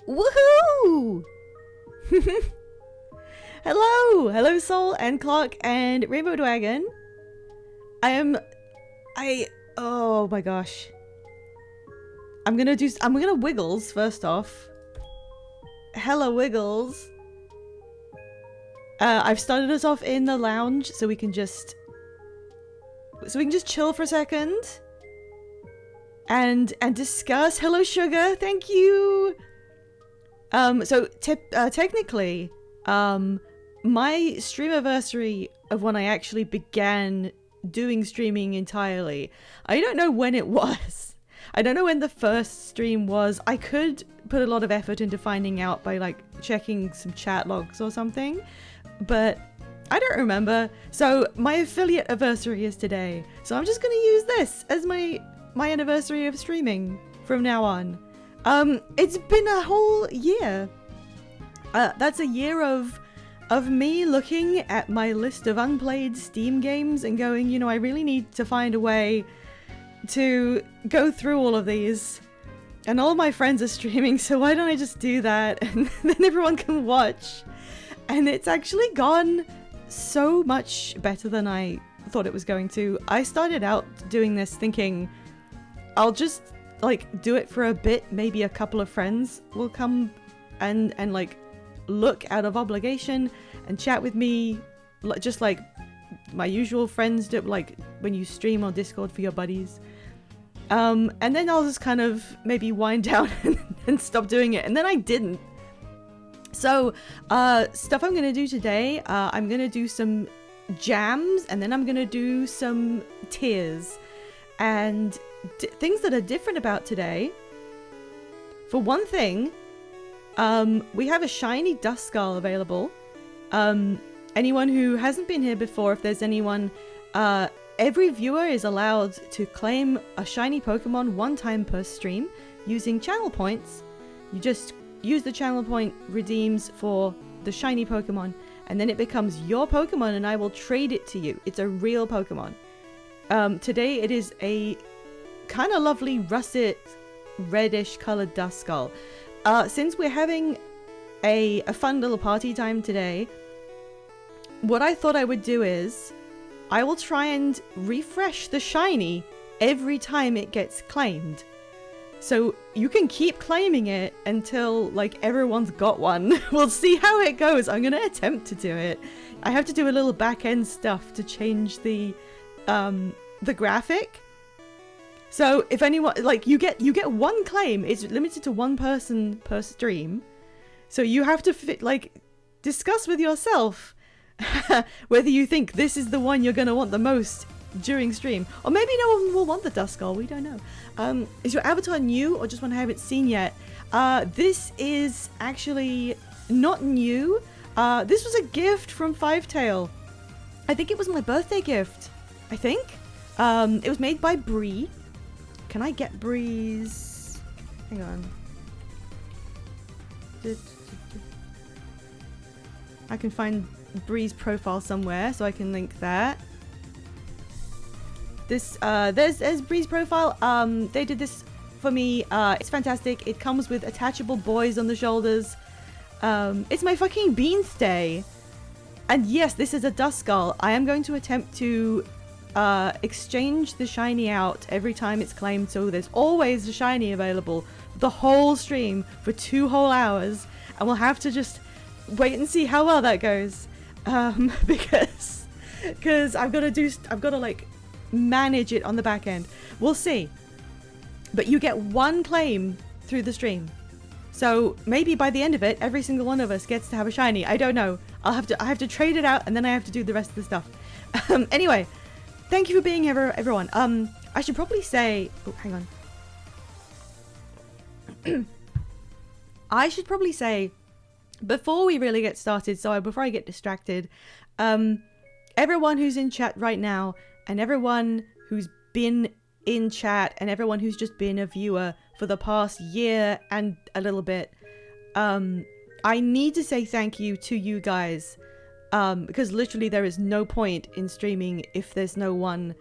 Woohoo! Hello, Soul and Clock and Rainbow Dragon. Oh my gosh. I'm gonna Wiggles first off. Hello, Wiggles. I've started us off in the lounge so we can just chill for a second and discuss. Hello, Sugar. Thank you. Technically, my streamiversary of when I actually began doing streaming entirely, I don't know when it was. I don't know when the first stream was. I could put a lot of effort into finding out by like checking some chat logs or something, but I don't remember. So my affiliate anniversary is today, so I'm just gonna use this as my anniversary of streaming from now on. It's been a whole year. That's a year of me looking at my list of unplayed Steam games and going, you know, I really need to find a way to go through all of these. And all my friends are streaming, so why don't I just do that and then everyone can watch? And it's actually gone so much better than I thought it was going to. I started out doing this thinking I'll just like do it for a bit, maybe a couple of friends will come and like look out of obligation and chat with me, just like my usual friends do, like when you stream on Discord for your buddies. And then I'll just kind of maybe wind down and stop doing it, and then I didn't. So stuff I'm gonna do today, I'm gonna do some jams, and then I'm gonna do some tiers, and things that are different about today. For one thing, we have a shiny Duskull available. Anyone who hasn't been here before, if there's anyone, every viewer is allowed to claim a shiny Pokemon one time per stream using channel points. You just use the channel point redeems for the shiny Pokemon, and then it becomes your Pokemon and I will trade it to you. It's a real Pokemon. Today it is a kind of lovely russet reddish colored Duskull. Since we're having a fun little party time today, what I thought I would do is I will try and refresh the shiny every time it gets claimed. So you can keep claiming it until like everyone's got one. We'll see how it goes. I'm gonna attempt to do it. I have to do a little back end stuff to change the graphic. So if anyone, like, you get one claim. It's limited to one person per stream. So you have to discuss with yourself whether you think this is the one you're going to want the most during stream. Or maybe no one will want the Duskull, we don't know. Is your avatar new or just one I haven't seen yet? This is actually not new. This was a gift from Fivetail. I think it was my birthday gift. I think. It was made by Bree. Can I get Bree's? Hang on. I can find Bree's profile somewhere, so I can link that. This, there's Bree's profile. They did this for me. It's fantastic. It comes with attachable buoys on the shoulders. It's my fucking Beanstay. And yes, this is a Duskull. I am going to attempt to exchange the shiny out every time it's claimed, so there's always a shiny available the whole stream for 2 whole hours, and we'll have to just wait and see how well that goes, because I've got to like manage it on the back end. We'll see, but you get one claim through the stream, so maybe by the end of it every single one of us gets to have a shiny. I don't know. I have to trade it out, and then I have to do the rest of the stuff. Anyway, thank you for being here, everyone. I should probably say... Oh, hang on. I should probably say, before we really get started, before I get distracted, everyone who's in chat right now, and everyone who's been in chat, and everyone who's just been a viewer for the past year and a little bit, I need to say thank you to you guys. Because literally there is no point in streaming if there's no one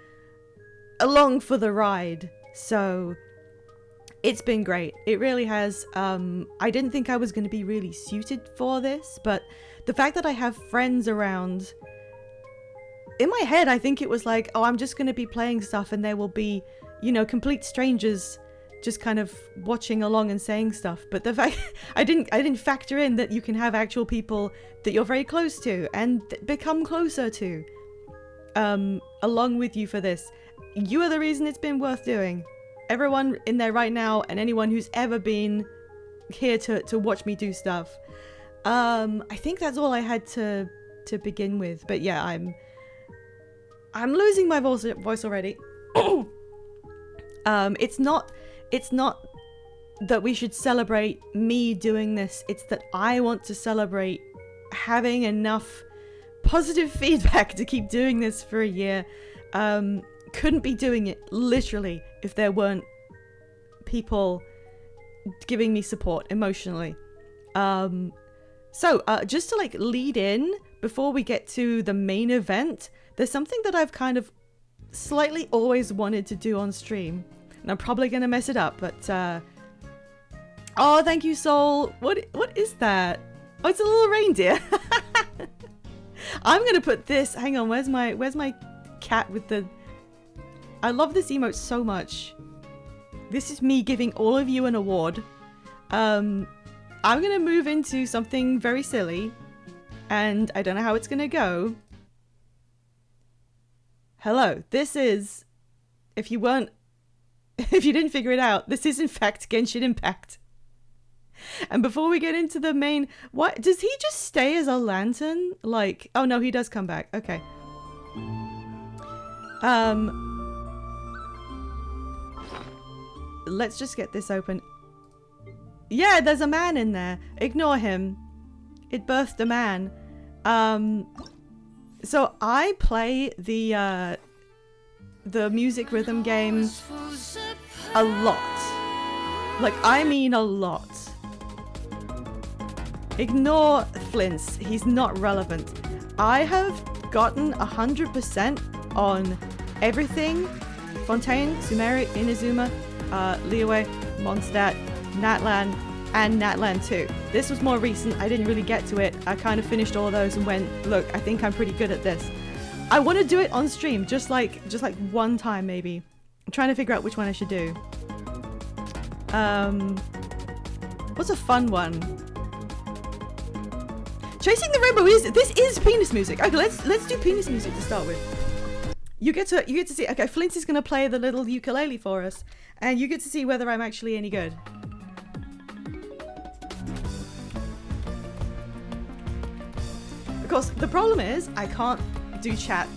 along for the ride. So It's been great. It really has. I didn't think I was going to be really suited for this, but the fact that I have friends around, in my head, I think it was like, oh, I'm just going to be playing stuff and there will be, you know, complete strangers just kind of watching along and saying stuff. But the fact I didn't factor in that you can have actual people that you're very close to and become closer to along with you for this. You are the reason it's been worth doing. Everyone in there right now and anyone who's ever been here to watch me do stuff. I think that's all I had to begin with. But yeah, I'm losing my voice already. It's not that we should celebrate me doing this. It's that I want to celebrate having enough positive feedback to keep doing this for a year. Couldn't be doing it literally if there weren't people giving me support emotionally. So just to like lead in before we get to the main event, there's something that I've kind of slightly always wanted to do on stream, and I'm probably gonna mess it up, but oh, thank you, Soul. What is that? Oh, it's a little reindeer. I'm gonna put this, hang on, where's my cat with the, I love this emote so much. This is me giving all of you an award. I'm gonna move into something very silly, and I don't know how it's gonna go. Hello, this is, if you didn't figure it out, this is in fact Genshin Impact. And before we get into the main, what, does he just stay as a lantern? Like, oh no, he does come back, okay. Let's just get this open. Yeah, there's a man in there. Ignore him. It birthed a man. So I play the music rhythm game a lot. Like, I mean a lot. Ignore Flint's. He's not relevant. I have gotten 100% on everything. Fontaine, Sumeri, Inazuma, Liyue, Mondstadt, Natlan, and Natlan 2. This was more recent. I didn't really get to it. I kind of finished all of those and went, look, I think I'm pretty good at this. I want to do it on stream, just like one time maybe. I'm trying to figure out which one I should do. What's a fun one? Chasing the Rainbow is penis music. Okay, let's do penis music to start with. You get to see. Okay, Flint is gonna play the little ukulele for us, and you get to see whether I'm actually any good. Of course, the problem is I can't do chat.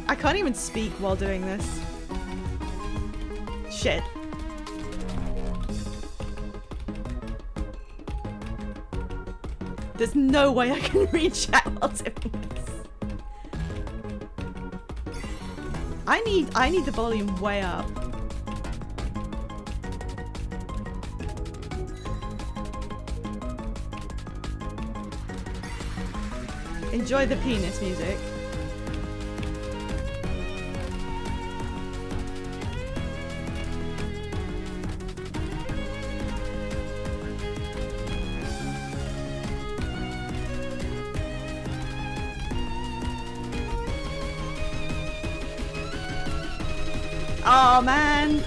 I can't even speak while doing this. Shit. There's no way I can read chat while doing this. I need the volume way up. Enjoy the penis music. Oh man!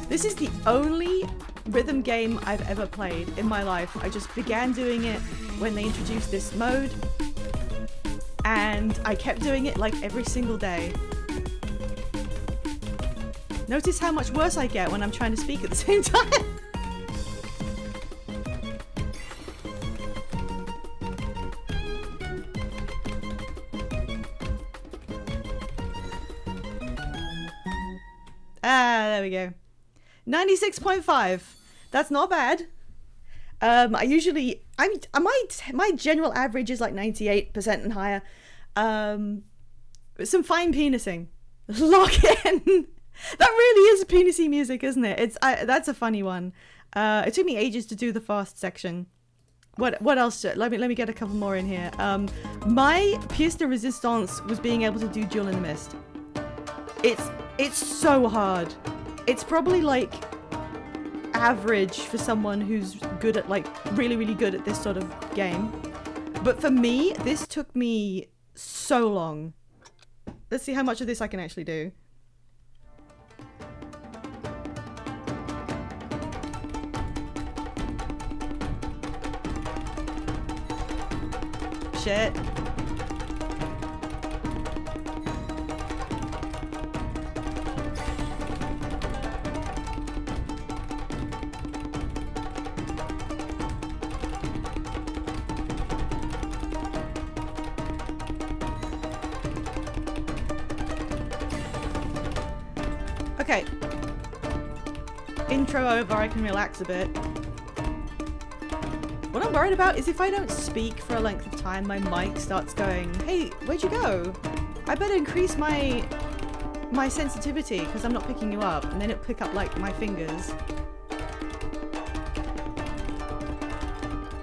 This is the only rhythm game I've ever played in my life. I just began doing it when they introduced this mode, and I kept doing it like every single day. Notice how much worse I get when I'm trying to speak at the same time. There we go. 96.5. That's not bad. My general average is like 98% and higher. Some fine penising. Lock in. That really is penisy music, isn't it? That's a funny one. It took me ages to do the fast section. What else? Let me get a couple more in here. My pièce de résistance was being able to do Duel in the Mist. It's so hard. It's probably like average for someone who's good at like really good at this sort of game. But for me, this took me so long. Let's see how much of this I can actually do. Shit. Okay. Intro over, I can relax a bit. What I'm worried about is if I don't speak for a length of time, my mic starts going, hey, where'd you go? I better increase my sensitivity because I'm not picking you up, and then it'll pick up like my fingers.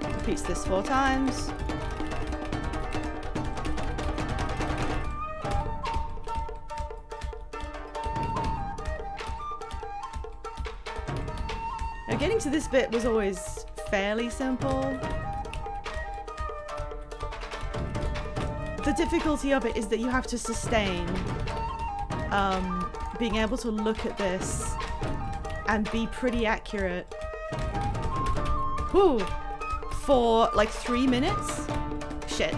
Repeats this 4 times. Now getting to this bit was always fairly simple. The difficulty of it is that you have to sustain being able to look at this and be pretty accurate. Whew, for like 3 minutes? Shit.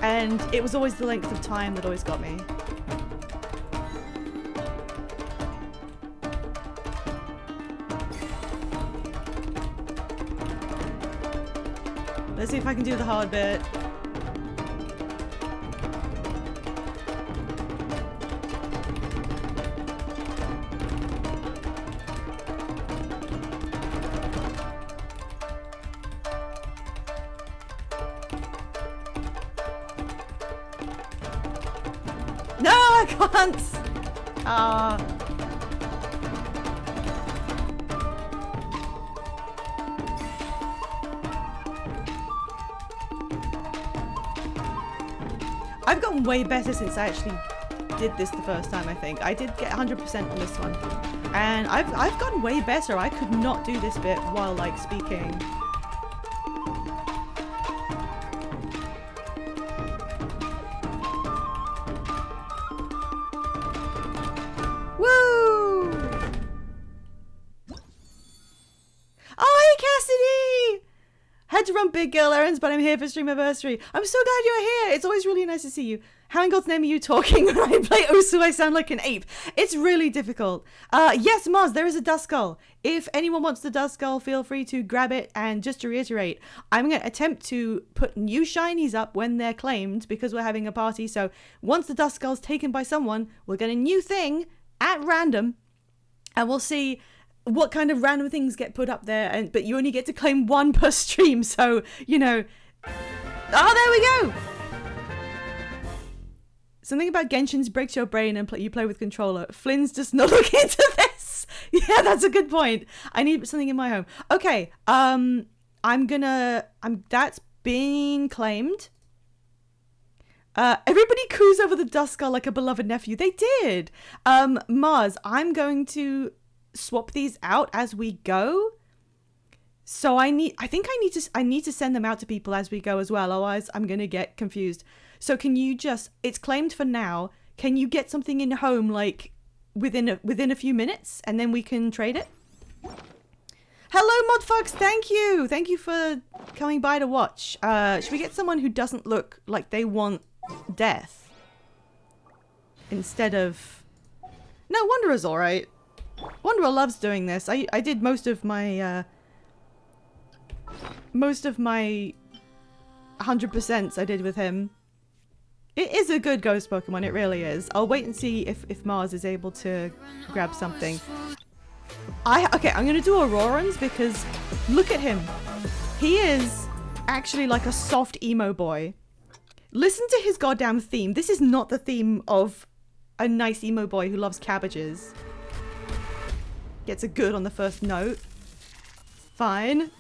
And it was always the length of time that always got me. Let's see if I can do the hard bit. No, I can't! I've gotten way better since I actually did this the first time, I think. I did get 100% on this one. And I've gotten way better. I could not do this bit while, like, speaking. Woo! Oh, hey, Cassidy! Had to run big girl errands, but I'm here for Streamiversary. I'm so glad you're here. It's always really nice to see you. How in God's name are you talking when I play Osu? I sound like an ape. It's really difficult. Yes, Mars, there is a dust skull. If anyone wants the dust skull, feel free to grab it. And just to reiterate, I'm going to attempt to put new shinies up when they're claimed because we're having a party. So once the dust skull's taken by someone, we'll get a new thing at random. And we'll see what kind of random things get put up there, but you only get to claim 1 per stream, so, you know. Oh, there we go! Something about Genshin's breaks your brain and you play with controller. Flynn's just not looking into this. Yeah, that's a good point. I need something in my home. Okay, that's been claimed. Everybody coos over the dust skull like a beloved nephew. They did. Mars, I'm going to swap these out as we go. So I need to send them out to people as we go as well. Otherwise I'm going to get confused. So can you it's claimed for now. Can you get something in home like within a few minutes and then we can trade it? Hello Modfucks, thank you. Thank you for coming by to watch. Should we get someone who doesn't look like they want death? Instead of... No, Wanderer's alright. Wanderer loves doing this. I did most of my 100% I did with him. It is a good ghost Pokemon, it really is. I'll wait and see if Mars is able to grab something. Okay, I'm gonna do Aurorans because look at him. He is actually like a soft emo boy. Listen to his goddamn theme. This is not the theme of a nice emo boy who loves cabbages. Gets a good on the first note. Fine.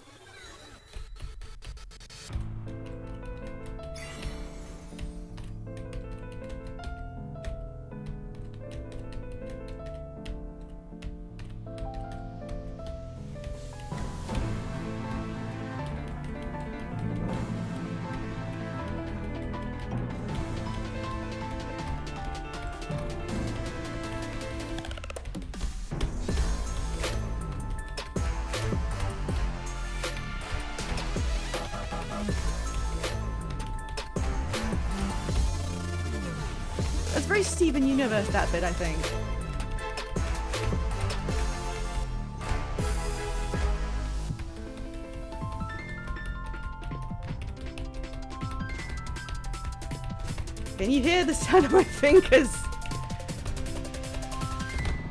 That's very Steven Universe, that bit, I think. Can you hear the sound of my fingers?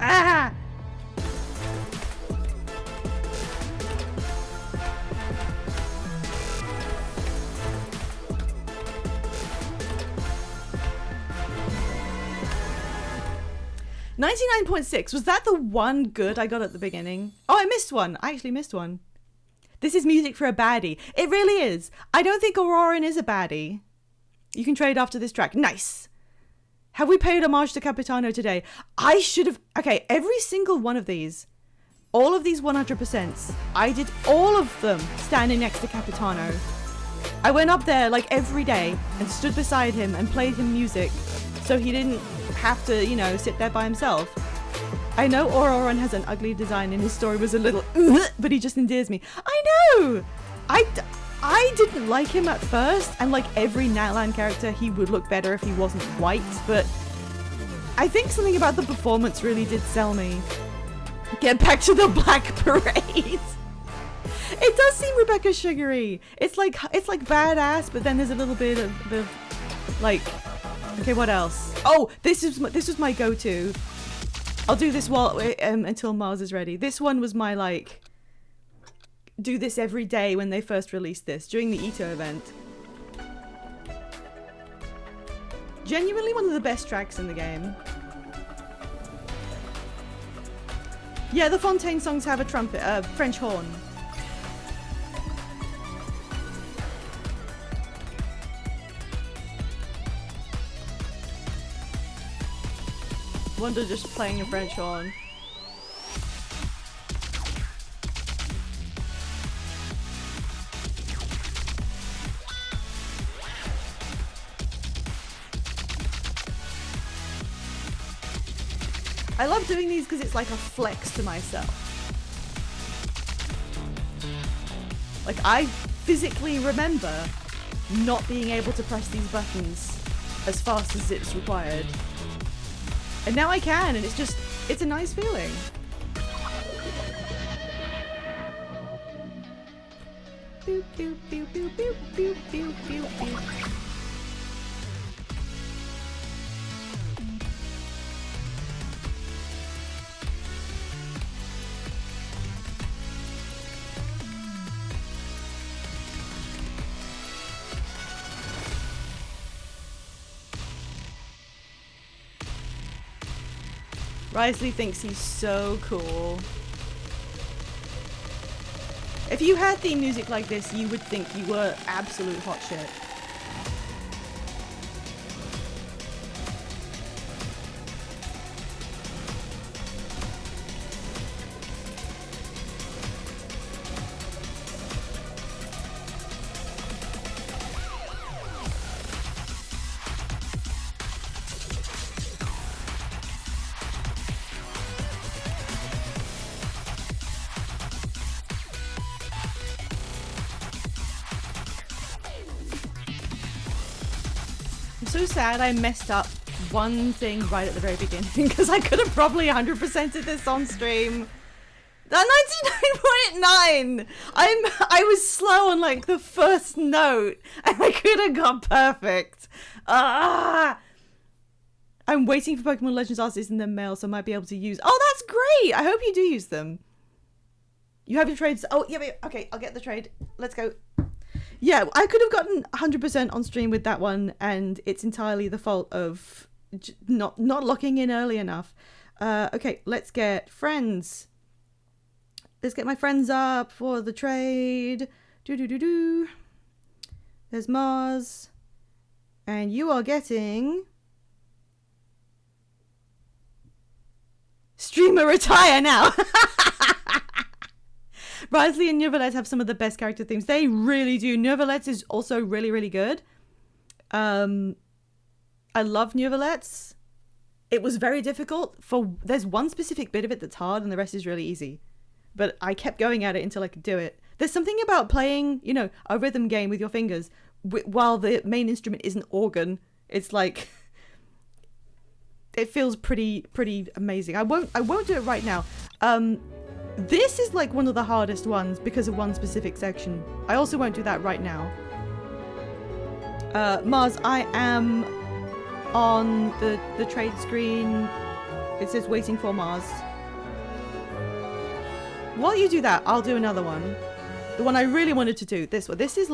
Ah! $99.6. Was that the one good I got at the beginning? Oh, I missed one. I actually missed one. This is music for a baddie. It really is. I don't think Auroran is a baddie. You can trade after this track. Nice. Have we paid homage to Capitano today? I should have. Okay, every single one of these, all of these 100%, I did all of them standing next to Capitano. I went up there like every day and stood beside him and played him music so he didn't have to, you know, sit there by himself. I know Auroran has an ugly design and his story was a little but he just endears me. I know! I didn't like him at first, and like every Natlan character, he would look better if he wasn't white, but I think something about the performance really did sell me. Get back to the Black Parade! It does seem Rebecca Sugary. It's like badass, but then there's a little bit of like, okay, what else? Oh, this was my go-to. I'll do this while until Mars is ready. This one was my like, do this every day when they first released this during the Ito event. Genuinely one of the best tracks in the game. Yeah, the Fontaine songs have a trumpet, French horn. Wonder just playing a French horn. I love doing these because it's like a flex to myself. Like, I physically remember not being able to press these buttons as fast as it's required. And now I can, and it's a nice feeling. Boop, boop, boop, boop, boop, boop, boop, boop, boop. Risley thinks he's so cool. If you had theme music like this, you would think you were absolute hot shit. So sad I messed up one thing right at the very beginning because I could have probably 100%ed this on stream. 99.9! I was slow on like the first note and I could have got perfect. I'm waiting for Pokemon Legends Arceus in the mail so I might be able to use. Oh, that's great! I hope you do use them. You have your trades. Oh, yeah, okay, I'll get the trade. Let's go. Yeah, I could have gotten 100% on stream with that one, and it's entirely the fault of not locking in early enough. Okay, let's get friends. Let's get my friends up for the trade. Do. There's Mars. And you are getting... Streamer retire now! Risley and Neuvillette have some of the best character themes. They really do. Neuvillette's is also really, really good. I love Neuvillette's. It was very difficult. There's one specific bit of it that's hard and the rest is really easy. But I kept going at it until I could do it. There's something about playing, you know, a rhythm game with your fingers while the main instrument isn't organ. It's like... it feels pretty amazing. I won't do it right now. This is like one of the hardest ones because of one specific section. I also won't do that right now. Mars, I am on the trade screen. It says waiting for Mars. While you do that, I'll do another one. The one I really wanted to do, this one. This is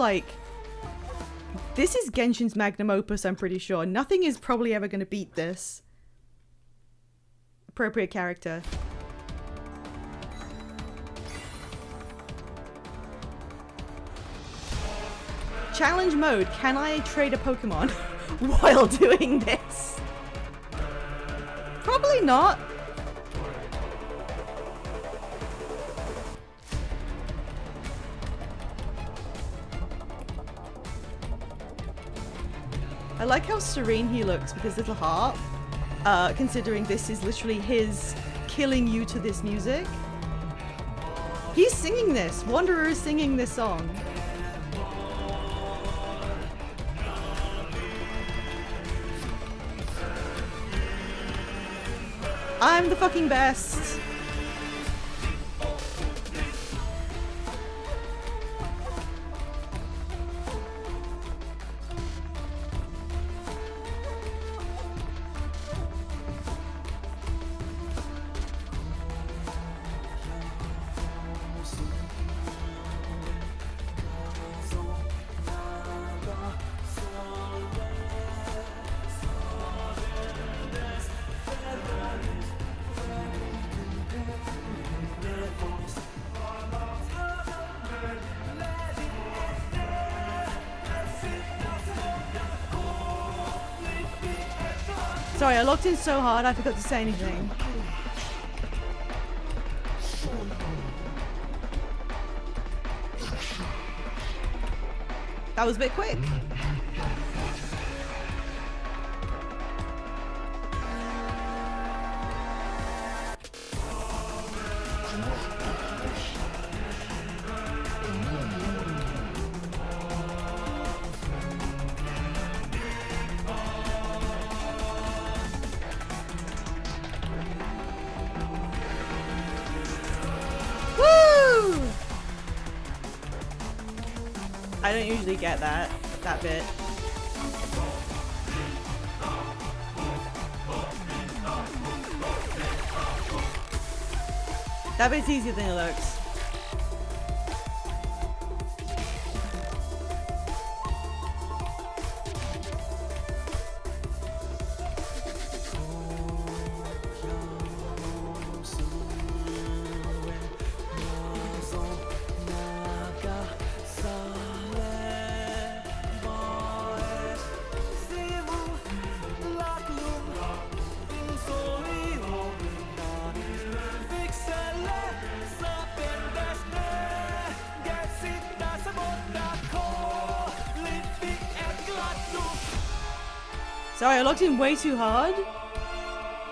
Genshin's magnum opus, I'm pretty sure. Nothing is probably ever going to beat this. Appropriate character. Challenge mode. Can I trade a Pokemon while doing this? Probably not. I like how serene he looks with his little harp, considering this is literally his killing you to this music. He's singing this. Wanderer is singing this song. I'm the fucking best. Sorry, I logged in so hard I forgot to say anything. That was a bit quick. I don't usually get that bit. That bit's easier than it looks. Sorry, I logged in way too hard.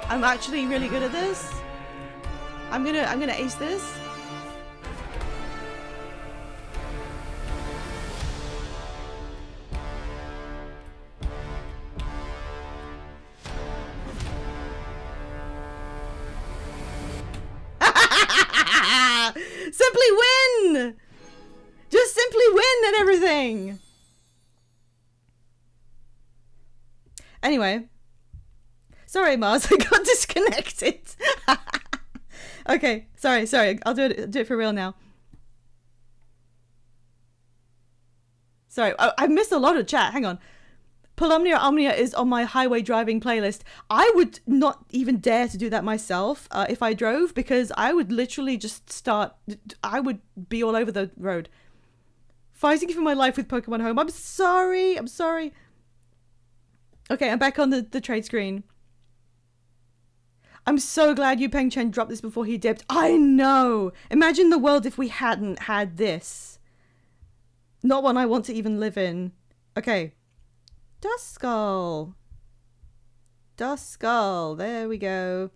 I'm actually really good at this. I'm gonna ace this. Simply win! Just simply win at everything! Anyway. Sorry, Mars, I got disconnected. Okay, sorry. I'll do it for real now. Sorry, I missed a lot of chat. Hang on. Polomnia Omnia is on my highway driving playlist. I would not even dare to do that myself if I drove, because I would literally just I would be all over the road. Fighting for my life with Pokemon Home. I'm sorry. Okay, I'm back on the trade screen. I'm so glad Yu Peng Chen dropped this before he dipped. I know! Imagine the world if we hadn't had this. Not one I want to even live in. Okay. Duskull. There we go.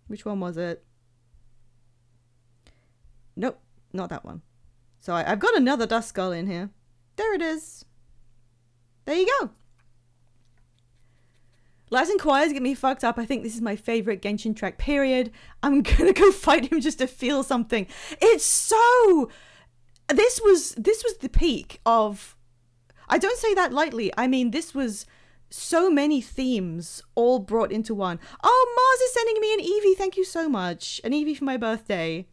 Which one was it? Nope, not that one. So I've got another Duskull in here. There it is. There you go. Latin choirs get me fucked up. I think this is my favorite Genshin track, period. I'm gonna go fight him just to feel something. It's so... This was the peak of... I don't say that lightly. I mean, this was so many themes all brought into one. Oh, Mars is sending me an Eevee. Thank you so much. An Eevee for my birthday.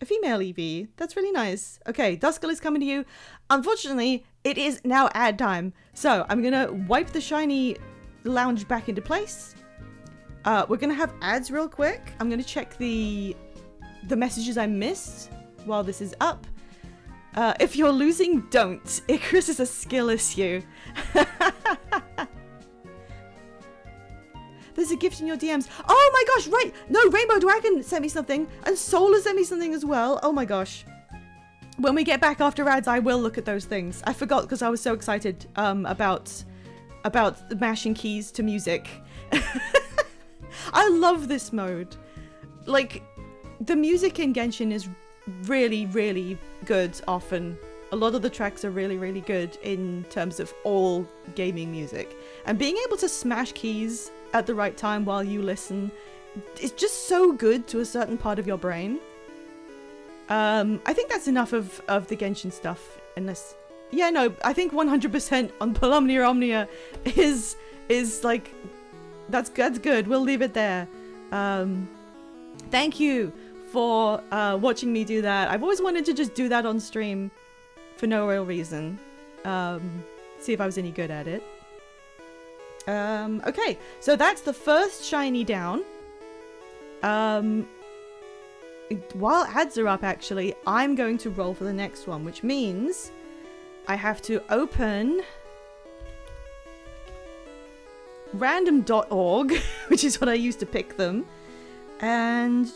A female Eevee. That's really nice. Okay, Duskull is coming to you. Unfortunately, it is now ad time. So I'm gonna wipe the shiny lounge back into place. We're gonna have ads real quick. I'm gonna check the messages I missed while this is up. If you're losing, don't. Icarus is a skill issue. There's a gift in your DMs. Oh my gosh, right. No, Rainbow Dragon sent me something. And Solar sent me something as well. Oh my gosh. When we get back after ads, I will look at those things. I forgot because I was so excited about the mashing keys to music. I love this mode. Like, the music in Genshin is really, really good often. A lot of the tracks are really, really good in terms of all gaming music. And being able to smash keys at the right time while you listen is just so good to a certain part of your brain. I think that's enough of the Genshin stuff. Unless... Yeah, no, I think 100% on Polomnia Omnia is like... That's good. We'll leave it there. Thank you for watching me do that. I've always wanted to just do that on stream for no real reason. See if I was any good at it. Okay, so that's the first shiny down. While ads are up, actually, I'm going to roll for the next one, which means I have to open random.org, which is what I used to pick them. And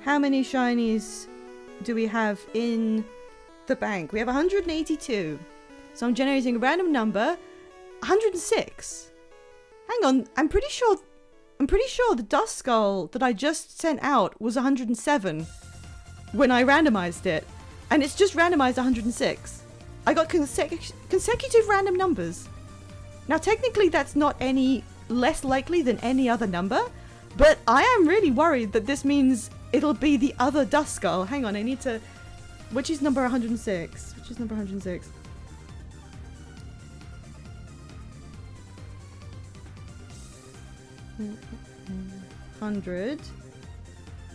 how many shinies do we have in the bank? We have 182. So I'm generating a random number, 106. Hang on, I'm pretty sure the Duskull that I just sent out was 107 when I randomized it, and it's just randomized 106. I got consecutive random numbers. Now technically that's not any less likely than any other number, but I am really worried that this means it'll be the other Duskull. Hang on, I need to... Which is number 106? Which is number 106? $100,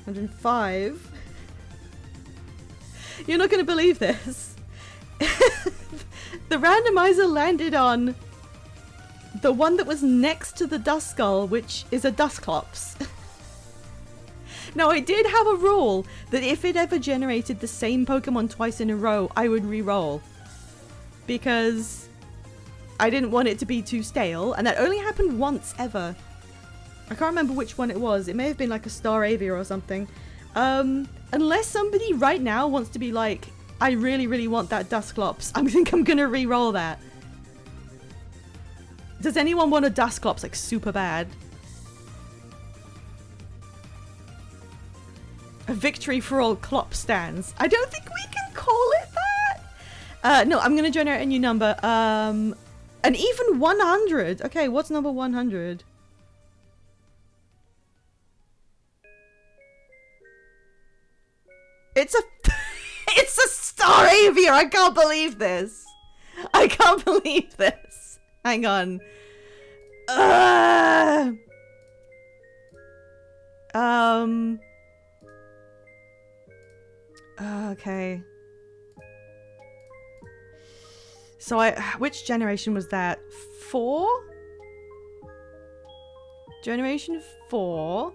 $105. You're not going to believe this. The randomizer landed on the one that was next to the Duskull, which is a Dusclops. Now, I did have a rule that if it ever generated the same Pokemon twice in a row, I would re-roll. Because I didn't want it to be too stale, and that only happened once ever. I can't remember which one it was. It may have been like a Staravia or something. Unless somebody right now wants to be like, I really, really want that Dusclops, I think I'm gonna re-roll that. Does anyone want a Dusclops like super bad? A victory for all Clop stands. I don't think we can call it that. No, I'm gonna generate a new number. An even 100. Okay, what's number 100? It's a it's a Staravia. I can't believe this. I can't believe this. Hang on. Okay. So which generation was that? 4? Generation 4.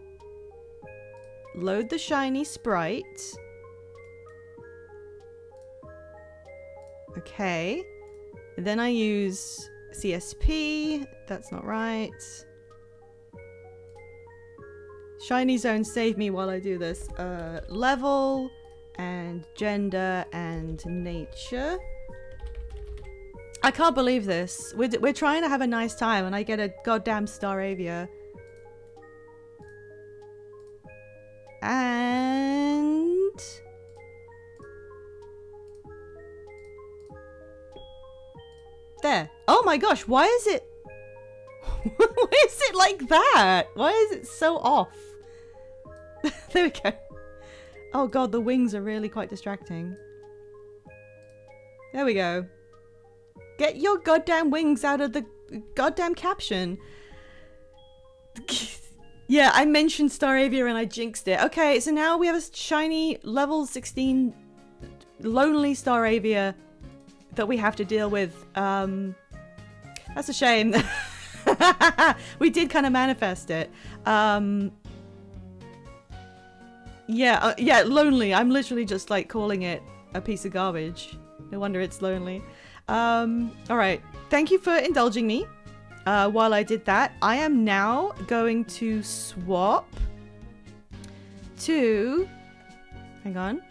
Load the shiny sprite. Okay. And then I use CSP. That's not right. Shiny zone, save me while I do this. Level and gender and nature. I can't believe this. We're trying to have a nice time and I get a goddamn Staravia. And... there. Oh my gosh, why is it... Why is it like that? Why is it so off? There we go. Oh god, the wings are really quite distracting. There we go. Get your goddamn wings out of the goddamn caption. Yeah, I mentioned Staravia and I jinxed it. Okay, so now we have a shiny level 16 lonely Staravia that we have to deal with. That's a shame. We did kind of manifest it. Yeah, lonely. I'm literally just like calling it a piece of garbage. No wonder it's lonely. Alright. Thank you for indulging me while I did that. I am now going to swap to... Hang on.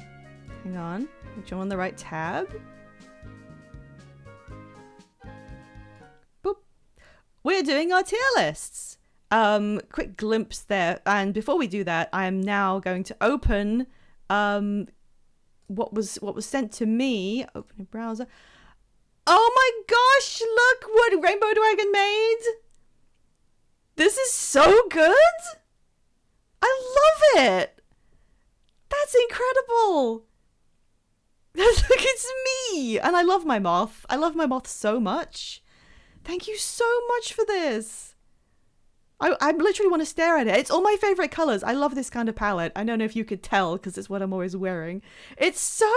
Hang on. Make sure I'm on the right tab. Boop. We're doing our tier lists. Quick glimpse there. And before we do that, I am now going to open what was sent to me. Open a browser. Oh my gosh, look what Rainbow Dragon made. This is so good. I love it. That's incredible. Look, it's me. And I love my moth. I love my moth so much. Thank you so much for this. I literally want to stare at it. It's all my favorite colors. I love this kind of palette. I don't know if you could tell because it's what I'm always wearing. It's so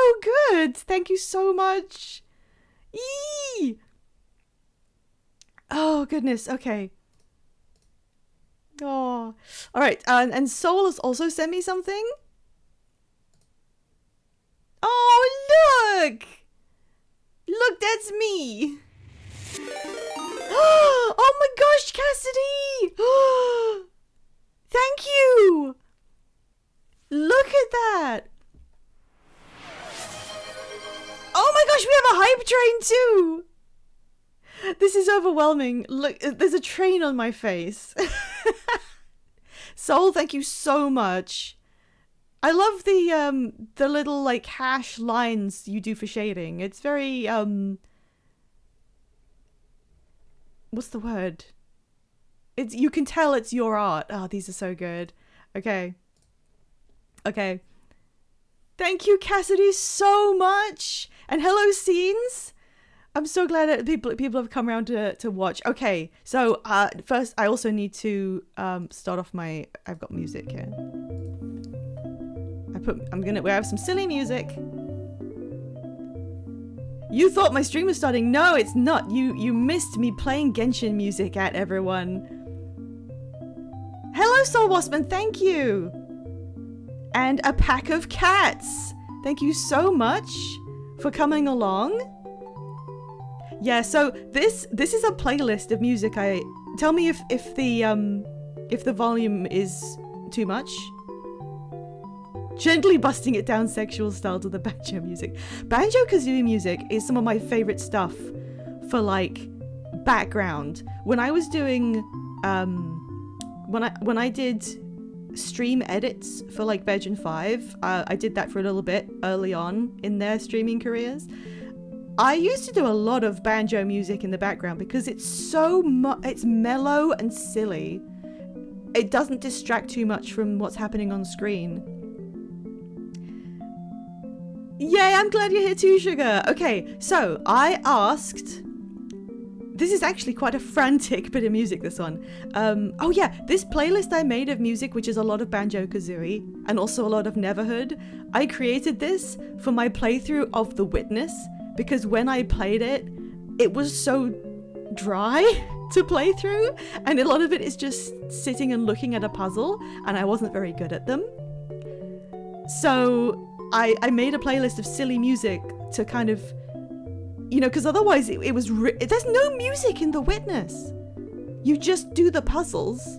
good. Thank you so much. Eee! Oh, goodness. Okay. Oh. All right. And Soul has also sent me something. Oh, look. Look, that's me. Oh my gosh, Cassidy! Thank you! Look at that! Oh my gosh, we have a hype train too! This is overwhelming. Look, there's a train on my face. Soul, thank you so much. I love the little like hash lines you do for shading. It's very what's the word? It's, you can tell it's your art. Oh, these are so good. Okay. Okay. Thank you, Cassidy, so much. And hello, Scenes. I'm so glad that people have come around to watch. Okay, so first I also need to start off my... I've got music here. We have some silly music. You thought my stream was starting. No, it's not. You missed me playing Genshin music at everyone. Hello, Soul Waspman. Thank you. And a pack of cats. Thank you so much for coming along. Yeah, so this is a playlist of music. Tell me if the volume is too much. Gently busting it down sexual style to the banjo music. Banjo-Kazooie music is some of my favorite stuff for like background. When I was doing when I did stream edits for like Veg 5, I did that for a little bit early on in their streaming careers. I used to do a lot of banjo music in the background because it's it's mellow and silly. It doesn't distract too much from what's happening on screen. Yay, I'm glad you're here too, Sugar. Okay, so I asked... This is actually quite a frantic bit of music, this one. Oh yeah, this playlist I made of music, which is a lot of Banjo-Kazooie and also a lot of Neverhood. I created this for my playthrough of The Witness because when I played it, it was so dry to play through and a lot of it is just sitting and looking at a puzzle and I wasn't very good at them. So I made a playlist of silly music to kind of, you know, because otherwise it was there's no music in The Witness. You just do the puzzles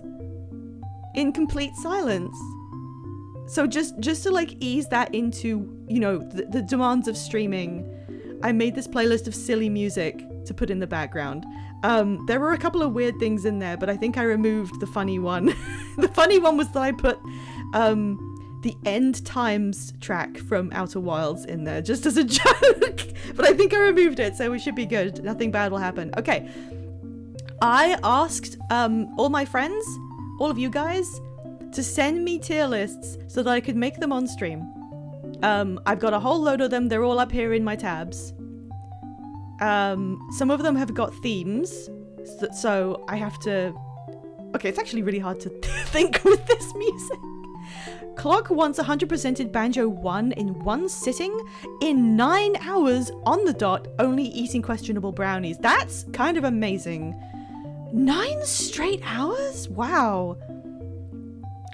in complete silence. So just to like ease that into, you know, the demands of streaming, I made this playlist of silly music to put in the background. There were a couple of weird things in there, but I think I removed the funny one. The funny one was that I put the End Times track from Outer Wilds in there just as a joke. But I think I removed it, so we should be good. Nothing bad will happen. Okay. I asked all my friends, all of you guys, to send me tier lists so that I could make them on stream. I've got a whole load of them. They're all up here in my tabs. Some of them have got themes, so I have to... Okay, it's actually really hard to think with this music. Clock once 100%ed Banjo 1 in one sitting in 9 hours on the dot, only eating questionable brownies. That's kind of amazing. 9 straight hours? Wow.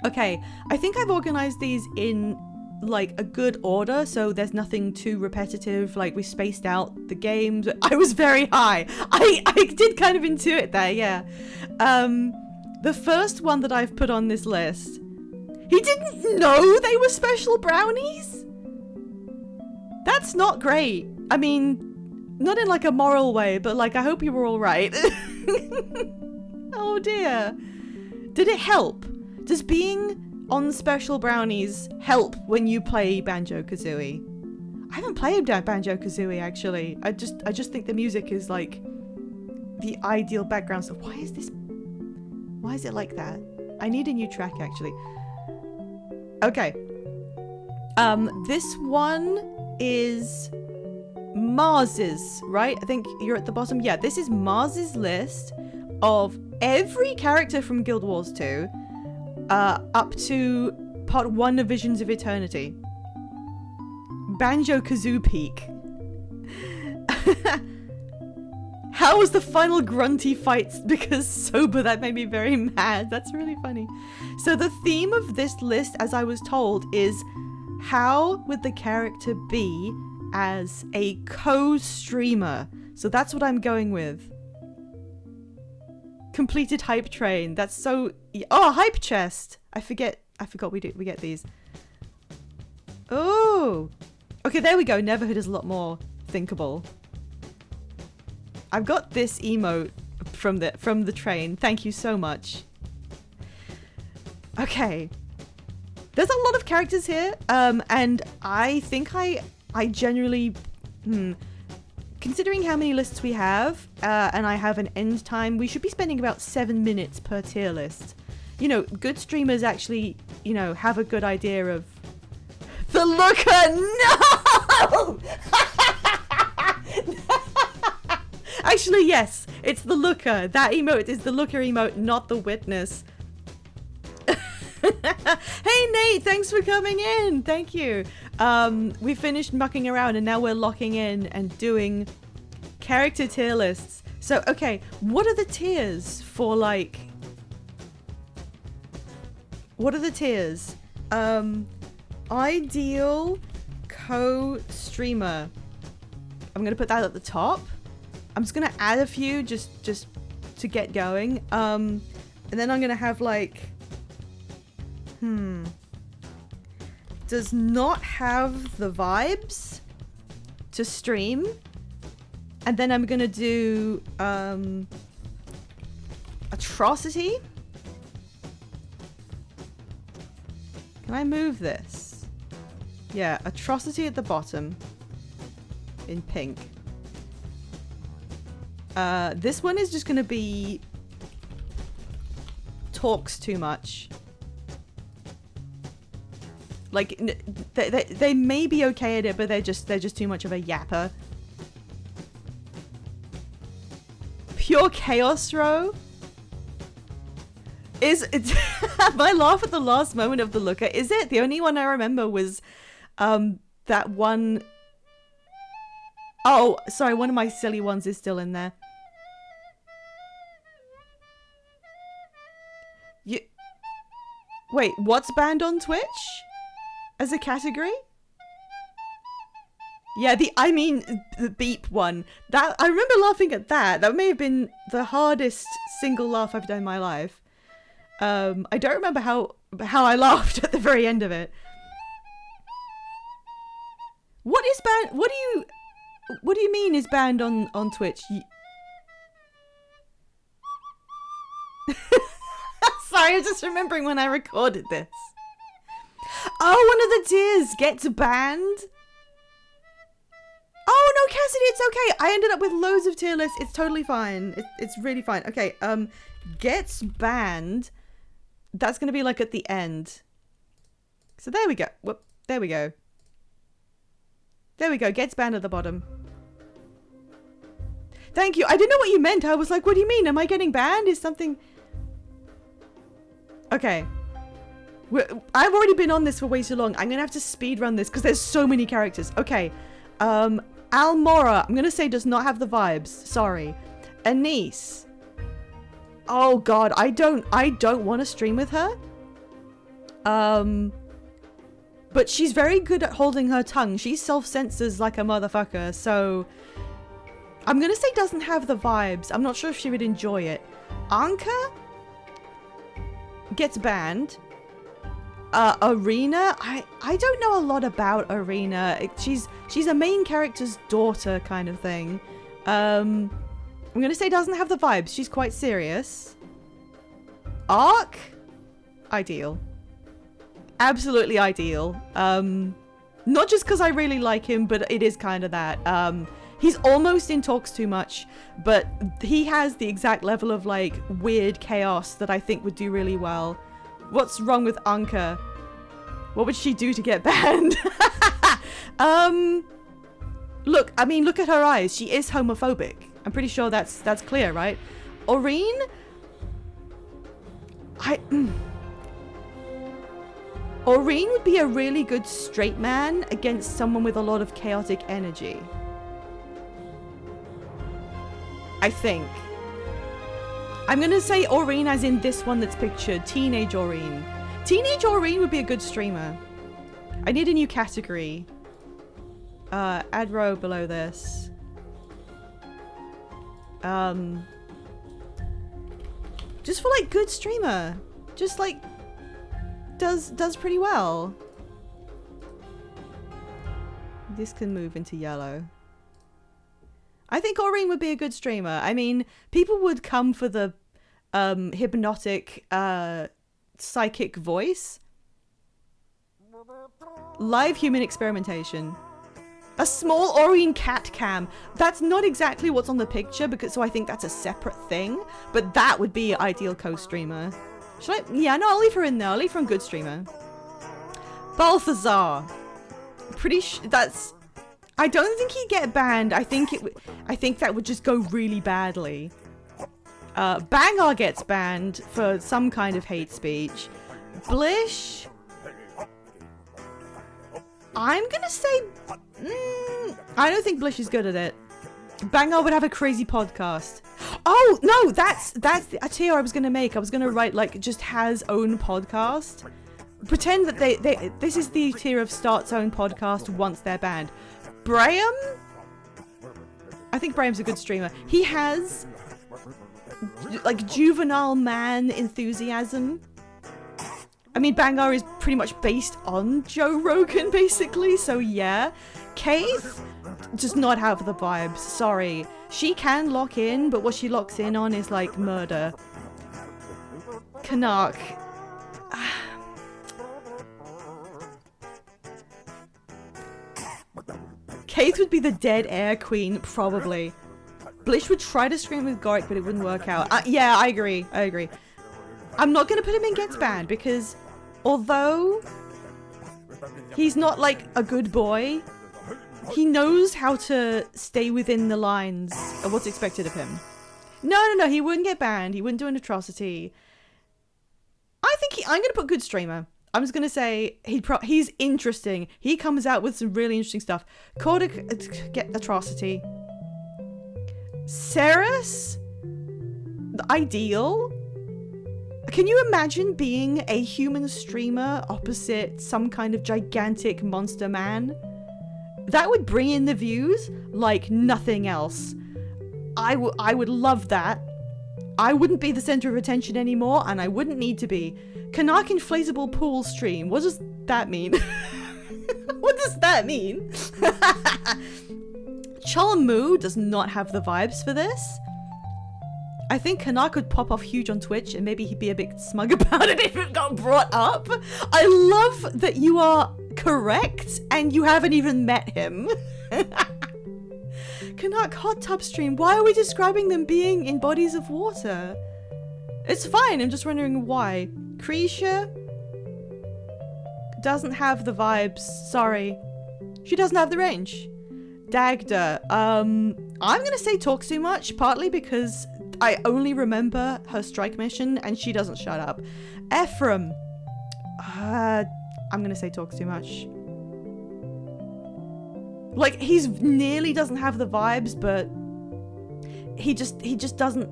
Okay, I think I've organized these in like a good order, so there's nothing too repetitive. Like, we spaced out the games. I was very high. I did kind of intuit there, yeah. The first one that I've put on this list, he didn't know they were special brownies? That's not great. I mean, not in like a moral way, but like, I hope you were all right. Oh dear. Did it help? Does being on special brownies help when you play Banjo-Kazooie? I haven't played Banjo-Kazooie actually. I just think the music is like the ideal background. So why is it like that? I need a new track actually. Okay. This one is Mars's, right? I think you're at the bottom. Yeah, this is Mars's list of every character from Guild Wars 2 up to part 1 of Visions of Eternity. Banjo-Kazoo peak. How was the final grunty fights? Because sober, that made me very mad. That's really funny. So the theme of this list, as I was told, is how would the character be as a co-streamer? So that's what I'm going with. Completed hype train. That's so... Oh, hype chest. I forgot we get these. Oh. Okay, there we go. Neverhood is a lot more thinkable. I've got this emote from the train. Thank you so much. Okay. There's a lot of characters here, and I think I generally... Considering how many lists we have, and I have an end time, we should be spending about 7 minutes per tier list. You know, good streamers actually, you know, have a good idea of... The Looker! No! Actually, yes, it's the Looker. That emote is the Looker emote, not the Witness. Hey Nate, thanks for coming in. Thank you. We finished mucking around and now we're locking in and doing character tier lists. So, okay, what are the tiers for like... What are the tiers? Ideal co-streamer. I'm gonna put that at the top. I'm just gonna add a few just to get going. And then I'm gonna have like... Does not have the vibes to stream. And then I'm gonna do atrocity. Can I move this? Yeah, atrocity at the bottom in pink. This one is just gonna be talks too much. Like, they may be okay at it, but they're just too much of a yapper. Pure chaos row is my laugh at the last moment of the Looker. Is it? The only one I remember was that one. Oh, sorry, one of my silly ones is still in there. Wait, what's banned on Twitch? As a category? Yeah, the beep one. That I remember laughing at that. That may have been the hardest single laugh I've done in my life. I don't remember how I laughed at the very end of it. What is banned? What do you mean is banned on Twitch? Sorry, I'm just remembering when I recorded this. Oh, one of the tiers gets banned. Oh, no Cassidy, it's okay. I ended up with loads of tier lists. It's totally fine. It's really fine. Okay, gets banned. That's going to be like at the end. So there we go. Whoop, there we go. There we go. Gets banned at the bottom. Thank you. I didn't know what you meant. I was like, what do you mean? Am I getting banned? Is something... Okay. I've already been on this for way too long. I'm going to have to speed run this because there's so many characters. Okay. Almora, I'm going to say does not have the vibes. Sorry. Anise. Oh god, I don't want to stream with her. But she's very good at holding her tongue. She self-censors like a motherfucker, so... I'm gonna say doesn't have the vibes. I'm not sure if she would enjoy it. Anka gets banned. Arena, I don't know a lot about Arena. She's a main character's daughter kind of thing. I'm gonna say doesn't have the vibes. She's quite serious. Ark, ideal. Absolutely ideal. Not just because I really like him, but it is kind of that. He's almost in talks too much, but he has the exact level of like weird chaos that I think would do really well. What's wrong with Anka? What would she do to get banned? Look, I mean, look at her eyes. She is homophobic. I'm pretty sure that's clear, right? Aurene? Aurene would be a really good straight man against someone with a lot of chaotic energy. I think. I'm gonna say Aurene as in this one that's pictured. Teenage Aurene. Teenage Aurene would be a good streamer. I need a new category. Add row below this. Just for like good streamer. Just like does pretty well. This can move into yellow. I think Aurene would be a good streamer. I mean, people would come for the hypnotic psychic voice. Live human experimentation. A small Aurene cat cam. That's not exactly what's on the picture, because so I think that's a separate thing. But that would be ideal co-streamer. Should I? Yeah, no, I'll leave her in there. I'll leave her in good streamer. Balthazar. That's... I don't think he'd get banned. I think that would just go really badly. Bangar gets banned for some kind of hate speech. Blish... I'm gonna say... I don't think Blish is good at it. Bangar would have a crazy podcast. Oh, no, that's a tier I was gonna make. I was gonna write, like, just has own podcast. Pretend that this is the tier of starts own podcast once they're banned. Braham? I think Braham's a good streamer. He has, like, juvenile man enthusiasm. I mean, Bangar is pretty much based on Joe Rogan, basically, so yeah. Kaith does not have the vibes, sorry. She can lock in, but what she locks in on is, like, murder. Canuck. Kaith would be the dead air queen, probably. Blish would try to stream with Goric, but it wouldn't work out. Yeah, I agree. I'm not going to put him in Gets Banned, because although he's not, like, a good boy, he knows how to stay within the lines of what's expected of him. No, he wouldn't get banned. He wouldn't do an atrocity. I think I'm going to put good streamer. I'm just going to say he's interesting. He comes out with some really interesting stuff. Cordic, get atrocity. Ceres? Ideal? Can you imagine being a human streamer opposite some kind of gigantic monster man? That would bring in the views like nothing else. I would love that. I wouldn't be the center of attention anymore, and I wouldn't need to be. Canuck inflatable pool stream. What does that mean? What does that mean? Chalmu does not have the vibes for this. I think Canuck would pop off huge on Twitch, and maybe he'd be a bit smug about it if it got brought up. I love that you are correct, and you haven't even met him. Canuck hot tub stream. Why are we describing them being in bodies of water? It's fine. I'm just wondering why. Creature doesn't have the vibes. Sorry. She doesn't have the range. Dagda. I'm gonna say talks too much, partly because I only remember her strike mission and she doesn't shut up. Ephraim. I'm gonna say talks too much. Like, he's nearly doesn't have the vibes, but he just doesn't.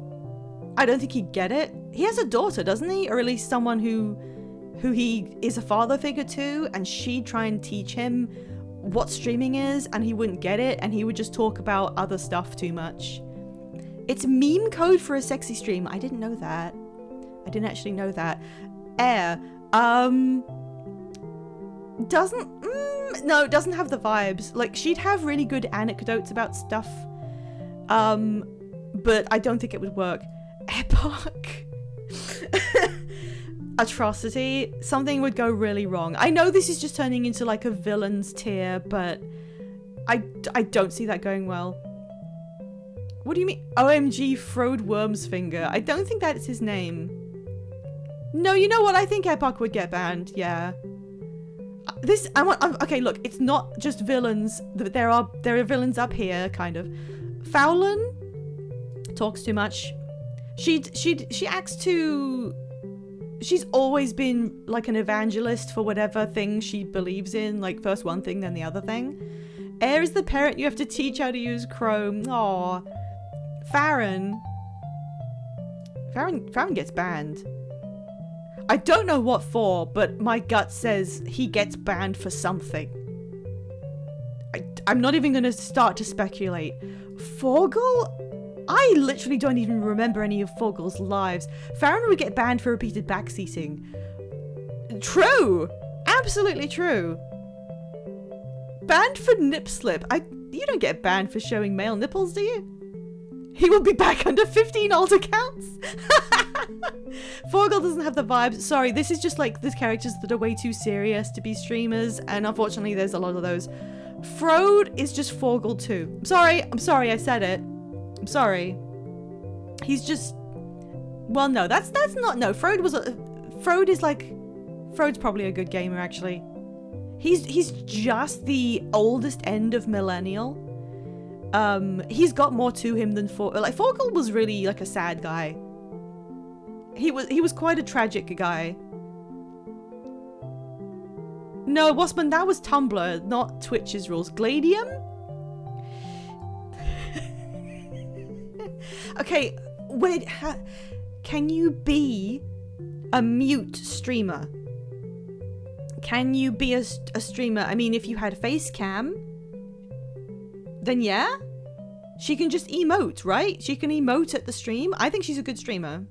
I don't think he'd get it. He has a daughter, doesn't he? Or at least someone who he is a father figure to, and she'd try and teach him what streaming is, and he wouldn't get it, and he would just talk about other stuff too much. It's meme code for a sexy stream. I didn't know that. I didn't actually know that. Air. Doesn't have the vibes. Like, she'd have really good anecdotes about stuff. But I don't think it would work. Epoch. Atrocity. Something would go really wrong. I know this is just turning into like a villains tier, but I don't see that going well. What do you mean? OMG Frode Wormsfinger. I don't think that's his name. No, you know what? I think Epoch would get banned. Yeah. Okay, look, it's not just villains. There are villains up here, kind of. Fowlin talks too much. She acts too. She's always been like an evangelist for whatever thing she believes in. Like, first one thing, then the other thing. Air is the parent you have to teach how to use Chrome. Aww. Farron gets banned. I don't know what for, but my gut says he gets banned for something. I'm not even going to start to speculate. Forgle? I literally don't even remember any of Forgle's lives. Farron would get banned for repeated backseating. True! Absolutely true. Banned for nip slip. You don't get banned for showing male nipples, do you? He will be back under 15 alt accounts. Forgle doesn't have the vibes. Sorry, this is just like the characters that are way too serious to be streamers, and unfortunately there's a lot of those. Frode is just Forgle too. I'm sorry I said it. I'm sorry. He's just... Well, no, that's not... No, Frode's probably a good gamer, actually. He's just the oldest end of millennial. He's got more to him than Forgle was really like a sad guy. He was quite a tragic guy. No, Wasman, that was Tumblr, not Twitch's rules. Gladium? Okay, wait, can you be a mute streamer? Can you be a streamer? I mean, if you had face cam, then yeah? She can just emote, right? She can emote at the stream. I think she's a good streamer.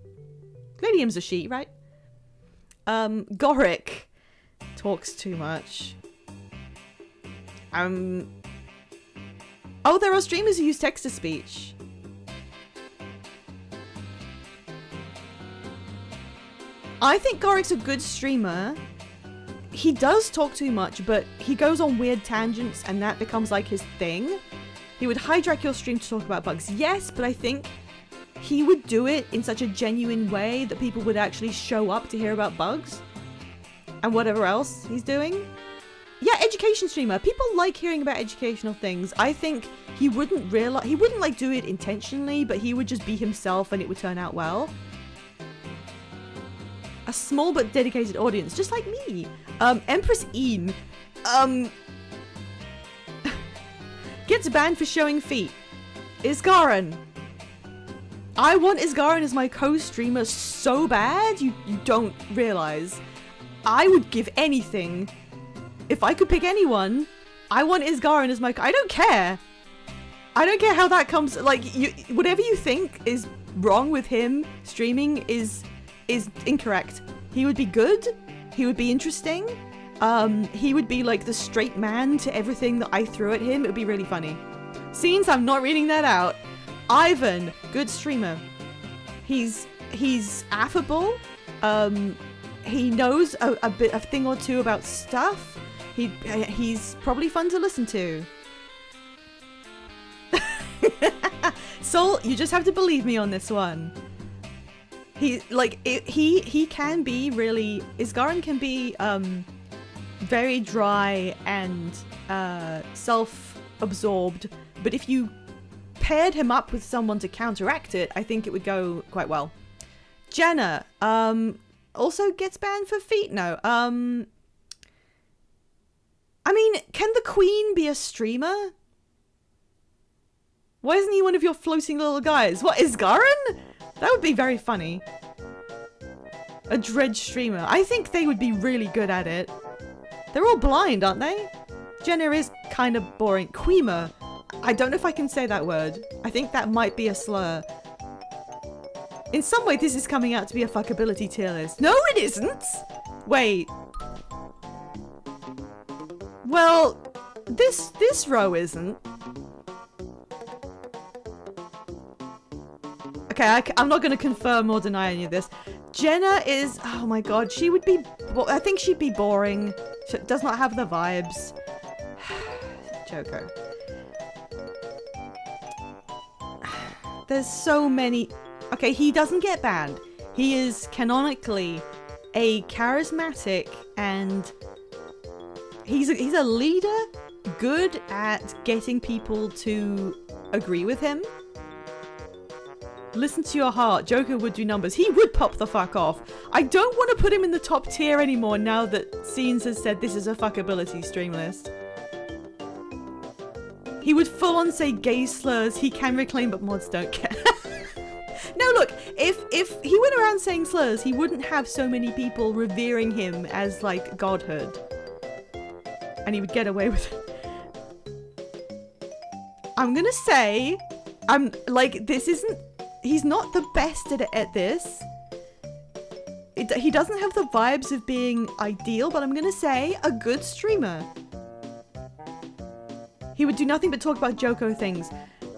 Gladium's a she, right? Goric talks too much. Oh, there are streamers who use text-to-speech. I think Goric's a good streamer. He does talk too much, but he goes on weird tangents and that becomes like his thing. He would hijack your stream to talk about bugs. Yes, but I think he would do it in such a genuine way that people would actually show up to hear about bugs and whatever else he's doing. Yeah, education streamer. People like hearing about educational things. I think he wouldn't like do it intentionally, but he would just be himself and it would turn out well. A small but dedicated audience, just like me. Empress Een. Gets banned for showing feet. Isgaran. I want Isgaran as my co-streamer so bad, you don't realize. I would give anything. If I could pick anyone, I want Isgaran as my... I don't care. I don't care how that comes... Like, whatever you think is wrong with him streaming is incorrect. He would be good. He would be interesting. He would be like the straight man to everything that I threw at him. It would be really funny. Scenes, I'm not reading that out. Ivan, good streamer. He's affable. He knows a thing or two about stuff. He's probably fun to listen to. Soul, you just have to believe me on this one. He can be really, Isgarin can be very dry and self-absorbed, but if you paired him up with someone to counteract it, I think it would go quite well. Jenna also gets banned for feet. No. I mean, can the Queen be a streamer? Why isn't he one of your floating little guys? What, Isgarin? That would be very funny. A dredge streamer. I think they would be really good at it. They're all blind, aren't they? Jenna is kind of boring. Queema. I don't know if I can say that word. I think that might be a slur. In some way, this is coming out to be a fuckability tier list. No, it isn't! Wait. Well, this row isn't. Okay, I'm not going to confirm or deny any of this. Jenna is... Oh my god, she would be... I think she'd be boring. She does not have the vibes. Joker. There's so many... Okay, he doesn't get banned. He is canonically a charismatic and... He's a leader, good at getting people to agree with him. Listen to your heart. Joker would do numbers. He would pop the fuck off. I don't want to put him in the top tier anymore now that Scenes has said this is a fuckability stream list. He would full on say gay slurs. He can reclaim, but mods don't care. No, look, if he went around saying slurs, he wouldn't have so many people revering him as, like, godhood. And he would get away with it. I'm gonna say, this isn't... He's not the best at this. He doesn't have the vibes of being ideal, but I'm gonna say a good streamer. He would do nothing but talk about Joko things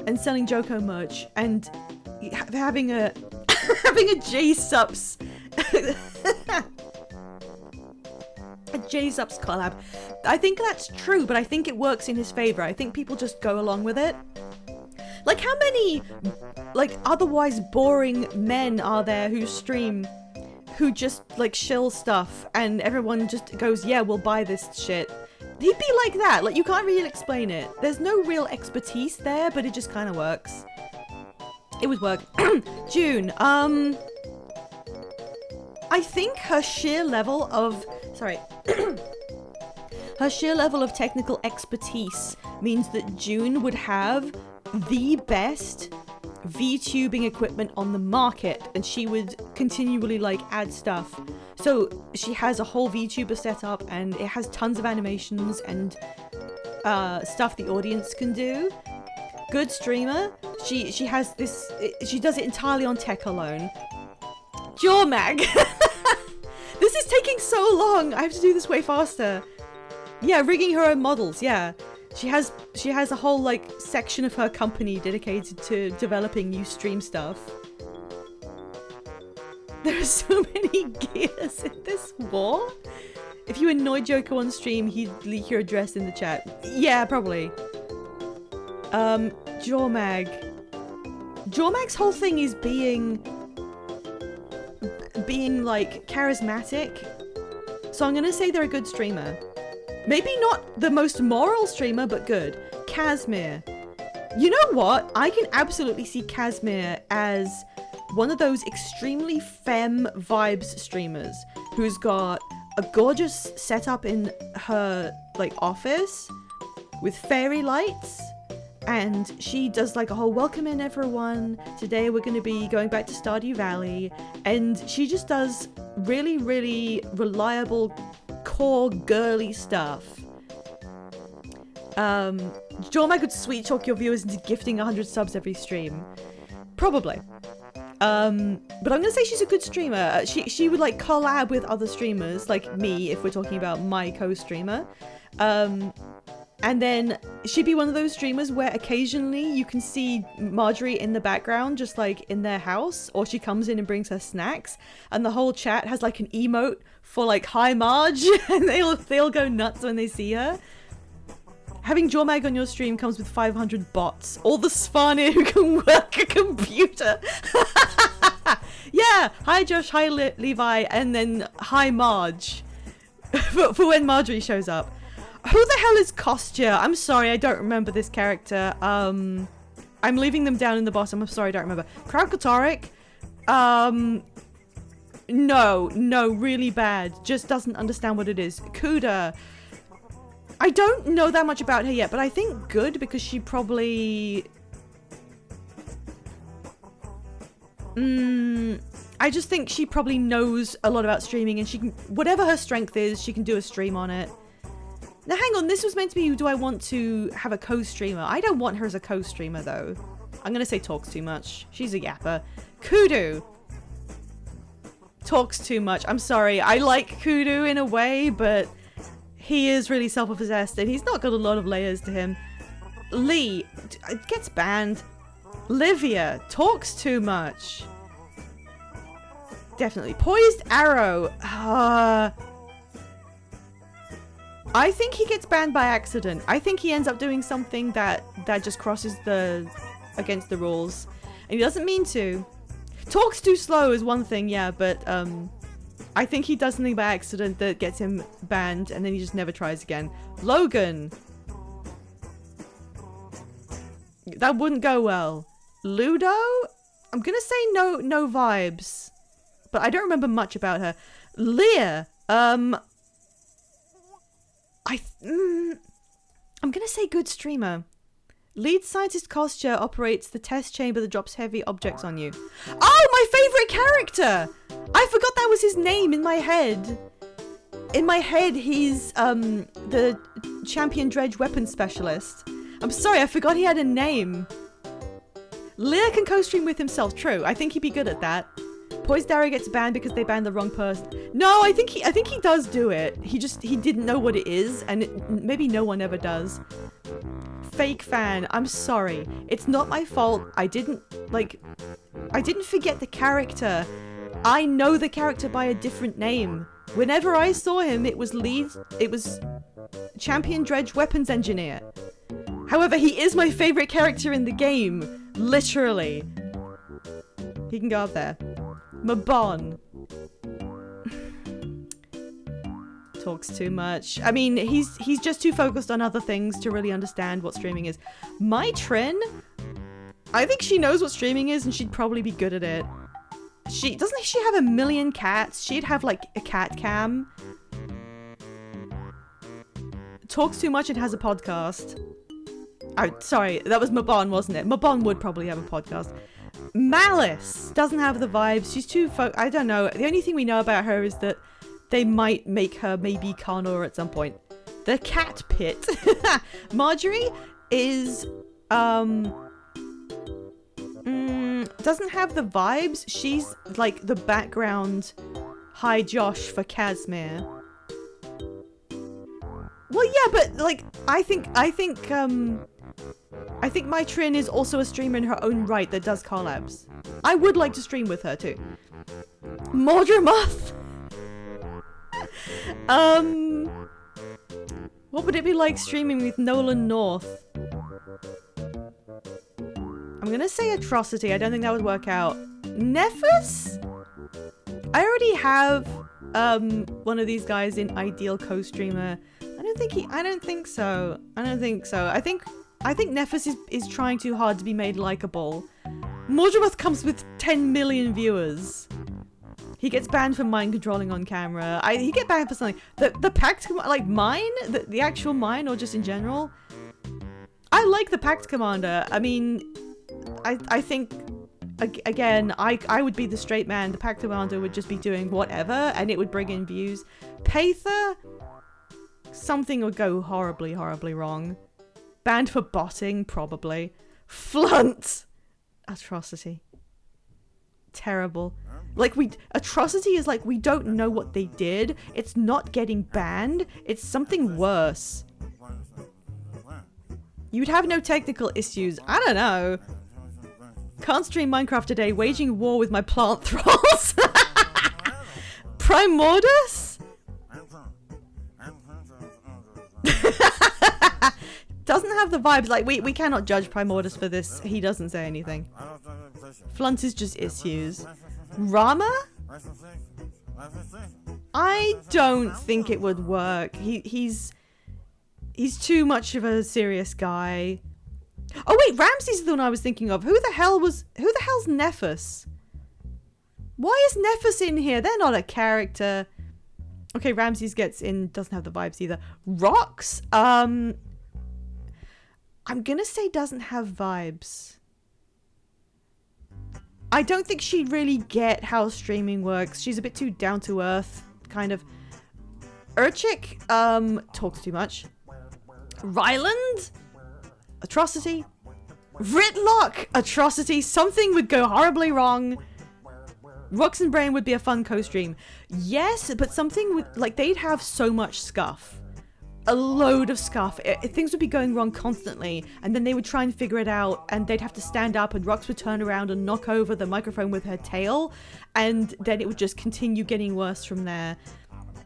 and selling Joko merch and having a J-Sups a J-Sups collab. I think that's true, but I think it works in his favor. I think people just go along with it. Like, how many, like, otherwise boring men are there who stream, who just, like, shill stuff, and everyone just goes, yeah, we'll buy this shit. He'd be like that. Like, you can't really explain it. There's no real expertise there, but it just kind of works. It would work. June, I think her sheer level of... Sorry. Her sheer level of technical expertise means that June would have the best VTubing equipment on the market, and she would continually, like, add stuff. So she has a whole VTuber setup, and it has tons of animations and stuff the audience can do. Good streamer. She has this... She does it entirely on tech alone. Jormag! This is taking so long! I have to do this way faster. Yeah, rigging her own models, yeah. She has a whole, like, section of her company dedicated to developing new stream stuff. There are so many gears in this war. If you annoyed Joko on stream, he'd leak your address in the chat. Yeah, probably. Jormag. Jormag's whole thing is being like charismatic. So I'm gonna say they're a good streamer. Maybe not the most moral streamer, but good. Casimir. You know what? I can absolutely see Casimir as one of those extremely femme vibes streamers who's got a gorgeous setup in her, like, office with fairy lights. And she does, like, a whole welcome in everyone. Today we're going to be going back to Stardew Valley. And she just does really, really reliable, core girly stuff. Jormag could sweet talk your viewers into gifting 100 subs every stream. Probably. But I'm gonna say she's a good streamer. She would, like, collab with other streamers, like me, if we're talking about my co-streamer. And then she'd be one of those streamers where occasionally you can see Marjorie in the background, just, like, in their house, or she comes in and brings her snacks, and the whole chat has, like, an emote for, like, hi Marge, and they'll go nuts when they see her. Having Jormag on your stream comes with 500 bots. All the Svanir who can work a computer. Yeah, hi Josh, hi Levi, and then hi Marge. for when Marjorie shows up. Who the hell is Kostya? I'm sorry, I don't remember this character. I'm leaving them down in the bottom. I'm sorry, I don't remember. Kraukotoric? No, really bad. Just doesn't understand what it is. Kuda. I don't know that much about her yet, but I think good because she probably... I just think she probably knows a lot about streaming and she can... Whatever her strength is, she can do a stream on it. Now hang on, this was meant to be, do I want to have a co-streamer? I don't want her as a co-streamer though. I'm gonna say talks too much. She's a yapper. Kudu. Talks too much. I'm sorry. I like Kudu in a way, but he is really self-possessed and he's not got a lot of layers to him. Lee gets banned. Livia talks too much. Definitely. Poised Arrow. I think he gets banned by accident. I think he ends up doing something that just crosses against the rules. And he doesn't mean to. Talks too slow is one thing, yeah, but I think he does something by accident that gets him banned and then he just never tries again. Logan. That wouldn't go well. Ludo? I'm gonna say no vibes. But I don't remember much about her. Leah. I'm gonna say good streamer. Lead scientist Kostya operates the test chamber that drops heavy objects on you. Oh, my favorite character! I forgot that was his name in my head. In my head, he's the champion dredge weapon specialist. I'm sorry, I forgot he had a name. Leah can co-stream with himself. True, I think he'd be good at that. Poised Arrow gets banned because they banned the wrong person. No, I think he does do it. He didn't know what it is, and maybe no one ever does. Fake fan. I'm sorry. It's not my fault. I didn't forget the character. I know the character by a different name. Whenever I saw him, it was Champion Dredge Weapons Engineer. However, he is my favorite character in the game. Literally. He can go up there. Mabon. Talks too much. I mean, he's just too focused on other things to really understand what streaming is. My Trin, I think she knows what streaming is and she'd probably be good at it. Doesn't she have a million cats? She'd have like a cat cam. Talks too much and has a podcast. Oh, sorry, that was Mabon, wasn't it? Mabon would probably have a podcast. Malice doesn't have the vibes. She's too I don't know. The only thing we know about her is that they might make her maybe Carnor at some point. The cat pit. Marjorie is doesn't have the vibes. She's like the background hi Josh for Casimir. Well, yeah, but like I think my Trin is also a streamer in her own right that does collabs. I would like to stream with her too. Mordramoth. What would it be like streaming with Nolan North? I'm gonna say Atrocity. I don't think that would work out. Nephus? I already have one of these guys in ideal co-streamer. I don't think so. I think Nephus is trying too hard to be made likable. Mordramoth comes with 10 million viewers. He gets banned for mind controlling on camera. He get banned for something. The Pact, like mine? The actual mine or just in general? I like the Pact Commander. I mean, I think, again, I would be the straight man. The Pact Commander would just be doing whatever and it would bring in views. Pather? Something would go horribly, horribly wrong. Banned for botting, probably. Flunt! Atrocity. Terrible. Like, Atrocity is like, we don't know what they did. It's not getting banned. It's something worse. You'd have no technical issues. I don't know. Can't stream Minecraft today. Waging war with my plant thralls. Primordus? doesn't have the vibes. Like, we cannot judge Primordus for this. He doesn't say anything. Flunt is just issues. Rama? I don't think it would work. He's too much of a serious guy. Oh wait, Ramsey's the one I was thinking of. Who the hell's Nephus? Why is Nephus in here? They're not a character. Okay, Ramses gets in, doesn't have the vibes either. Rox? I'm gonna say doesn't have vibes. I don't think she'd really get how streaming works. She's a bit too down to earth, kind of. Urchik, talks too much. Ryland? Atrocity. Ritlock! Atrocity. Something would go horribly wrong. Rox and Brain would be a fun co-stream. Yes, but something would, like, they'd have so much scuff. A load of scuff. Things would be going wrong constantly, and then they would try and figure it out, and they'd have to stand up, and Rox would turn around and knock over the microphone with her tail, and then it would just continue getting worse from there.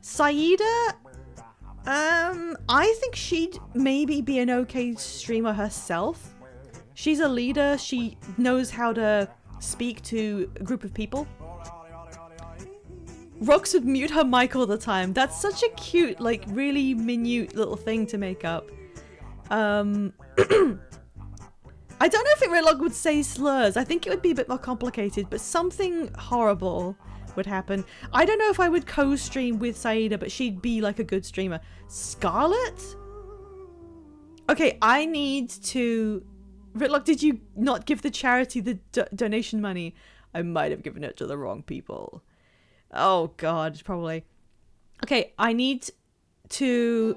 Saida? I think she'd maybe be an okay streamer herself. She's a leader. She knows how to speak to a group of people. Rox would mute her mic all the time. That's such a cute, like, really minute little thing to make up. I don't know if Ritlock would say slurs. I think it would be a bit more complicated, but something horrible would happen. I don't know if I would co-stream with Saida, but she'd be like a good streamer. Scarlet? Okay, I need to... Ritlock, did you not give the charity the donation money? I might have given it to the wrong people. Oh god, probably. Okay, I need to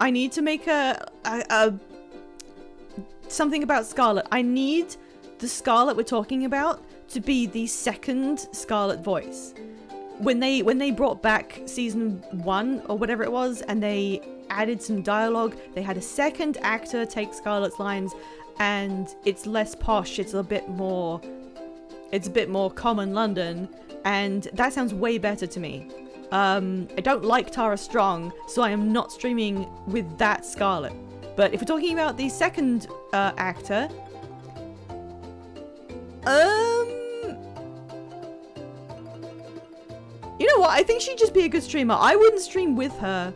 make a something about Scarlet. I need the Scarlet we're talking about to be the second Scarlet voice. When they brought back season 1 or whatever it was, and they added some dialogue, they had a second actor take Scarlet's lines, and it's less posh. It's a bit more common London, and that sounds way better to me. I don't like Tara Strong, so I am not streaming with that Scarlet. But if we're talking about the second actor, you know what? I think she'd just be a good streamer. I wouldn't stream with her.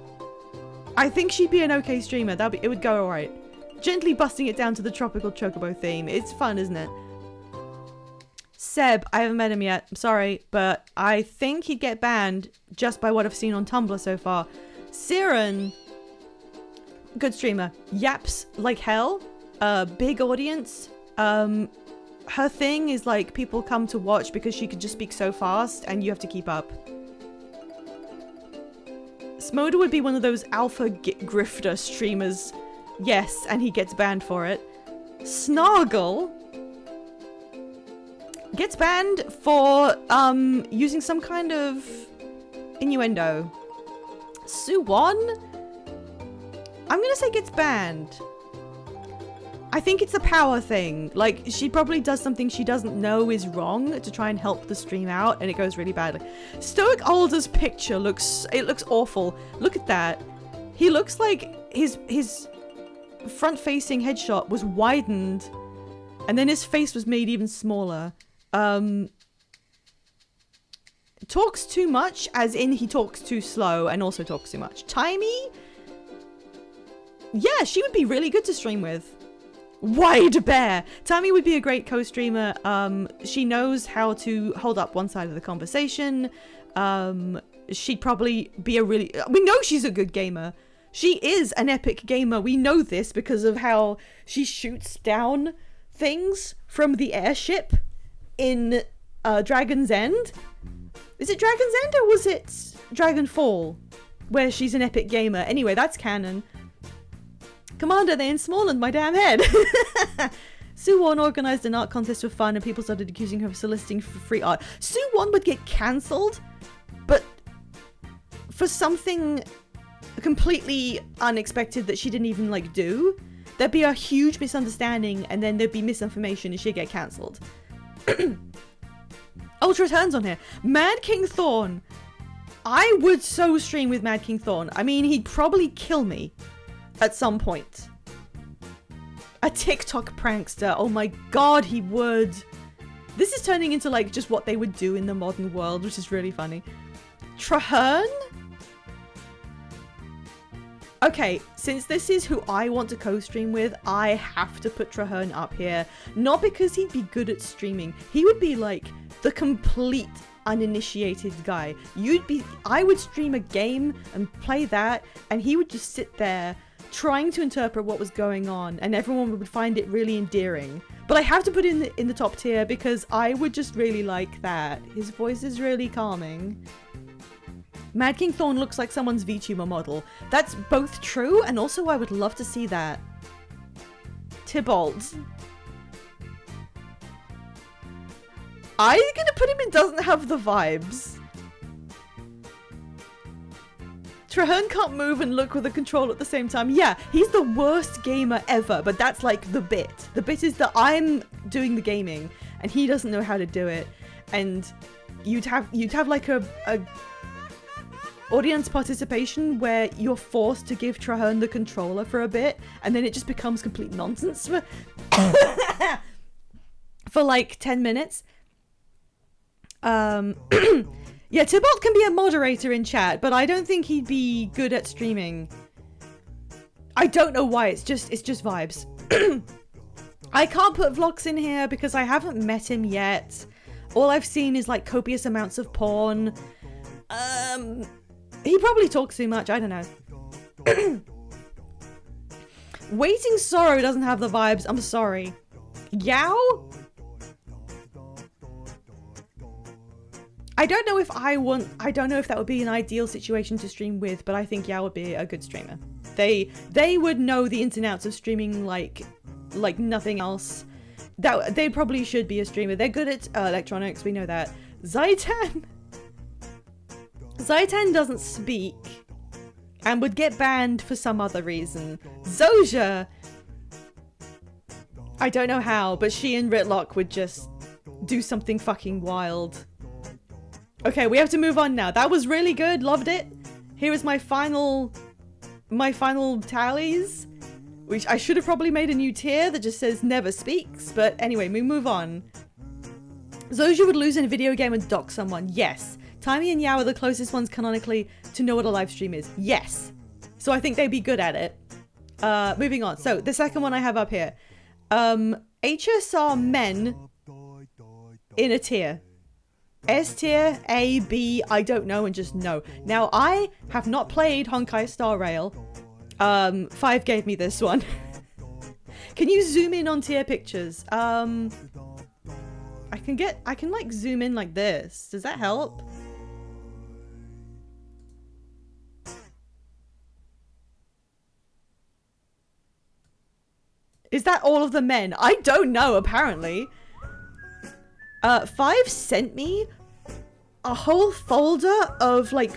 I think she'd be an okay streamer. It would go alright. Gently busting it down to the tropical chocobo theme. It's fun, isn't it? Seb, I haven't met him yet. I'm sorry, but I think he'd get banned just by what I've seen on Tumblr so far. Siren, good streamer. Yaps like hell. Big audience. Her thing is like people come to watch because she can just speak so fast and you have to keep up. Smoda would be one of those alpha grifter streamers. Yes, and he gets banned for it. Snargle gets banned for using some kind of innuendo. Suwon, I'm gonna say gets banned. I think it's a power thing. Like, she probably does something she doesn't know is wrong to try and help the stream out, and it goes really badly. Stoic Alder's picture looks awful. Look at that. He looks like his front-facing headshot was widened, and then his face was made even smaller. Talks too much, as in he talks too slow and also talks too much. Timey? Yeah, she would be really good to stream with. Wide Bear! Tammy would be a great co-streamer. She knows how to hold up one side of the conversation. She'd probably be we know she's a good gamer. She is an epic gamer. We know this because of how she shoots down things from the airship in Dragon's End. Is it Dragon's End or was it Dragonfall? Where she's an epic gamer. Anyway, that's canon. Commander, they in Smallland my damn head. Suwon organised an art contest for fun and people started accusing her of soliciting for free art. Suwon would get cancelled, but for something completely unexpected that she didn't even like do. There'd be a huge misunderstanding and then there'd be misinformation and she'd get cancelled. Ultra turns on here. Mad King Thorn. I would so stream with Mad King Thorn. I mean, he'd probably kill me. at some point. A TikTok prankster. Oh my god, he would. This is turning into like just what they would do in the modern world, which is really funny. Traherne? Okay, since this is who I want to co-stream with, I have to put Traherne up here. Not because he'd be good at streaming. He would be like the complete uninitiated guy. I would stream a game and play that, and he would just sit there trying to interpret what was going on, and everyone would find it really endearing. But I have to put in the top tier because I would just really like that. His voice is really calming. Mad King Thorn looks like someone's VTuber model. That's both true, and also I would love to see that. Tybalt. I'm gonna put him in doesn't have the vibes. Traherne can't move and look with a control at the same time. Yeah, he's the worst gamer ever, but that's like the bit. The bit is that I'm doing the gaming and he doesn't know how to do it. And you'd have like a audience participation where you're forced to give Traherne the controller for a bit, and then it just becomes complete nonsense for for like 10 minutes. Yeah, Tybalt can be a moderator in chat, but I don't think he'd be good at streaming. I don't know why, it's just vibes. I can't put Vlogs in here because I haven't met him yet. All I've seen is like copious amounts of porn. He probably talks too much, I don't know. Waiting Sorrow doesn't have the vibes, I'm sorry. Yao? I don't know if that would be an ideal situation to stream with, but I think Yao would be a good streamer. They would know the ins and outs of streaming like nothing else. They probably should be a streamer. They're good at electronics, we know that. Zaitan doesn't speak and would get banned for some other reason. Zoja, I don't know how, but she and Ritlock would just do something fucking wild. Okay, we have to move on now. That was really good. Loved it. Here is my final tallies, which I should have probably made a new tier that just says never speaks. But anyway, we move on. Zoja would lose in a video game and dock someone. Yes. Timmy and Yao are the closest ones canonically to know what a live stream is. Yes. So I think they'd be good at it. Moving on. So the second one I have up here. HSR men in a tier. S tier, A, B, I don't know, and just no. Now, I have not played Honkai Star Rail. 5 gave me this one. Can you zoom in on tier pictures? I can like zoom in like this. Does that help? Is that all of the men? I don't know, apparently. 5 sent me a whole folder of like,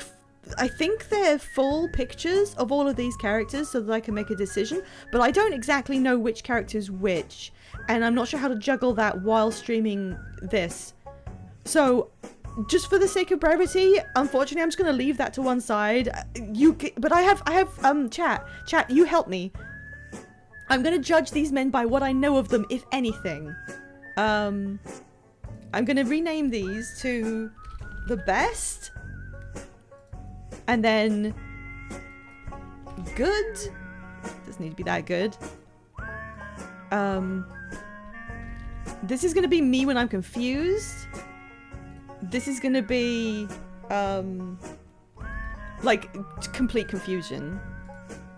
I think they're full pictures of all of these characters so that I can make a decision, but I don't exactly know which character's which, and I'm not sure how to juggle that while streaming this. So, just for the sake of brevity, unfortunately, I'm just gonna leave that to one side. But I have chat, you help me. I'm gonna judge these men by what I know of them, if anything. I'm gonna rename these to the best, and then good. Doesn't need to be that good. This is gonna be me when I'm confused. This is gonna be like complete confusion,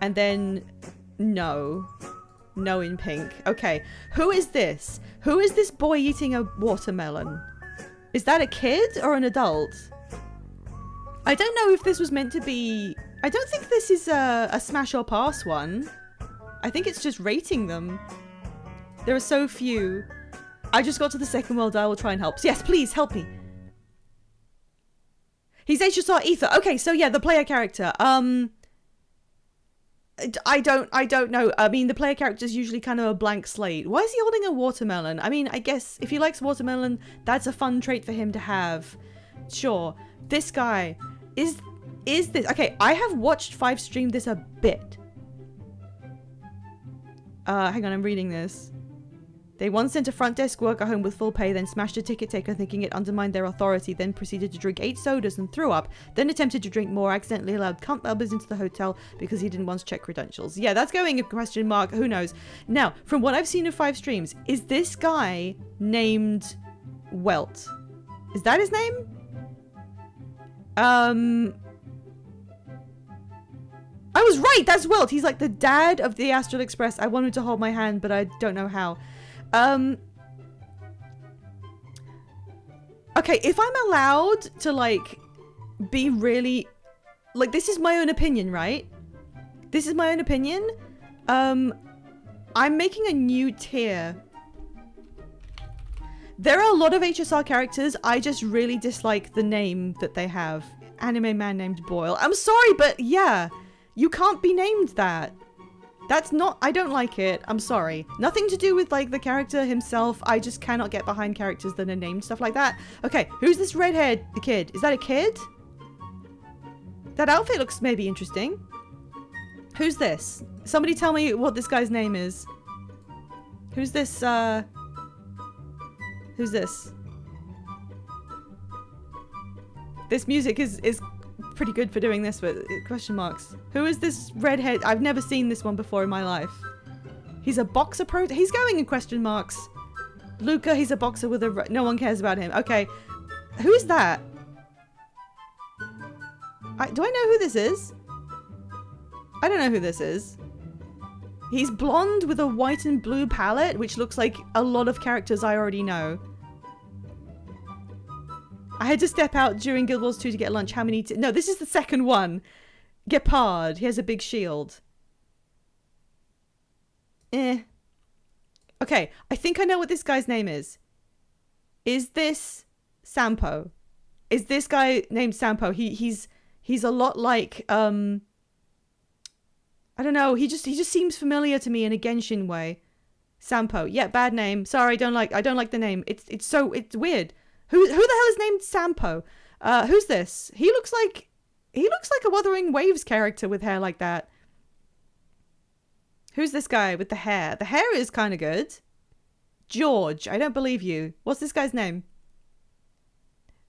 and then no in pink. Okay, who is this? Who is this boy eating a watermelon? Is that a kid or an adult? I don't know if this was meant to be... I don't think this is a smash or pass one. I think it's just rating them. There are so few. I just got to the second world. I will try and help. Yes, please help me. He's HSR Ether. Okay, so yeah, the player character. I don't know. I mean, the player character is usually kind of a blank slate. Why is he holding a watermelon? I mean, I guess if he likes watermelon, that's a fun trait for him to have. Sure. This guy is this... Okay, I have watched 5 stream this a bit. Hang on, I'm reading this. They once sent a front desk worker home with full pay, then smashed a ticket taker thinking it undermined their authority, then proceeded to drink 8 sodas and threw up, then attempted to drink more, accidentally allowed cunt members into the hotel because he didn't once check credentials. Yeah, that's going a question mark. Who knows? Now, from what I've seen of 5 streams, is this guy named Welt? Is that his name? I was right! That's Welt! He's like the dad of the Astral Express. I want him to hold my hand, but I don't know how. Okay, if I'm allowed to, like, be really... Like, this is my own opinion, right? This is my own opinion. I'm making a new tier. There are a lot of HSR characters. I just really dislike the name that they have. Anime man named Boyle. I'm sorry, but yeah. You can't be named that. That's not... I don't like it. I'm sorry. Nothing to do with, like, the character himself. I just cannot get behind characters that are named stuff like that. Okay, who's this red-haired kid? Is that a kid? That outfit looks maybe interesting. Who's this? Somebody tell me what this guy's name is. Who's this, Who's this? This music is pretty good for doing this, but question marks. Who is this redhead? I've never seen this one before in my life. He's a boxer pro. He's going in question marks. Luca, he's a boxer with a... No one cares about him. Okay. Who is that? Do I know who this is? I don't know who this is. He's blonde with a white and blue palette, which looks like a lot of characters I already know. I had to step out during Guild Wars 2 to get lunch. How many... No, this is the second one. Gepard. He has a big shield. Okay, I think I know what this guy's name is. Is this Sampo? Is this guy named Sampo? He's a lot like... I don't know. He just seems familiar to me in a Genshin way. Sampo. Yeah, bad name. Sorry, I don't like the name. It's weird. Who the hell is named Sampo? Who's this? He looks like a Wuthering Waves character with hair like that. Who's this guy with the hair? The hair is kind of good. George, I don't believe you. What's this guy's name?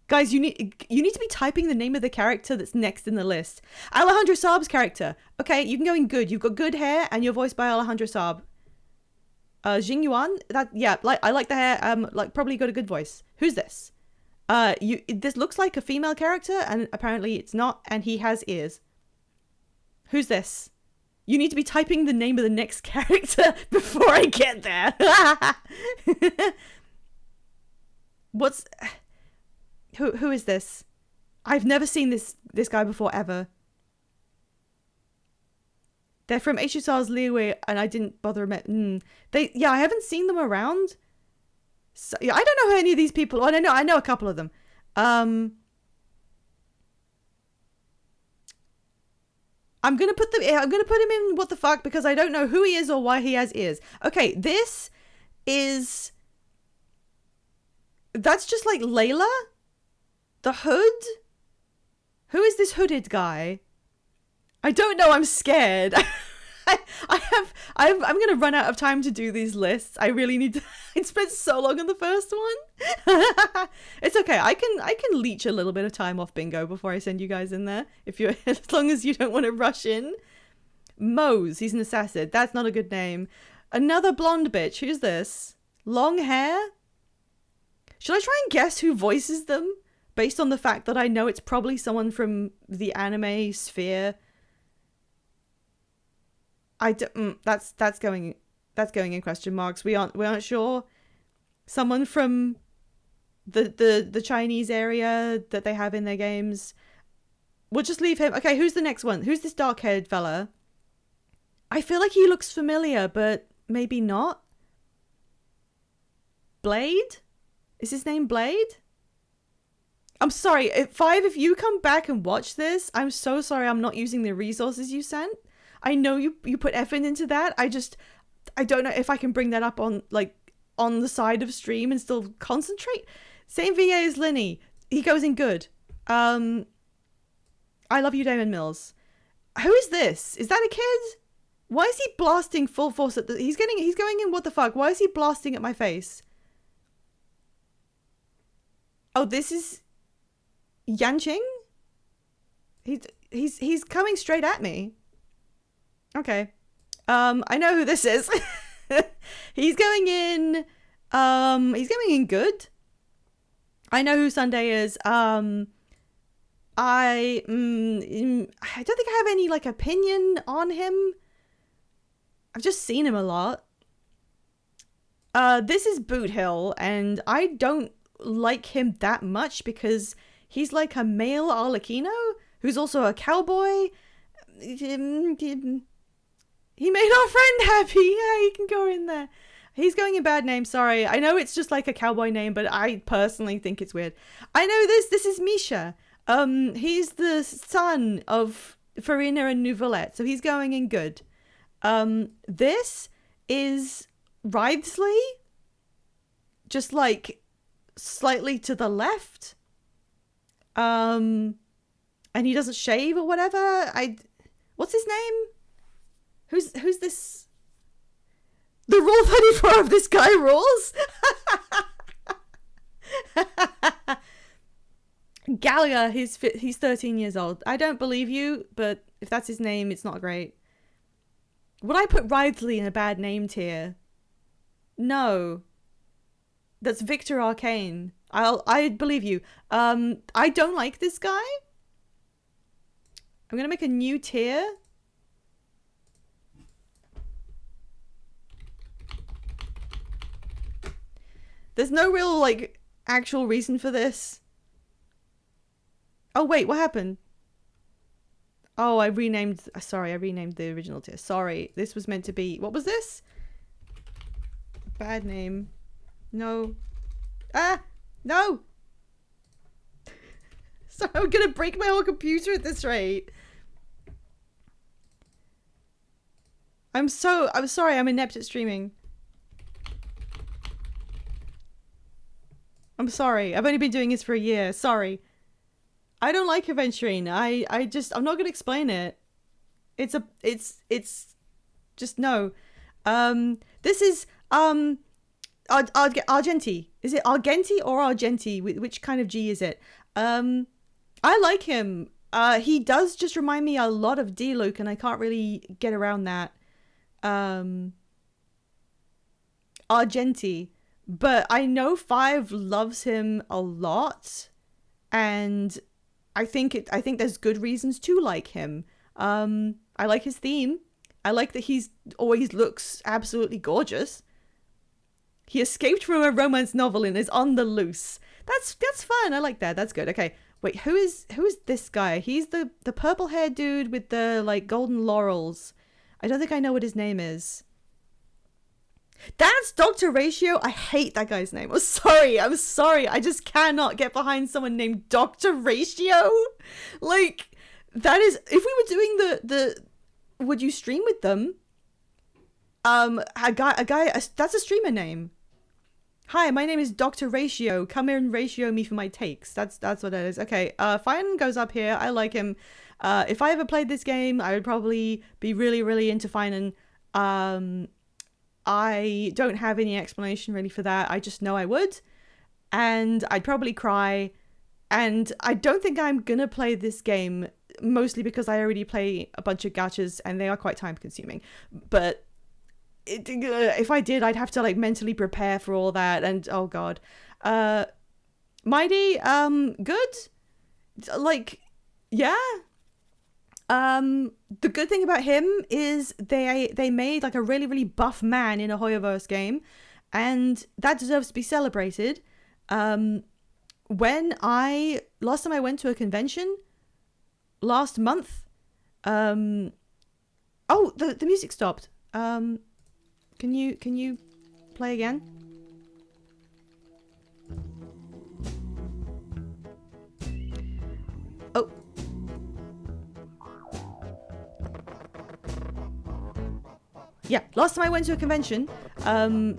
Guys, you need to be typing the name of the character that's next in the list. Alejandro Saab's character. Okay, you can go in good. You've got good hair and you're voiced by Alejandro Saab. Jing Yuan? Yeah, I like the hair. Probably got a good voice. Who's this? This looks like a female character and apparently it's not, and he has ears. Who's this? You need to be typing the name of the next character before I get there. What's... Who is this? I've never seen this guy before, ever. They're from HSR's Leeway, and I didn't bother... I haven't seen them around. So, yeah, I don't know who any of these people... Oh, I know a couple of them. I'm gonna put him in what the fuck, because I don't know who he is or why he has ears. Okay, this is... That's just like Layla? The hood? Who is this hooded guy? I don't know, I'm scared. I'm gonna run out of time to do these lists. I really need to... I spent so long on the first one. It's okay, I can leech a little bit of time off bingo before I send you guys in there. As long as you don't want to rush in. Mose, he's an assassin. That's not a good name. Another blonde bitch. Who's this? Long hair? Should I try and guess who voices them? Based on the fact that I know it's probably someone from the anime sphere. That's going in question marks. We aren't sure. Someone from the Chinese area that they have in their games. We'll just leave him. Okay, who's the next one? Who's this dark-haired fella? I feel like he looks familiar, but maybe not. Blade? Is his name Blade? I'm sorry, if you come back and watch this, I'm so sorry I'm not using the resources you sent. I know you put effort into that. I don't know if I can bring that up on the side of stream and still concentrate. Same VA as Linny. He goes in good. I love you, Damon Mills. Who is this? Is that a kid? Why is he blasting full force at the... He's going in, what the fuck? Why is he blasting at my face? Oh, this is... Yanqing? He's coming straight at me. Okay. I know who this is. He's going in good. I know who Sunday is. I don't think I have any like opinion on him. I've just seen him a lot. This is Boot Hill, and I don't like him that much because he's like a male Arlecchino who's also a cowboy. He made our friend happy. Yeah, he can go in there. He's going in bad name. Sorry. I know it's just like a cowboy name, but I personally think it's weird. I know this. This is Misha. He's the son of Farina and Nouvelette, so he's going in good. This is Wriothesley, just like slightly to the left. And he doesn't shave or whatever. What's his name? Who's this? The Rule 34 of this guy rules? Gallagher, he's 13 years old. I don't believe you, but if that's his name, it's not great. Would I put Wriothesley in a bad name tier? No. That's Victor Arcane. I believe you. I don't like this guy. I'm gonna make a new tier. There's no real, like, actual reason for this. Oh, wait, what happened? Oh, I renamed the original tier. Sorry, this was meant to be... What was this? Bad name. No. Ah! No! So I'm gonna break my whole computer at this rate. I'm sorry, I'm inept at streaming. I'm sorry. I've only been doing this for a year. Sorry. I don't like adventuring. I'm not gonna explain it. It's just no. This is Argenti. Is it Argenti or Argenti? Which kind of G is it? I like him. He does just remind me a lot of D-Luke, and I can't really get around that. Argenti. But I know Five loves him a lot, and I think there's good reasons to like him. I like his theme. I like that he's always looks absolutely gorgeous. He escaped from a romance novel and is on the loose. That's fun. I like that. That's good. Okay, wait. Who is this guy? He's the purple haired dude with the like golden laurels. I don't think I know what his name is. That's Dr. Ratio. I hate that guy's name. I'm sorry. I just cannot get behind someone named Dr. Ratio. Like, that is... If we were doing the would you stream with them? That's a streamer name. Hi, my name is Dr. Ratio. Come here and ratio me for my takes. That's what it is. Okay, Fine goes up here. I like him. If I ever played this game, I would probably be really, really into Finan. I don't have any explanation really for that. I just know I would. And I'd probably cry. And I don't think I'm gonna play this game, mostly because I already play a bunch of gachas and they are quite time consuming. But if I did, I'd have to like mentally prepare for all that. And oh god. Mighty, good? Like, yeah. The good thing about him is they made like a really, really buff man in a Hoyoverse game, and that deserves to be celebrated. Last time I went to a convention last month, oh, the music stopped. Can you play again? Oh. Yeah, last time I went to a convention,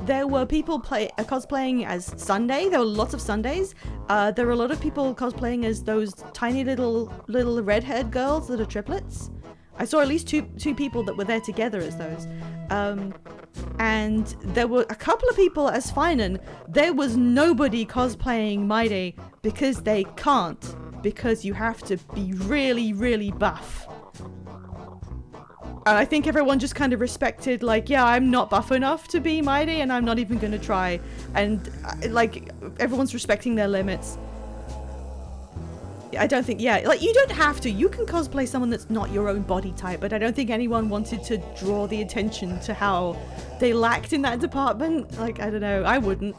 there were people cosplaying as Sunday. There were lots of Sundays. There were a lot of people cosplaying as those tiny little redhead girls that are triplets. I saw at least two people that were there together as those. And there were a couple of people as Finan. There was nobody cosplaying Maide because they can't. Because you have to be really, really buff. And I think everyone just kind of respected, like, yeah, I'm not buff enough to be Maide and I'm not even going to try. And, like, everyone's respecting their limits. I don't think, yeah, like, you don't have to. You can cosplay someone that's not your own body type, but I don't think anyone wanted to draw the attention to how they lacked in that department. Like, I don't know, I wouldn't.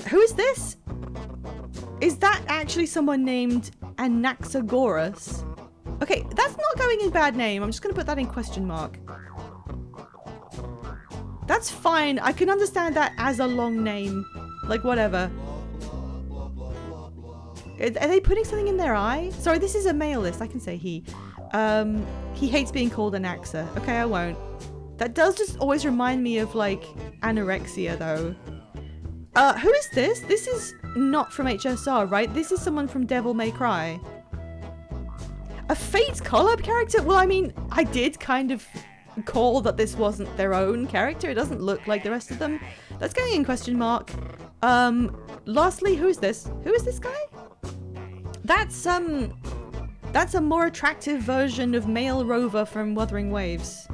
Who is this? Is that actually someone named Anaxagoras? Okay, that's not going in bad name. I'm just going to put that in question mark. That's fine. I can understand that as a long name. Like, whatever. Are they putting something in their eye? Sorry, this is a male list. I can say he. He hates being called Anaxa. Okay, I won't. That does just always remind me of, like, anorexia, though. Who is this? This is not from HSR, right? This is someone from Devil May Cry. A Fates collab character? Well, I mean, I did kind of call that this wasn't their own character. It doesn't look like the rest of them. That's going in question mark. Lastly, who is this? Who is this guy? That's a more attractive version of Male Rover from Wuthering Waves.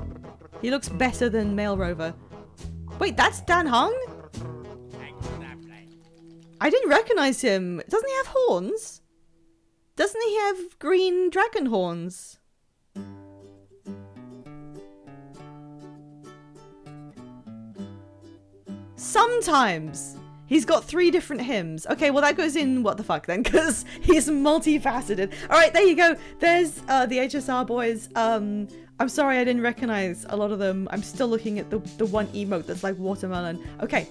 He looks better than Male Rover. Wait, that's Dan Hung? I didn't recognize him. Doesn't he have horns? Doesn't he have green dragon horns? Sometimes. He's got 3 different hymns. Okay, well that goes in what the fuck then, because he's multifaceted. Alright, there you go. There's the HSR boys. I'm sorry I didn't recognize a lot of them. I'm still looking at the one emote that's like watermelon. Okay,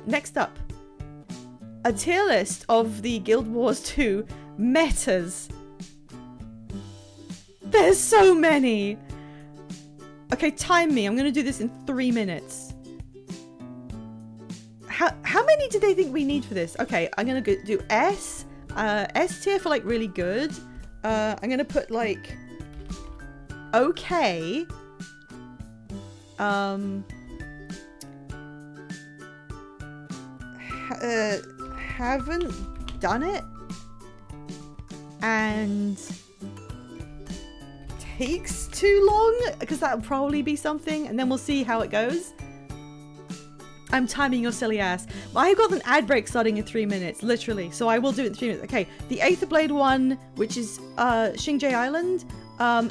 next up. A tier list of the Guild Wars 2 metas. There's so many. Okay, time me. I'm gonna do this in 3 minutes. How many do they think we need for this? Okay, I'm gonna do S. S tier for like really good. I'm gonna put like okay. Haven't done it. And takes too long, because that'll probably be something, and then we'll see how it goes. I'm timing your silly ass. I've got an ad break starting in 3 minutes, literally, so I will do it in 3 minutes. Okay, the Aether Blade one, which is Xingje Island,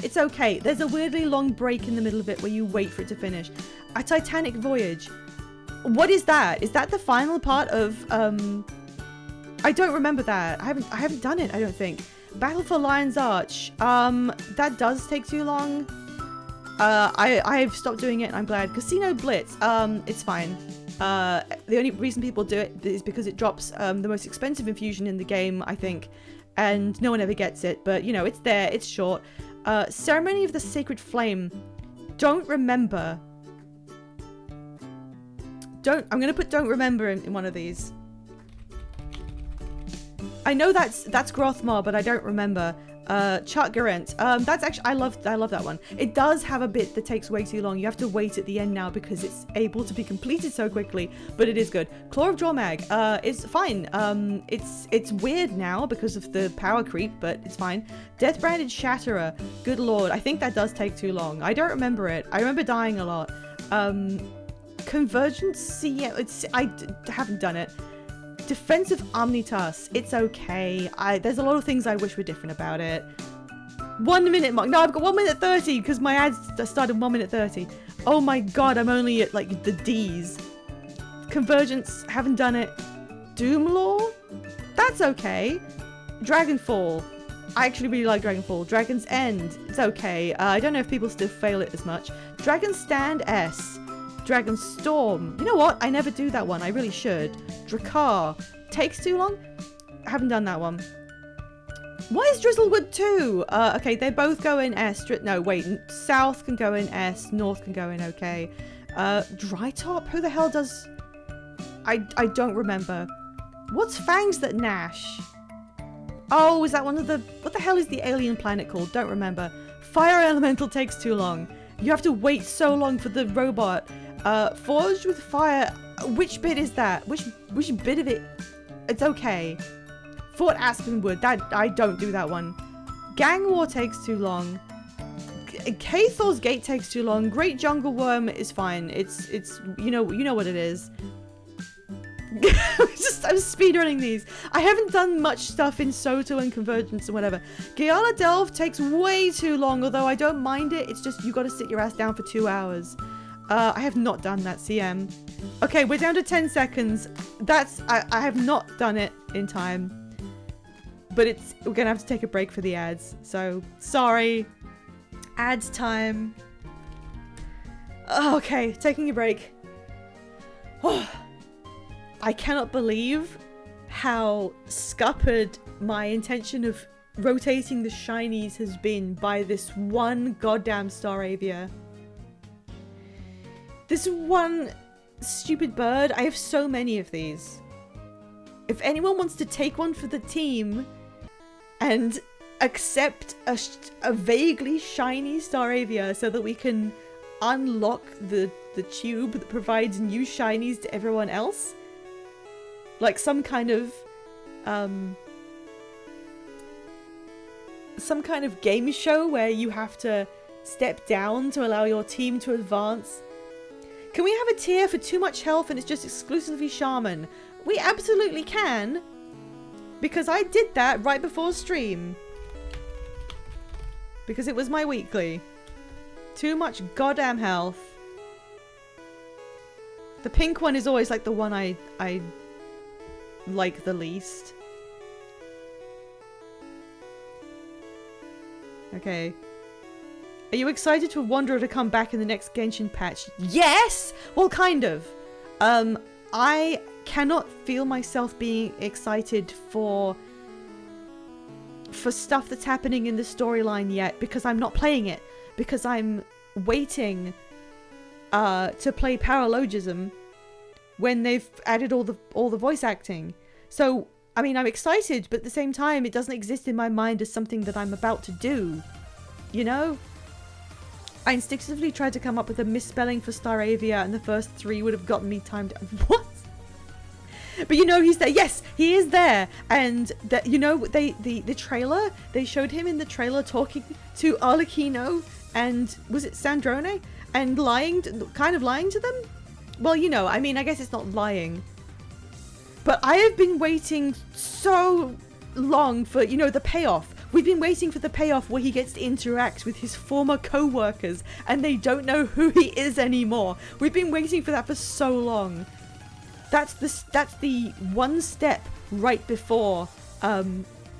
it's okay. There's a weirdly long break in the middle of it where you wait for it to finish. A Titanic Voyage. What is that? Is that the final part of I don't remember that. I haven't done it, I don't think. Battle for Lion's Arch. That does take too long. I've stopped doing it and I'm glad. Casino Blitz. It's fine. The only reason people do it is because it drops the most expensive infusion in the game, I think. And no one ever gets it, but you know, it's there, it's short. Ceremony of the Sacred Flame. Don't remember. I'm gonna put don't remember in one of these. I know that's Grothmar, but I don't remember. Chart Garant. That's actually, I love that one. It does have a bit that takes way too long. You have to wait at the end now because it's able to be completed so quickly, but it is good. Claw of Drawmag. It's fine. It's weird now because of the power creep, but it's fine. Death Branded Shatterer. Good lord. I think that does take too long. I don't remember it. I remember dying a lot. Convergence. Yeah, I haven't done it. Defensive Omnitas. It's okay. There's a lot of things I wish were different about it. 1 minute mark. No, I've got 1 minute 30 because my ads started 1 minute 30. Oh my god, I'm only at like the D's. Convergence. Haven't done it. Doomlore. That's okay. Dragonfall. I actually really like Dragonfall. Dragon's End. It's okay. I don't know if people still fail it as much. Dragon's Stand S. Dragon Storm. You know what? I never do that one. I really should. Drakkar. Takes too long? I haven't done that one. Why is Drizzlewood 2? Okay, they both go in S. No, wait. South can go in S. North can go in okay. Drytop? Who the hell does... I don't remember. What's Fangs That Gnash? Oh, is that one of the... What the hell is the alien planet called? Don't remember. Fire elemental takes too long. You have to wait so long for the robot. Forged with fire. Which bit is that? Which bit of it? It's okay. Fort Aspenwood. That I don't do that one. Gang War takes too long. Kathor's Gate takes too long. Great Jungle Worm is fine. It's you know what it is. I'm speedrunning these. I haven't done much stuff in Soto and Convergence and whatever. Guyana Delve takes way too long, although I don't mind it. It's just you got to sit your ass down for 2 hours. I have not done that, CM. Okay, we're down to 10 seconds. I have not done it in time. But we're gonna have to take a break for the ads. So, sorry. Ads time. Okay, taking a break. I cannot believe how scuppered my intention of rotating the shinies has been by this one goddamn Staravia. This one stupid bird. I have so many of these. If anyone wants to take one for the team and accept a vaguely shiny Staravia so that we can unlock the tube that provides new shinies to everyone else, like some kind of game show where you have to step down to allow your team to advance. Can we have a tier for too much health and it's just exclusively Shaman? We absolutely can, because I did that right before stream. Because it was my weekly. Too much goddamn health. The pink one is always like the one I like the least. Okay. Are you excited for Wanderer to come back in the next Genshin patch? Yes! Well, kind of. I cannot feel myself being excited for stuff that's happening in the storyline yet because I'm not playing it. Because I'm waiting to play Paralogism when they've added all the voice acting. So, I mean, I'm excited, but at the same time, it doesn't exist in my mind as something that I'm about to do. You know? I instinctively tried to come up with a misspelling for Staravia, and the first 3 would have gotten me timed. What? But you know, he's there. Yes, he is there. And you know, the trailer, they showed him in the trailer talking to Arlecchino and was it Sandrone, and kind of lying to them. Well, you know, I mean, I guess it's not lying. But I have been waiting so long for, you know, the payoff. We've been waiting for the payoff where he gets to interact with his former co-workers and they don't know who he is anymore. We've been waiting for that for so long. That's the one step right before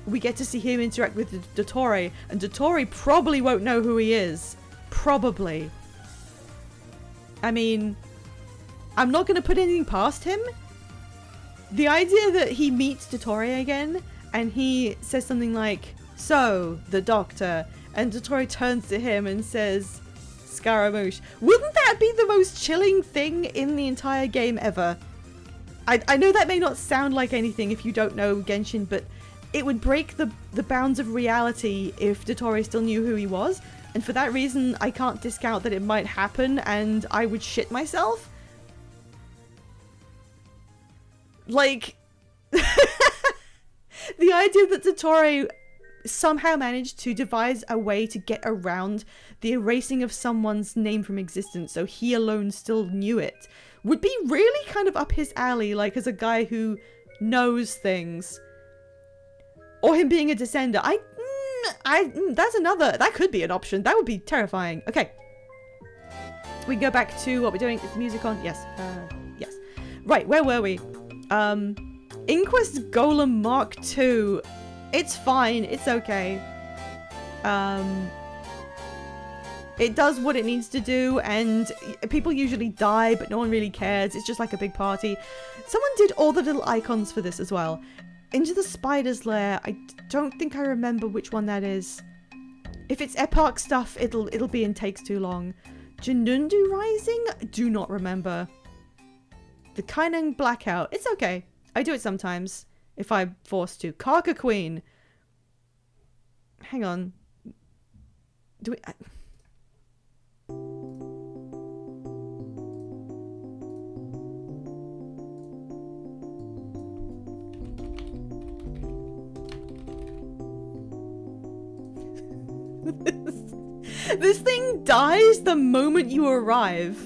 we get to see him interact with Dottore, and Dottore probably won't know who he is. Probably. I mean, I'm not going to put anything past him. The idea that he meets Dottore again and he says something like, "So, the doctor," and Dottore turns to him and says, "Scaramouche." Wouldn't that be the most chilling thing in the entire game ever? I know that may not sound like anything if you don't know Genshin, but it would break the bounds of reality if Dottore still knew who he was. And for that reason, I can't discount that it might happen and I would shit myself. Like, the idea that Dottore somehow managed to devise a way to get around the erasing of someone's name from existence so he alone still knew it would be really kind of up his alley, like as a guy who knows things. Or him being a descender. That could be an option. That would be terrifying. Okay. We can go back to what we're doing. Is the music on? Yes. Yes. Right, where were we? Inquest Golem Mark II. It's fine. It's okay. It does what it needs to do, and people usually die, but no one really cares. It's just like a big party. Someone did all the little icons for this as well. Into the Spider's Lair. I don't think I remember which one that is. If it's Epoch stuff, it'll be in Takes Too Long. Janundu Rising? I do not remember. The Kaineng Blackout. It's okay. I do it sometimes, if I'm forced to. Karka Queen. Hang on. Do we... This thing dies the moment you arrive.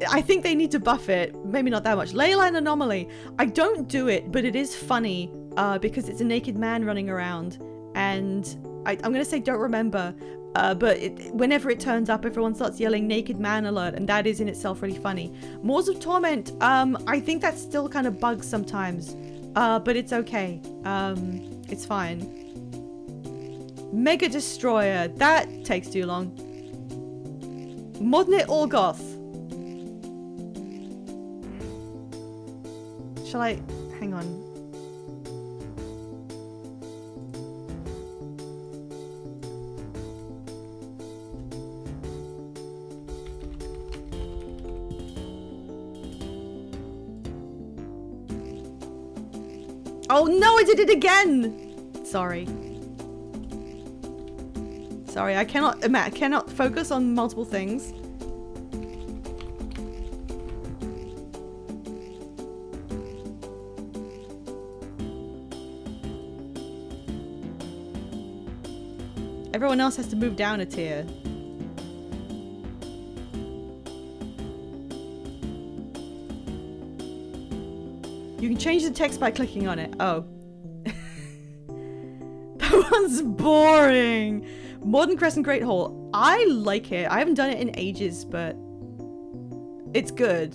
I think they need to buff it. Maybe not that much. Leyline Anomaly. I don't do it, but it is funny because it's a naked man running around. And I'm going to say don't remember. But whenever it turns up, everyone starts yelling naked man alert. And that is in itself really funny. Moors of Torment. I think that still kind of bugs sometimes. But it's okay. It's fine. Mega Destroyer. That takes too long. Modnit Orgoth. Shall I... Hang on. Oh no, I did it again! Sorry. Sorry, I cannot focus on multiple things. Everyone else has to move down a tier. You can change the text by clicking on it. Oh. That one's boring. Modern Crescent Great Hall. I like it. I haven't done it in ages, but it's good.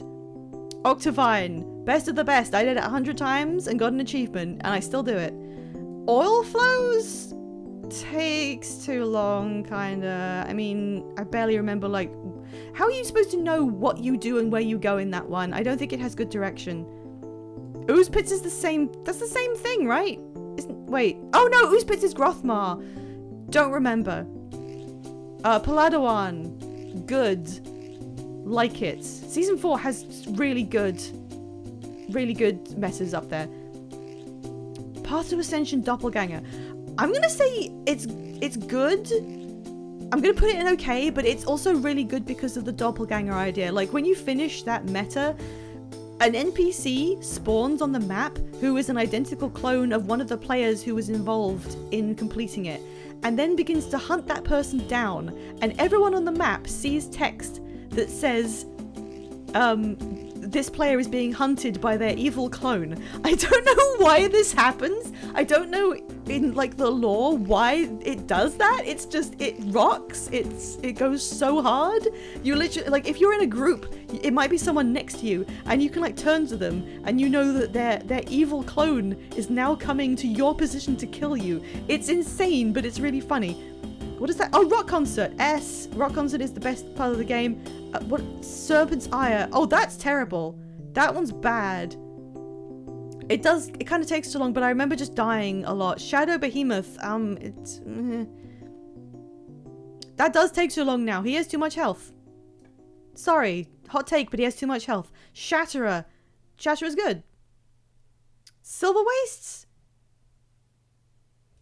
Octavine. Best of the best. I did it 100 times and got an achievement, and I still do it. Oil Flows takes too long, kinda. I mean, I barely remember, like, how are you supposed to know what you do and where you go in that one? I don't think it has good direction. Ooze Pits is the same. That's the same thing, right? Wait. Oh no, Ooze Pits is Grothmar. Don't remember. Palladawan. Good. Like it. Season 4 has really good messes up there. Path to Ascension Doppelganger. I'm gonna say it's good. I'm gonna put it in okay, but it's also really good because of the doppelganger idea. Like, when you finish that meta, an NPC spawns on the map who is an identical clone of one of the players who was involved in completing it, and then begins to hunt that person down, and everyone on the map sees text that says, this player is being hunted by their evil clone. I don't know why this happens. I don't know in, like, the lore why it does that. It's just, it rocks. It goes so hard. You literally, like, if you're in a group, it might be someone next to you, and you can, like, turn to them, and you know that their evil clone is now coming to your position to kill you. It's insane, but it's really funny. What is that? Oh, Rock Concert. S. Rock Concert is the best part of the game. What? Serpent's Ire. Oh, that's terrible. That one's bad. It kind of takes too long, but I remember just dying a lot. Shadow Behemoth. That does take too long now. He has too much health. Sorry. Hot take, but he has too much health. Shatterer. Shatterer's good. Silver Wastes?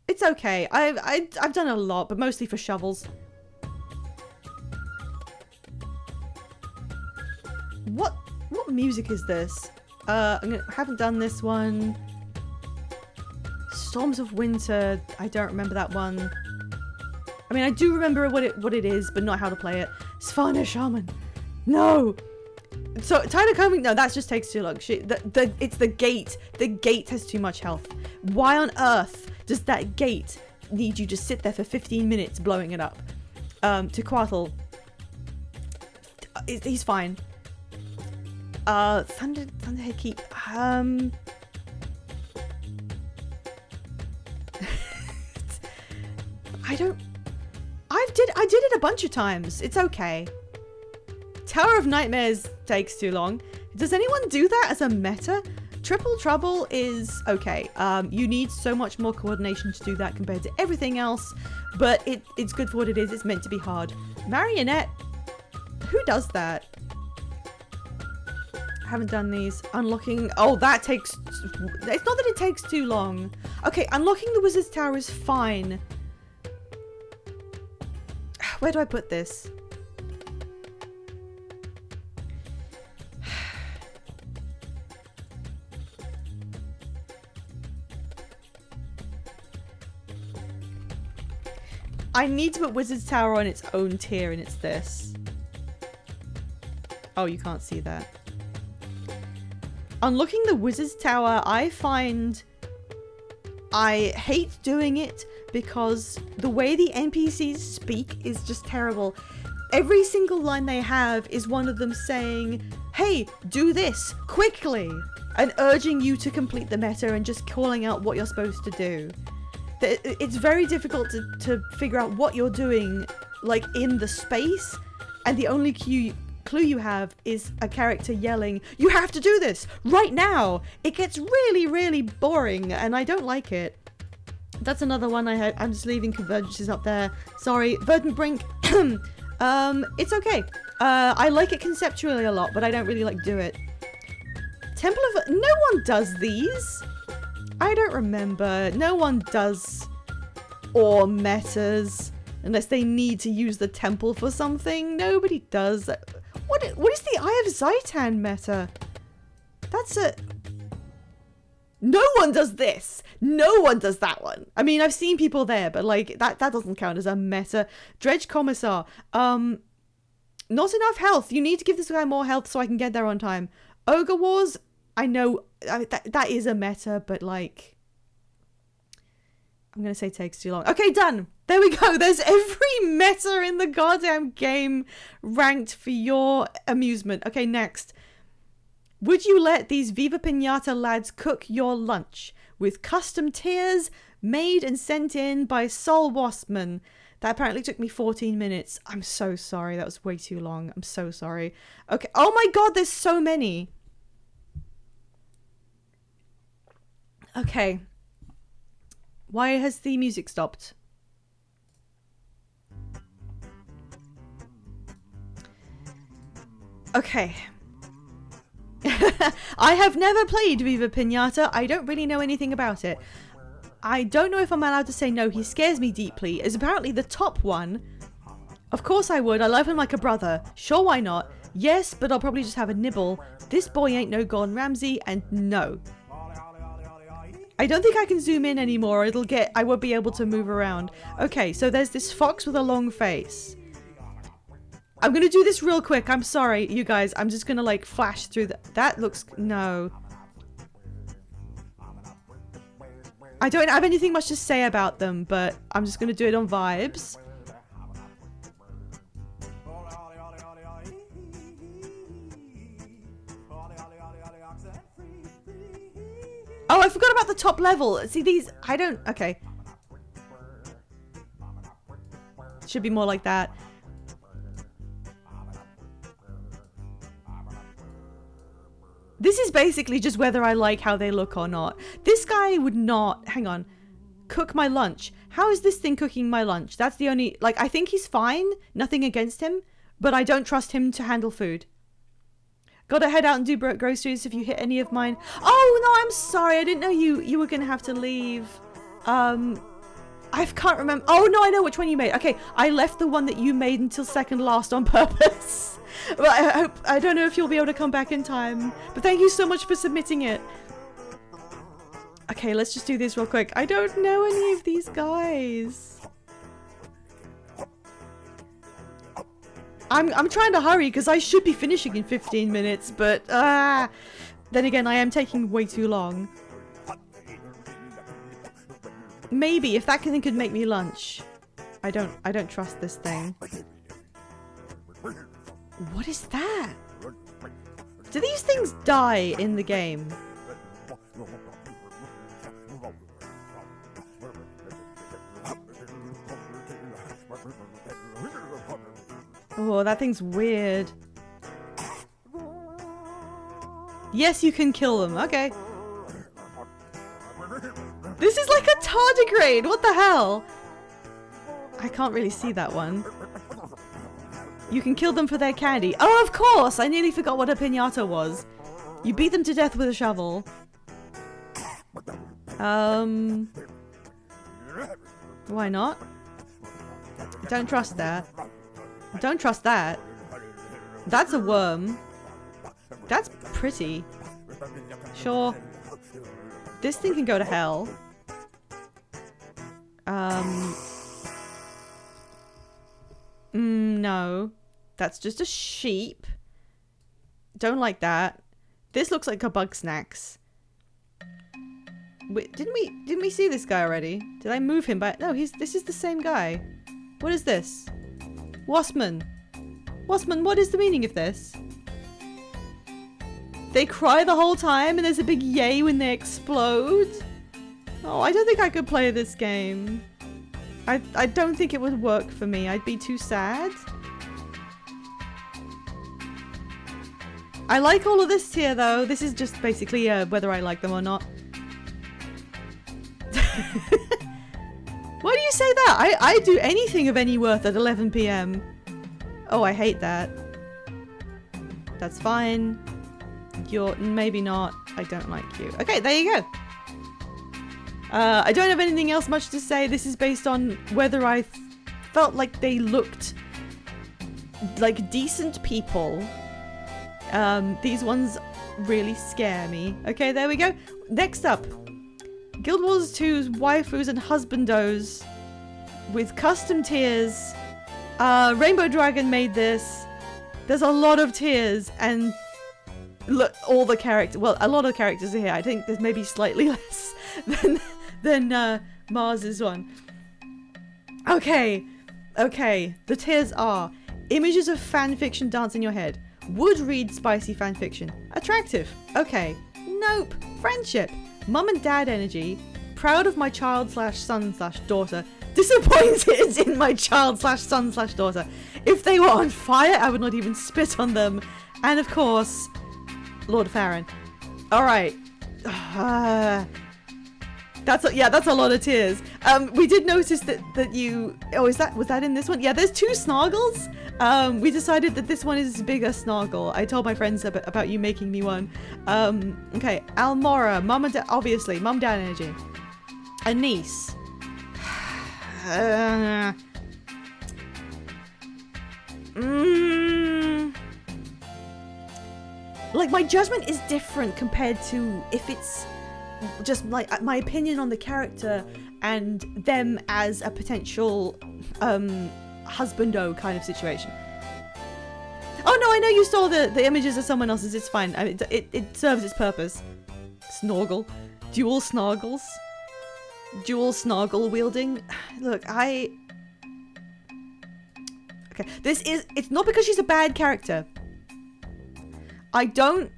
It's okay. I've done a lot, but mostly for shovels. What music is this? I haven't done this one. Storms of Winter. I don't remember that one. I mean, I do remember what it is, but not how to play it. Svanir Shaman. No. So Tyler Coming. No, that just takes too long. It's the gate. The gate has too much health. Why on earth does that gate need you to sit there for 15 minutes blowing it up? Tequatl. He's fine. Thunderhead Keep. I did it a bunch of times. It's okay. Tower of Nightmares takes too long. Does anyone do that as a meta? Triple Trouble is okay. You need so much more coordination to do that compared to everything else, but it's good for what it is. It's meant to be hard. Marionette. Who does that? I haven't done these. Unlocking. Oh, that takes. It's not that it takes too long. Okay, unlocking the Wizard's Tower is fine. Where do I put this? I need to put Wizard's Tower on its own tier, and it's this. Oh, you can't see that. Unlocking the Wizard's Tower, I find I hate doing it because the way the NPCs speak is just terrible. Every single line they have is one of them saying, hey, do this quickly, and urging you to complete the meta and just calling out what you're supposed to do. It's very difficult to figure out what you're doing, like, in the space, and the only clue you have is a character yelling, you have to do this right now. It gets really, really boring, and I don't like it. That's another one I had. I'm just leaving convergences up there. Sorry, Verdant Brink. It's okay. I like it conceptually a lot, but I don't really like do it. Temple of... No one does these. I don't remember. No one does or metas unless they need to use the temple for something. Nobody does. What is the Eye of Zaitan meta? That's a... No one does this. No one does that one. I mean, I've seen people there, but like that doesn't count as a meta. Dredge Commissar. Not enough health. You need to give this guy more health so I can get there on time. Ogre Wars. I know that is a meta, but like, I'm gonna say takes too long. Okay, done. There we go. There's every meta in the goddamn game ranked for your amusement. Okay, next. Would you let these Viva Pinata lads cook your lunch with custom tiers made and sent in by Sol Waspman? That apparently took me 14 minutes. I'm so sorry. That was way too long. I'm so sorry. Okay. Oh my god, there's so many. Okay. Why has the music stopped? Okay. I have never played Viva Pinata. I don't really know anything about it. I don't know if I'm allowed to say no. He scares me deeply. Is apparently the top one. Of course I would. I love him like a brother. Sure, why not? Yes, but I'll probably just have a nibble. This boy ain't no Gordon Ramsay, and no. I don't think I can zoom in anymore. I won't be able to move around. Okay, so there's this fox with a long face. I'm gonna do this real quick. I'm sorry, you guys. I'm just gonna like flash through that looks... No. I don't have anything much to say about them, but I'm just gonna do it on vibes. Oh, I forgot about the top level. See, these... I don't... Okay. Should be more like that. This is basically just whether I like how they look or not. This guy would not... Hang on. Cook my lunch. How is this thing cooking my lunch? That's the only... Like, I think he's fine. Nothing against him. But I don't trust him to handle food. Gotta head out and do groceries if you hit any of mine. Oh, no, I'm sorry. I didn't know you were gonna have to leave. I can't remember. Oh, no, I know which one you made. Okay, I left the one that you made until second last on purpose. But I don't know if you'll be able to come back in time. But thank you so much for submitting it. Okay, let's just do this real quick. I don't know any of these guys. I'm trying to hurry because I should be finishing in 15 minutes, but then again, I am taking way too long. Maybe if that thing could make me lunch. I don't trust this thing. What is that? Do these things die in the game? Oh, that thing's weird. Yes, you can kill them. Okay. This is like a tardigrade. What the hell? I can't really see that one. You can kill them for their candy. Oh, of course! I nearly forgot what a piñata was. You beat them to death with a shovel. Why not? I don't trust that. Don't trust that. That's a worm. That's pretty. Sure. This thing can go to hell. No. That's just a sheep. Don't like that. This looks like a bug snacks. Wait, didn't we see this guy already? Did I move him back? No, this is the same guy. What is this? Waspman. Waspman, what is the meaning of this? They cry the whole time and there's a big yay when they explode? Oh, I don't think I could play this game. I don't think it would work for me. I'd be too sad. I like all of this tier though. This is just basically whether I like them or not. Why do you say that? I do anything of any worth at 11 PM. Oh, I hate that. That's fine. You're maybe not. I don't like you. Okay, there you go. I don't have anything else much to say. This is based on whether I felt like they looked like decent people. These ones really scare me. Okay, there we go. Next up. Guild Wars 2's waifus and husbandos with custom tiers. Rainbow Dragon made this. There's a lot of tiers and look, all the characters. Well, a lot of characters are here. I think there's maybe slightly less than Mars's one. Okay. The tiers are images of fanfiction dance in your head. Would read spicy fanfiction. Attractive. Okay. Nope. Friendship. Mum and dad energy. Proud of my child/son/daughter. Disappointed in my child/son/daughter. If they were on fire, I would not even spit on them. And of course, Lord Farron. Alright. That's a lot of tears. We did notice that you... Oh, was that in this one? Yeah, there's 2 Snoggles. We decided that this one is bigger Snoggle. I told my friends about you making me one. Okay, Almora, mum and dad, obviously, mum, dad energy. A niece. Like, my judgment is different compared to if it's just like my opinion on the character and them as a potential husbando kind of situation. Oh no, I know you stole the images of someone else's. It's fine. I mean, it serves its purpose. Snorgle. Dual Snoggles. Dual Snoggle wielding. Look, okay, it's not because she's a bad character. I don't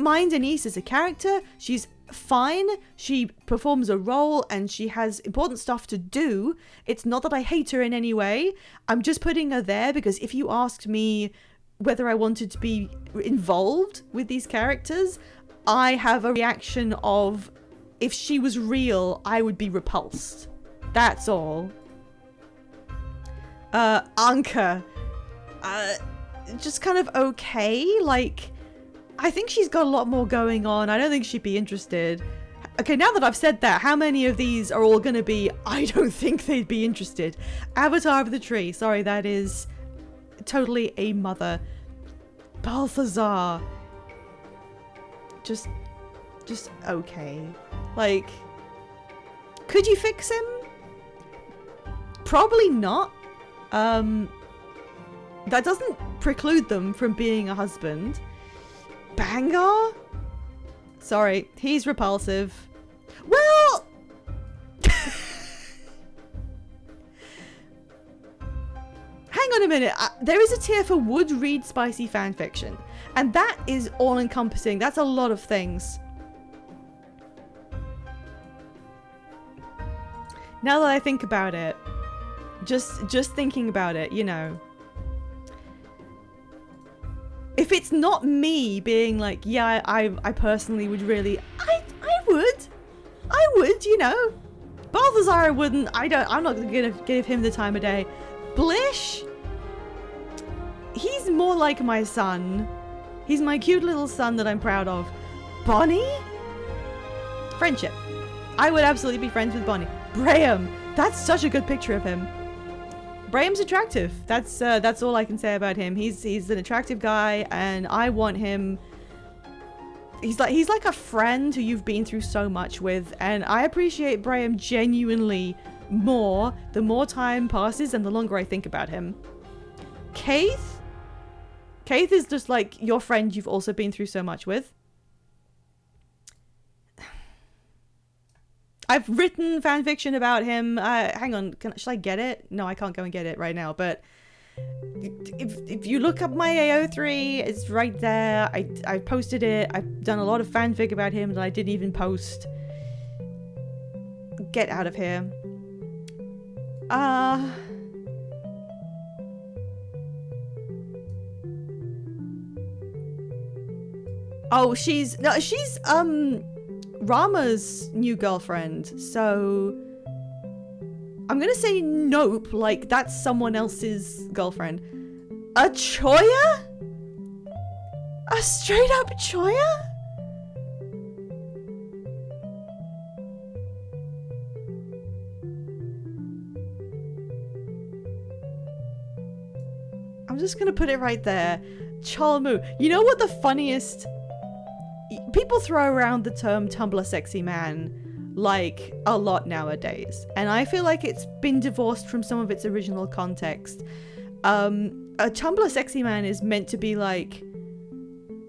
mind Anise as a character. She's fine. She performs a role and she has important stuff to do. It's not that I hate her in any way. I'm just putting her there because if you asked me whether I wanted to be involved with these characters, I have a reaction of if she was real, I would be repulsed. That's all. Anka. Just kind of okay. Like, I think she's got a lot more going on. I don't think she'd be interested. Okay, now that I've said that, how many of these are all going to be, I don't think they'd be interested? Avatar of the Tree. Sorry, that is totally a mother. Balthazar. Just okay. Like, could you fix him? Probably not. That doesn't preclude them from being a husband. Bangar? Sorry, he's repulsive. Well... Hang on a minute. There is a tier for would read spicy fanfiction. And that is all-encompassing. That's a lot of things. Now that I think about it, just thinking about it, you know. If it's not me being like, yeah, I personally would really, I would, you know. Balthazar, I wouldn't. I'm not gonna give him the time of day. Blish, he's more like my son. He's my cute little son that I'm proud of. Bonnie, friendship. I would absolutely be friends with Bonnie. Graham, that's such a good picture of him. Graham's attractive. That's all I can say about him. He's an attractive guy, and I want him. He's like a friend who you've been through so much with, and I appreciate Graham genuinely more the more time passes and the longer I think about him. Keith is just like your friend you've also been through so much with. I've written fan fiction about him. Hang on, should I get it? No, I can't go and get it right now, but if you look up my AO3, it's right there. I posted it. I've done a lot of fanfic about him that I didn't even post. Get out of here. Oh, she's Rama's new girlfriend, so I'm gonna say nope, like that's someone else's girlfriend. A Choya? A straight up Choya? I'm just gonna put it right there. Chalmu. You know what the funniest... People throw around the term Tumblr sexy man like a lot nowadays, and I feel like it's been divorced from some of its original context. A Tumblr sexy man is meant to be like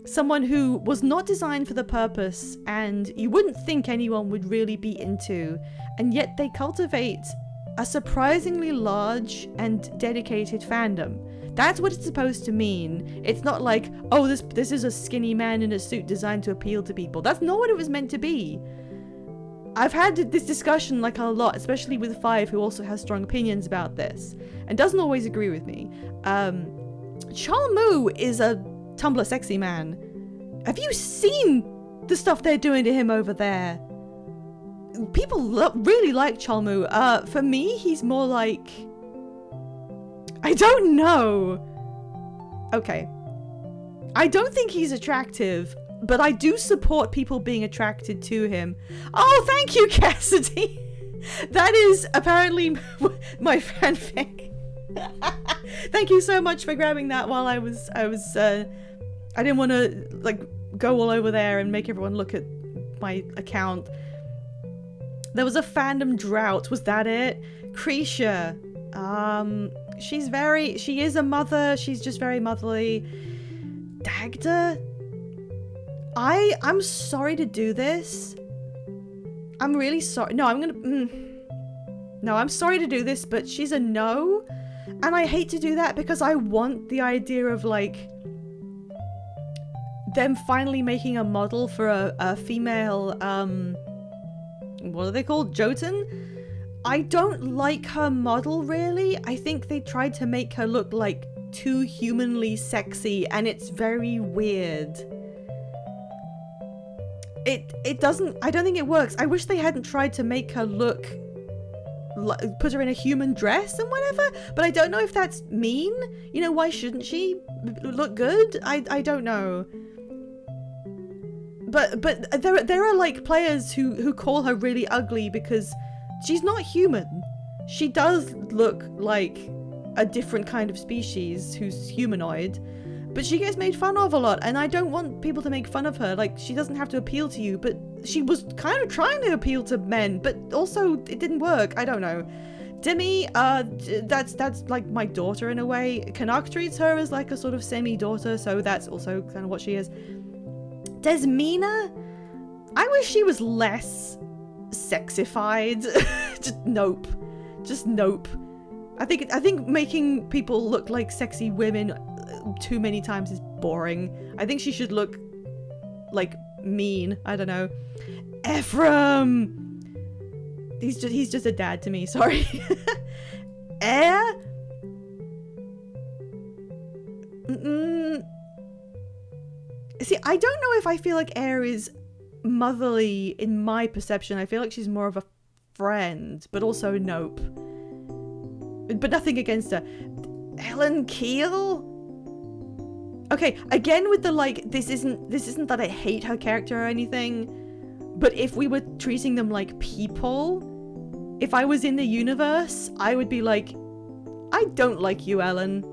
someone who was not designed for the purpose and you wouldn't think anyone would really be into, and yet they cultivate a surprisingly large and dedicated fandom. That's what it's supposed to mean. It's not like, oh, this is a skinny man in a suit designed to appeal to people. That's not what it was meant to be. I've had this discussion like a lot, especially with Five, who also has strong opinions about this and doesn't always agree with me. Chalmu is a Tumblr sexy man. Have you seen the stuff they're doing to him over there? People really like Chalmu. For me, he's more like... I don't know. Okay. I don't think he's attractive, but I do support people being attracted to him. Oh, thank you, Cassidy. That is apparently my fanfic. Thank you so much for grabbing that while I didn't want to like go all over there and make everyone look at my account. There was a fandom drought. Was that it? Krisha. She is a mother. She's just very motherly. Dagda? I'm sorry to do this. I'm really sorry. No, No, I'm sorry to do this, but she's a no. And I hate to do that because I want the idea of like them finally making a model for a female, what are they called? Jotun? I don't like her model, really. I think they tried to make her look like too humanly sexy, and it's very weird. It doesn't... I don't think it works. I wish they hadn't tried to make her look... put her in a human dress and whatever, but I don't know if that's mean. You know, why shouldn't she look good? I don't know. But there are like players who call her really ugly because she's not human. She does look like a different kind of species who's humanoid, but she gets made fun of a lot, and I don't want people to make fun of her. Like, she doesn't have to appeal to you, but she was kind of trying to appeal to men, but also it didn't work. I don't know. Demi, that's like my daughter in a way. Canuck treats her as like a sort of semi-daughter, so that's also kind of what she is. Desmina? I wish she was less sexified. Just nope. I think making people look like sexy women too many times is boring. I think she should look like mean. I don't know. Ephraim! He's just a dad to me, sorry. Air? See, I don't know if I feel like Air is motherly in my perception. I feel like she's more of a friend, but also nope. But nothing against her. Helen Keel? Okay, again with the like, this isn't that I hate her character or anything, but if we were treating them like people, if I was in the universe, I would be like, I don't like you, Ellen.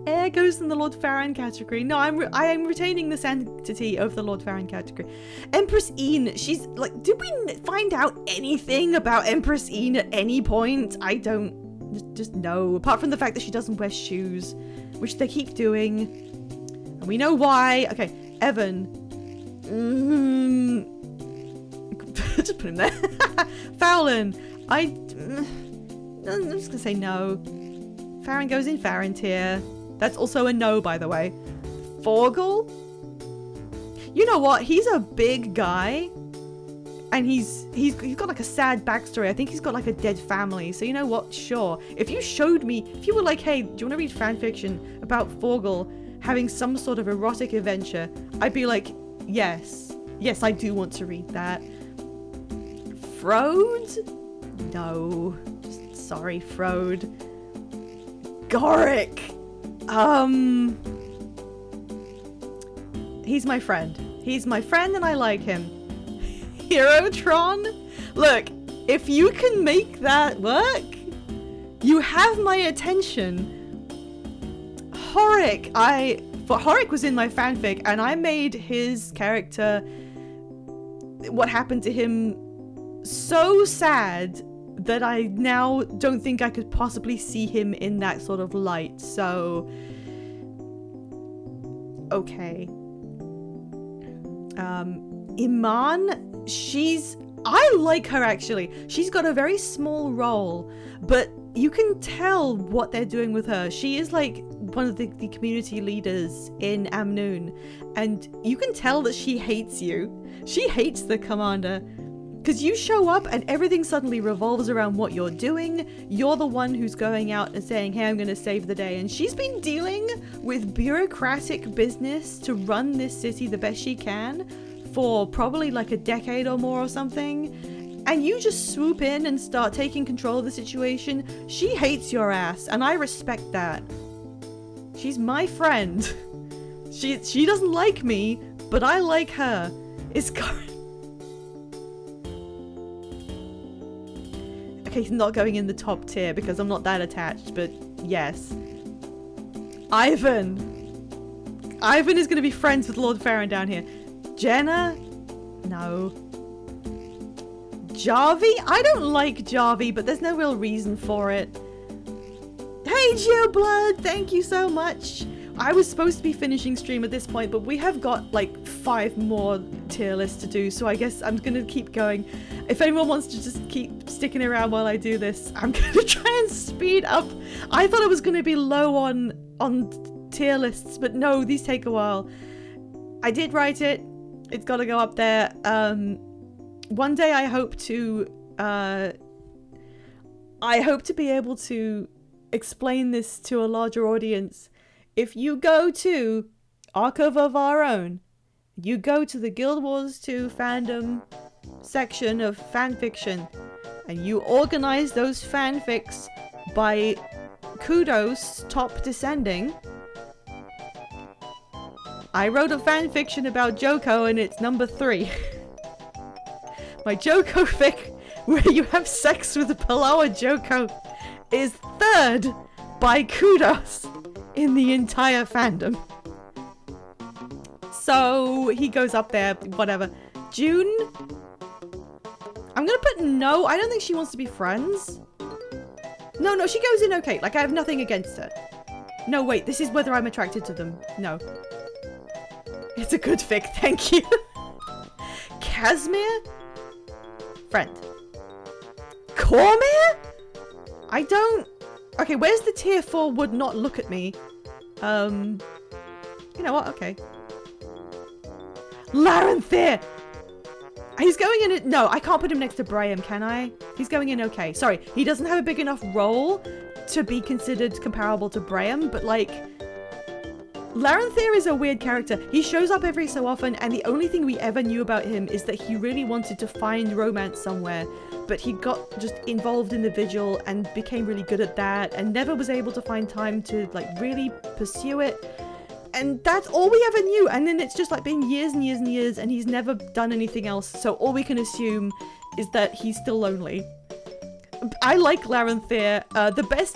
Air goes in the Lord Farron category. No, I am retaining the sanctity of the Lord Farron category. Empress Ian, she's like, did we find out anything about Empress Ian at any point? I don't, just no. Apart from the fact that she doesn't wear shoes, which they keep doing. And we know why. Okay, Evan. Just put him there. Fowlin, I'm just gonna say no. Farron goes in Farron tier. That's also a no, by the way. Forgel? You know what? He's a big guy. And he's got like a sad backstory. I think he's got like a dead family. So you know what? Sure. If you showed me, if you were like, hey, do you want to read fanfiction about Forgel having some sort of erotic adventure? I'd be like, yes. Yes, I do want to read that. Frode? No. Just sorry, Frode. Goric. He's my friend. He's my friend and I like him. Herotron? Look, if you can make that work, you have my attention. Horik, Horik was in my fanfic and I made his character, what happened to him, so sad that I now don't think I could possibly see him in that sort of light. So, okay. Iman, I like her actually. She's got a very small role, but you can tell what they're doing with her. She is like one of the community leaders in Amnoon, and you can tell that she hates you. She hates the commander. Because you show up and everything suddenly revolves around what you're doing. You're the one who's going out and saying, hey, I'm going to save the day. And she's been dealing with bureaucratic business to run this city the best she can for probably like a decade or more or something. And you just swoop in and start taking control of the situation. She hates your ass, and I respect that. She's my friend. She doesn't like me, but I like her. It's okay, he's not going in the top tier because I'm not that attached, but yes. Ivan is going to be friends with Lord Farron down here. Jenna? No. Jarvie? I don't like Jarvie, but there's no real reason for it. Hey, Geoblood! Thank you so much! I was supposed to be finishing stream at this point, but we have got like 5 more tier lists to do, so I guess I'm gonna keep going. If anyone wants to just keep sticking around while I do this, I'm gonna try and speed up. I thought it was gonna be low on tier lists, but no, these take a while. I did write it. It's gotta go up there. One day I hope to be able to explain this to a larger audience. If you go to Archive of Our Own, you go to the Guild Wars 2 fandom section of fanfiction, and you organize those fanfics by kudos top descending. I wrote a fanfiction about Joko and it's number 3. My Joko fic, where you have sex with a Palawa Joko, is 3rd by kudos in the entire fandom. So he goes up there, whatever. June? I'm gonna put no. I don't think she wants to be friends. No, she goes in okay. Like, I have nothing against her. No, wait, this is whether I'm attracted to them. No. It's a good fic, thank you. Casimir? Friend. Cormir? I don't... Okay, where's the tier 4 would not look at me? You know what? Okay. Larenthir! He's going in... No, I can't put him next to Braham, can I? He's going in okay. Sorry, he doesn't have a big enough role to be considered comparable to Braham, but like... Larenthir is a weird character. He shows up every so often, and the only thing we ever knew about him is that he really wanted to find romance somewhere, but he got just involved in the vigil and became really good at that, and never was able to find time to like really pursue it. And that's all we ever knew, and then it's just like been years and years and years, and he's never done anything else, so all we can assume is that he's still lonely. I like Larenthir. The best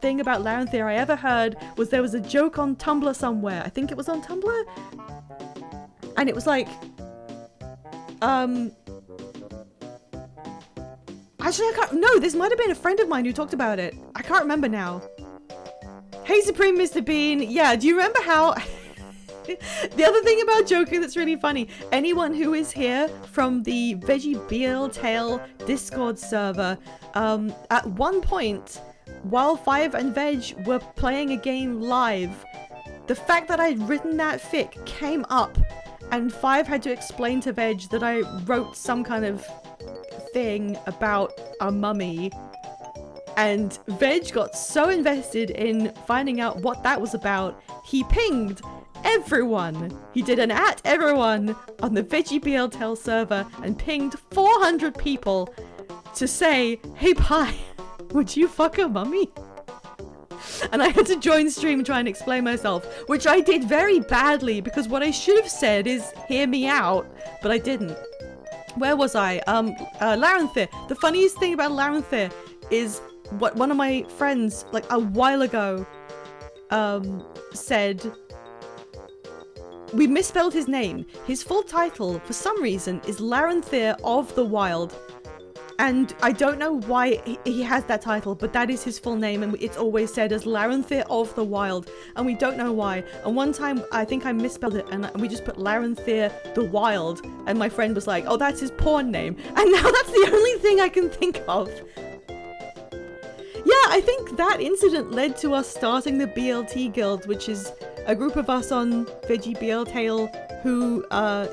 thing about Larenthir I ever heard was there was a joke on Tumblr somewhere. I think it was on Tumblr. And it was like, actually, I can't, no, this might have been a friend of mine who talked about it. I can't remember now. Hey, Supreme Mr. Bean. Yeah, do you remember how... The other thing about Joker that's really funny, anyone who is here from the Veggie BL Tale Discord server, at one point, while Five and Veg were playing a game live, the fact that I'd written that fic came up, and Five had to explain to Veg that I wrote some kind of thing about a mummy, and Veg got so invested in finding out what that was about, he pinged everyone. He did an @everyone on the Veggie BL Tale server and pinged 400 people to say, hey Pie, would you fuck a mummy? And I had to join stream and try and explain myself, which I did very badly because what I should have said is hear me out, but I didn't. Where was I? Larenthir. The funniest thing about Larenthir is what one of my friends, like a while ago, said. We misspelled his name. His full title, for some reason, is Larenthir of the Wild. And I don't know why he has that title, but that is his full name, and it's always said as Larenthir of the Wild, and we don't know why. And one time, I think I misspelled it, and we just put Larenthir the Wild, and my friend was like, oh, that's his porn name. And now that's the only thing I can think of. Yeah, I think that incident led to us starting the BLT Guild, which is a group of us on Veggie BL Tale who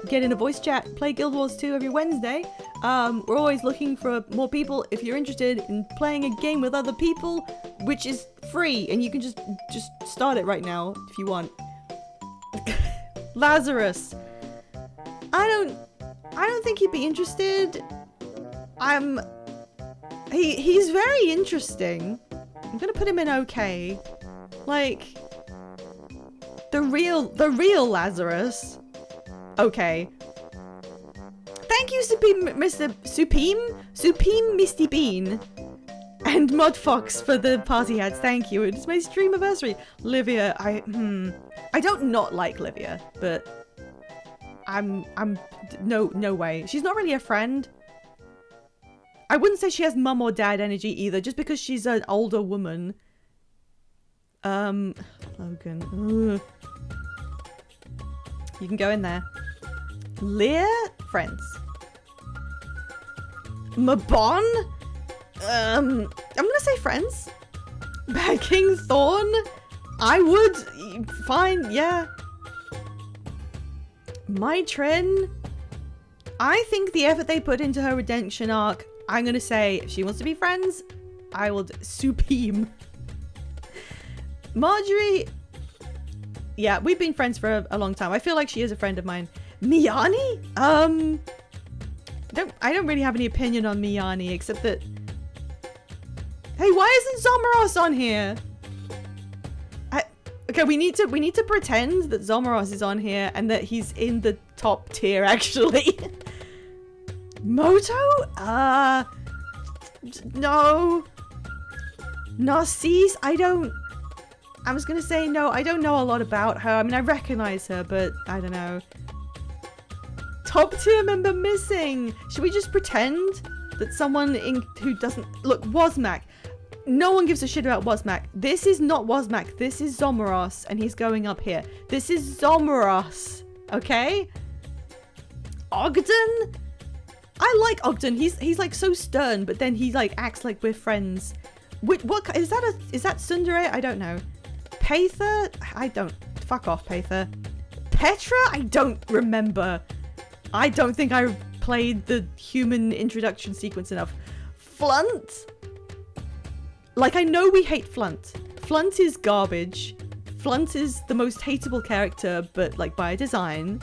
get in a voice chat, play Guild Wars 2 every Wednesday. We're always looking for more people if you're interested in playing a game with other people, which is free, and you can just start it right now if you want. Lazarus. I don't think he'd be interested. He's very interesting. I'm gonna put him in okay. Like the real Lazarus. Okay. Thank you, Supreme Misty Bean, and Modfox for the party hats. Thank you. It's my streamiversary. Livia, I don't not like Livia, but no way. She's not really a friend. I wouldn't say she has mum or dad energy either, just because she's an older woman. Logan. Ugh. You can go in there. Lear? Friends. Mabon? I'm gonna say friends. Bad King Thorn? I would. Fine, yeah. Mytrin? I think the effort they put into her redemption arc, I'm gonna say, if she wants to be friends, I will Supreme. Marjorie? Yeah, we've been friends for a long time. I feel like she is a friend of mine. Miyani? I don't really have any opinion on Miyani, except that... Hey, why isn't Zomaros on here? Okay, we need to pretend that Zomaros is on here and that he's in the top tier, actually. Moto? No. Narcisse? I was gonna say no, I don't know a lot about her. I mean, I recognize her, but I don't know. Top tier member missing. Should we just pretend that someone who doesn't... Look, Wozmak. No one gives a shit about Wozmak. This is not Wozmak. This is Zomaros, and he's going up here. This is Zomaros. Okay? Ogden? I like Ogden. He's like so stern, but then he like acts like we're friends. What is that Tsundere? I don't know. Pather? I don't. Fuck off, Pather. Petra? I don't remember. I don't think I played the human introduction sequence enough. Flunt? Like, I know we hate Flunt. Flunt is garbage. Flunt is the most hateable character, but like by design.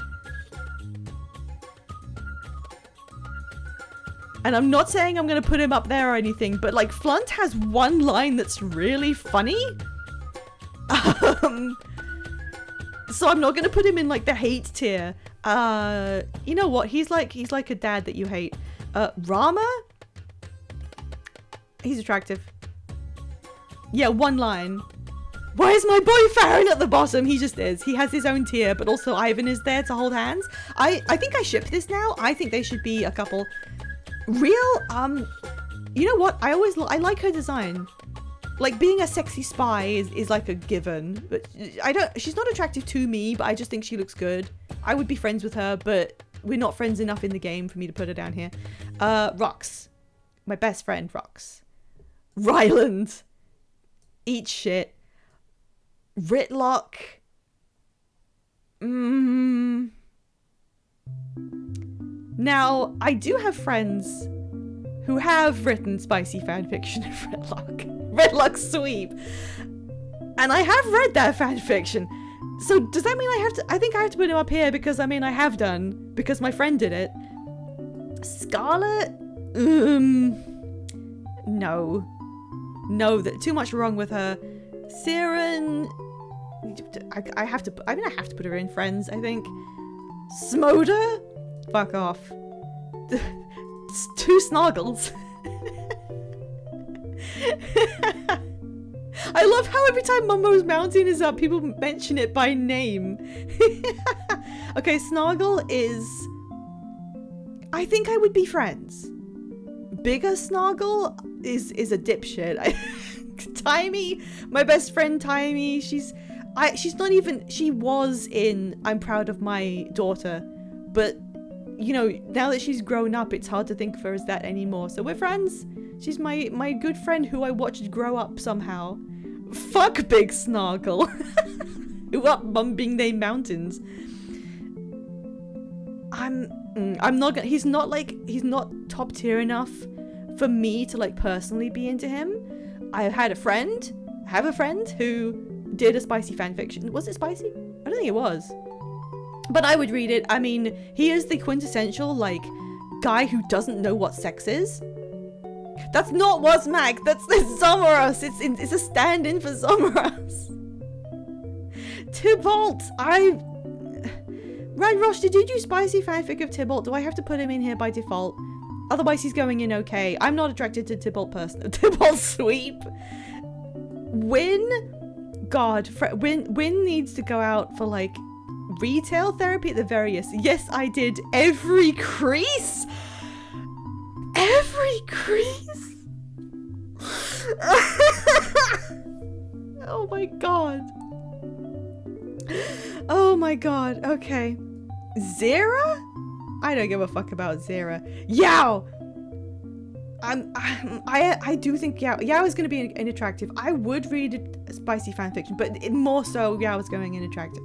And I'm not saying I'm gonna put him up there or anything, but like Flunt has one line that's really funny. So I'm not gonna put him in like the hate tier. You know what? He's like a dad that you hate. Rama? He's attractive. Yeah, one line. Why is my boy Farron at the bottom? He just is. He has his own tier, but also Ivan is there to hold hands. I think I ship this now. I think they should be a couple. Real, you know what? I like her design. Like, being a sexy spy is like a given. But she's not attractive to me, but I just think she looks good. I would be friends with her, but we're not friends enough in the game for me to put her down here. Rox. My best friend, Rox. Ryland. Eat shit. Ritlock. Now, I do have friends who have written spicy fanfiction of Ritlock. Ritlock Sweep. And I have read that fanfiction. So does that mean I think I have to put him up here because, I mean, I have done. Because my friend did it. Scarlet? No. No, too much wrong with her. Siren... I have to put her in friends, I think. Smoder? Fuck off. Two Snoggles. I love how every time Mumbo's Mountain is up, people mention it by name. Okay, Snoggle is... I think I would be friends. Bigger Snoggle is a dipshit. Timey, my best friend Timey, she's not even... She was in I'm Proud of My Daughter, but, you know, now that she's grown up, it's hard to think of her as that anymore. So we're friends. She's my good friend who I watched grow up somehow. Fuck Big Snargle. Who up bumping they mountains. I'm not gonna... He's not top tier enough for me to, like, personally be into him. I have a friend who did a spicy fanfiction. Was it spicy? I don't think it was. But I would read it. I mean, he is the quintessential, like, guy who doesn't know what sex is. That's not Wasmac. That's Zomoros. It's a stand-in for Zomoros. Tybalt. Red Rosh, did you do spicy fanfic of Tybalt? Do I have to put him in here by default? Otherwise, he's going in okay. I'm not attracted to Tybalt person. Tybalt Sweep. Win? God. Win needs to go out for, like, retail therapy at the very least. Yes, I did. Every crease? Every crease? Oh my god. Oh my god. Okay. Zera? I don't give a fuck about Zera. Yao! I do think Yao is going to be an attractive. I would read a spicy fanfiction, but more so Yao is going in attractive.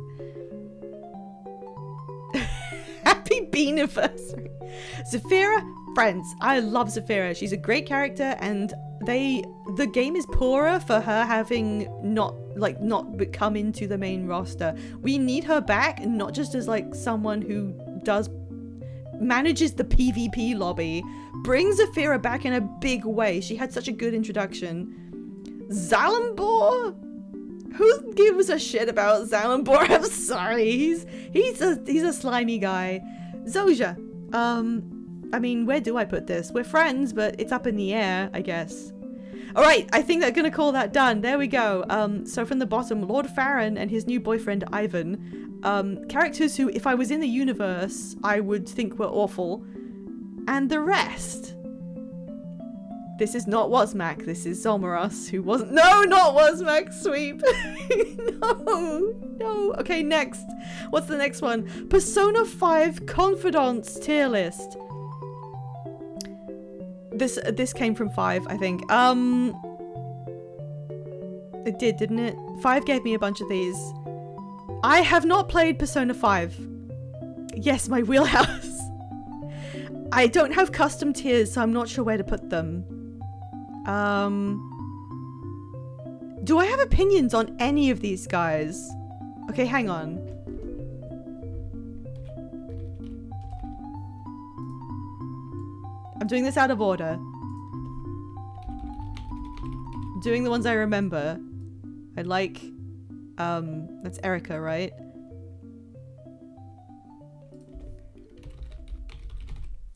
Happy Beaniversary. Zafira, friends. I love Zafira. She's a great character, and the game is poorer for her having not come into the main roster. We need her back, not just as like someone who manages the PvP lobby. Bring Zafira back in a big way. She had such a good introduction. Zalambor? Who gives a shit about Zalambor? I'm sorry. He's a slimy guy. Zoja. I mean, where do I put this? We're friends, but it's up in the air, I guess. All right, I think they're gonna call that done. There we go. So from the bottom, Lord Farron and his new boyfriend Ivan. Characters who, if I was in the universe, I would think were awful. And the rest. This is not Wasmac. This is Zomoros, who wasn't... No, not Wasmac Sweep. No. Okay, next. What's the next one? Persona 5 Confidants tier list. This came from 5, I think. It did, didn't it? 5 gave me a bunch of these. I have not played Persona 5. Yes, my wheelhouse. I don't have custom tiers, so I'm not sure where to put them. Do I have opinions on any of these guys? Okay, hang on. I'm doing this out of order. I'm doing the ones I remember. I like, that's Erica, right?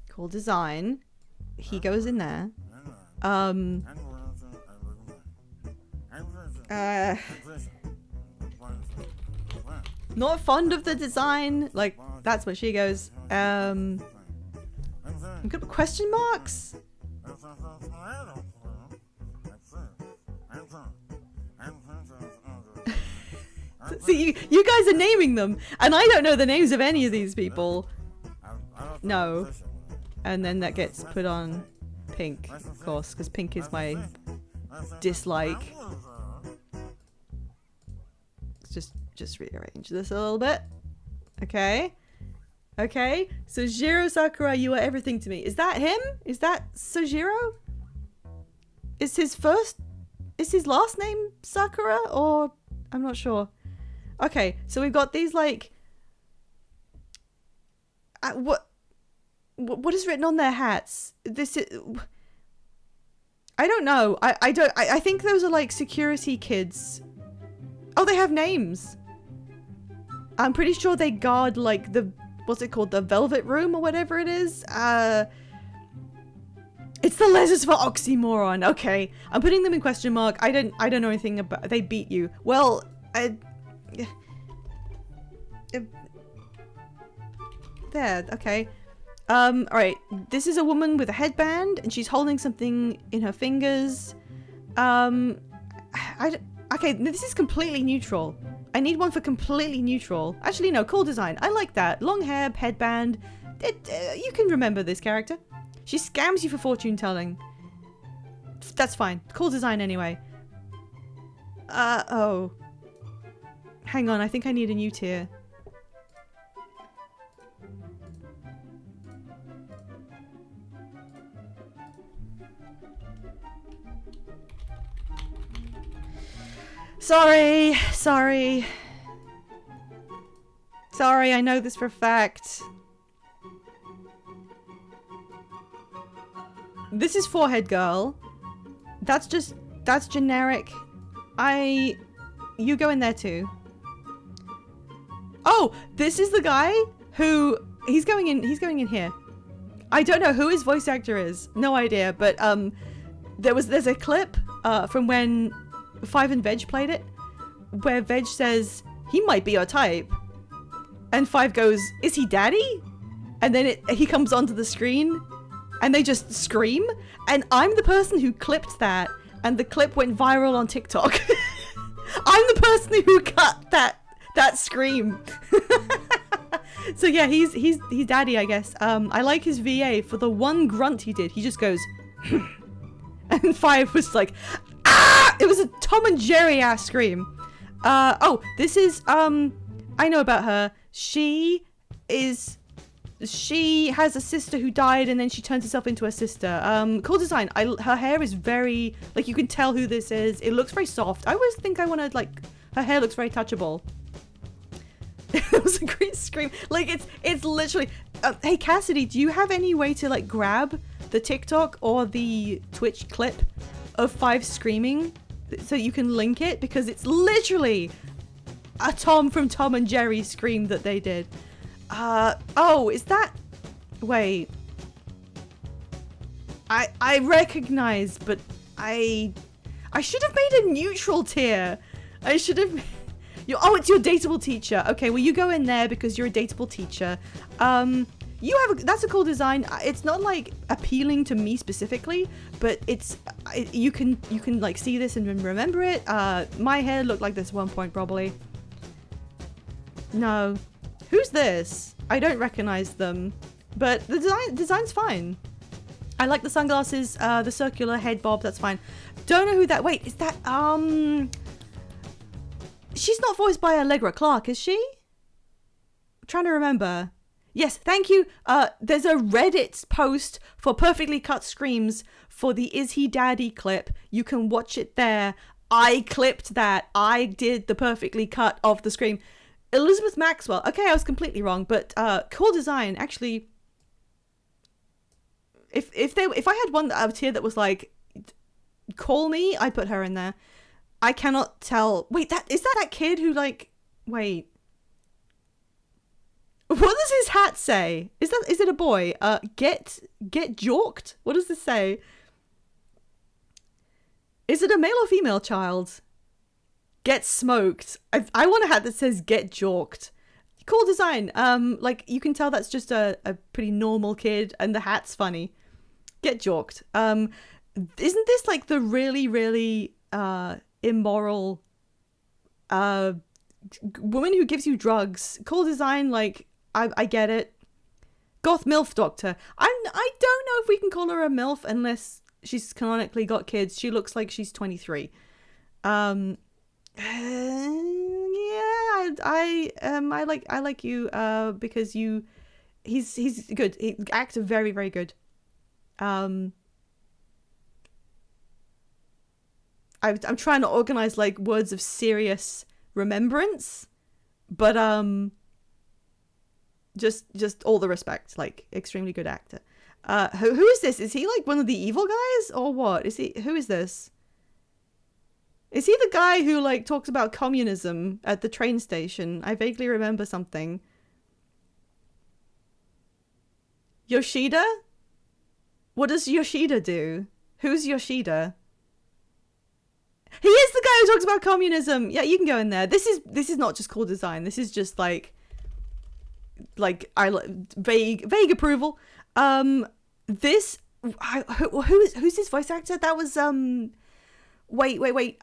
Cool design. He goes in there. Not fond of the design. Like, that's what she goes. I'm good. Question marks? See, you guys are naming them, and I don't know the names of any of these people. No. And then that gets put on pink, of course, because pink is my dislike. Let's just rearrange this a little bit. Okay. Okay. So Jiro Sakura, you are everything to me. Is that him? Is that Sojiro? Is his last name Sakura, or I'm not sure. Okay, so we've got these like what is written on their hats? This is, I don't know. I think those are like security kids. Oh, they have names. I'm pretty sure they guard like the, what's it called? The Velvet Room or whatever it is. It's the letters for oxymoron. Okay, I'm putting them in question mark. I don't know anything about. They beat you. Well, there. Okay. All right. This is a woman with a headband, and she's holding something in her fingers. Okay. This is completely neutral. I need one for completely neutral. Actually, no. Cool design. I like that. Long hair, headband. You can remember this character. She scams you for fortune telling. That's fine. Cool design anyway. Oh. Hang on, I think I need a new tier. Sorry, I know this for a fact. This is Forehead Girl. That's generic. You go in there too. Oh, this is the guy who, he's going in here. I don't know who his voice actor is. No idea, but there's a clip from when Five and Veg played it, where Veg says, he might be your type. And Five goes, is he daddy? And then he comes onto the screen and they just scream. And I'm the person who clipped that, and the clip went viral on TikTok. I'm the person who cut that scream. So yeah, he's daddy, I guess. I like his VA for the one grunt he did. He just goes, and Five was like, ah! It was a Tom and Jerry ass scream. Oh, this is I know about her. She has a sister who died, and then she turns herself into a sister. Cool design. Her hair is very, like, you can tell who this is. It looks very soft. I always think I want to, like, her hair looks very touchable. It was a great scream. Like, it's literally, hey Cassidy, do you have any way to, like, grab the TikTok or the Twitch clip of Five screaming so you can link it? Because it's literally a Tom from Tom and Jerry scream that they did. Oh, is that... Wait. I recognize, but I should have made a neutral tier. I should have... Oh, it's your dateable teacher. Okay, well, you go in there because you're a dateable teacher. That's a cool design. It's not, like, appealing to me specifically, but you can like, see this and remember it. My hair looked like this at one point, probably. No. Who's this? I don't recognize them, but the design's fine. I like the sunglasses, the circular head bob, that's fine. Don't know who that... Wait, is that... She's not voiced by Allegra Clark, is she? I'm trying to remember. Yes, thank you. There's a Reddit post for perfectly cut screams for the Is He Daddy clip. You can watch it there. I clipped that. I did the perfectly cut of the scream. Elizabeth Maxwell. Okay, I was completely wrong, but cool design. Actually, if I had one tier that was like, call me, I'd put her in there. I cannot tell. Wait, is that kid who, like, wait. What does his hat say? Is it a boy? Get jorked? What does this say? Is it a male or female child? Get smoked. I want a hat that says get jorked. Cool design. Like you can tell that's just a pretty normal kid, and the hat's funny. Get jorked. Isn't this like the really, really immoral woman who gives you drugs? Cool design. Like I get it. Goth MILF doctor. I don't know if we can call her a MILF unless she's canonically got kids. She looks like she's 23. I like you because he's good. Actor very, very good. I'm trying to organize like words of serious remembrance, but just all the respect, like extremely good actor. Who is this? Is he like one of the evil guys or what? Who is this? Is he the guy who like talks about communism at the train station? I vaguely remember something. Yoshida? What does Yoshida do? Who's Yoshida? He is the guy who talks about communism. Yeah, you can go in there. This is not just cool design. This is just like vague approval. Who's his voice actor? That was wait.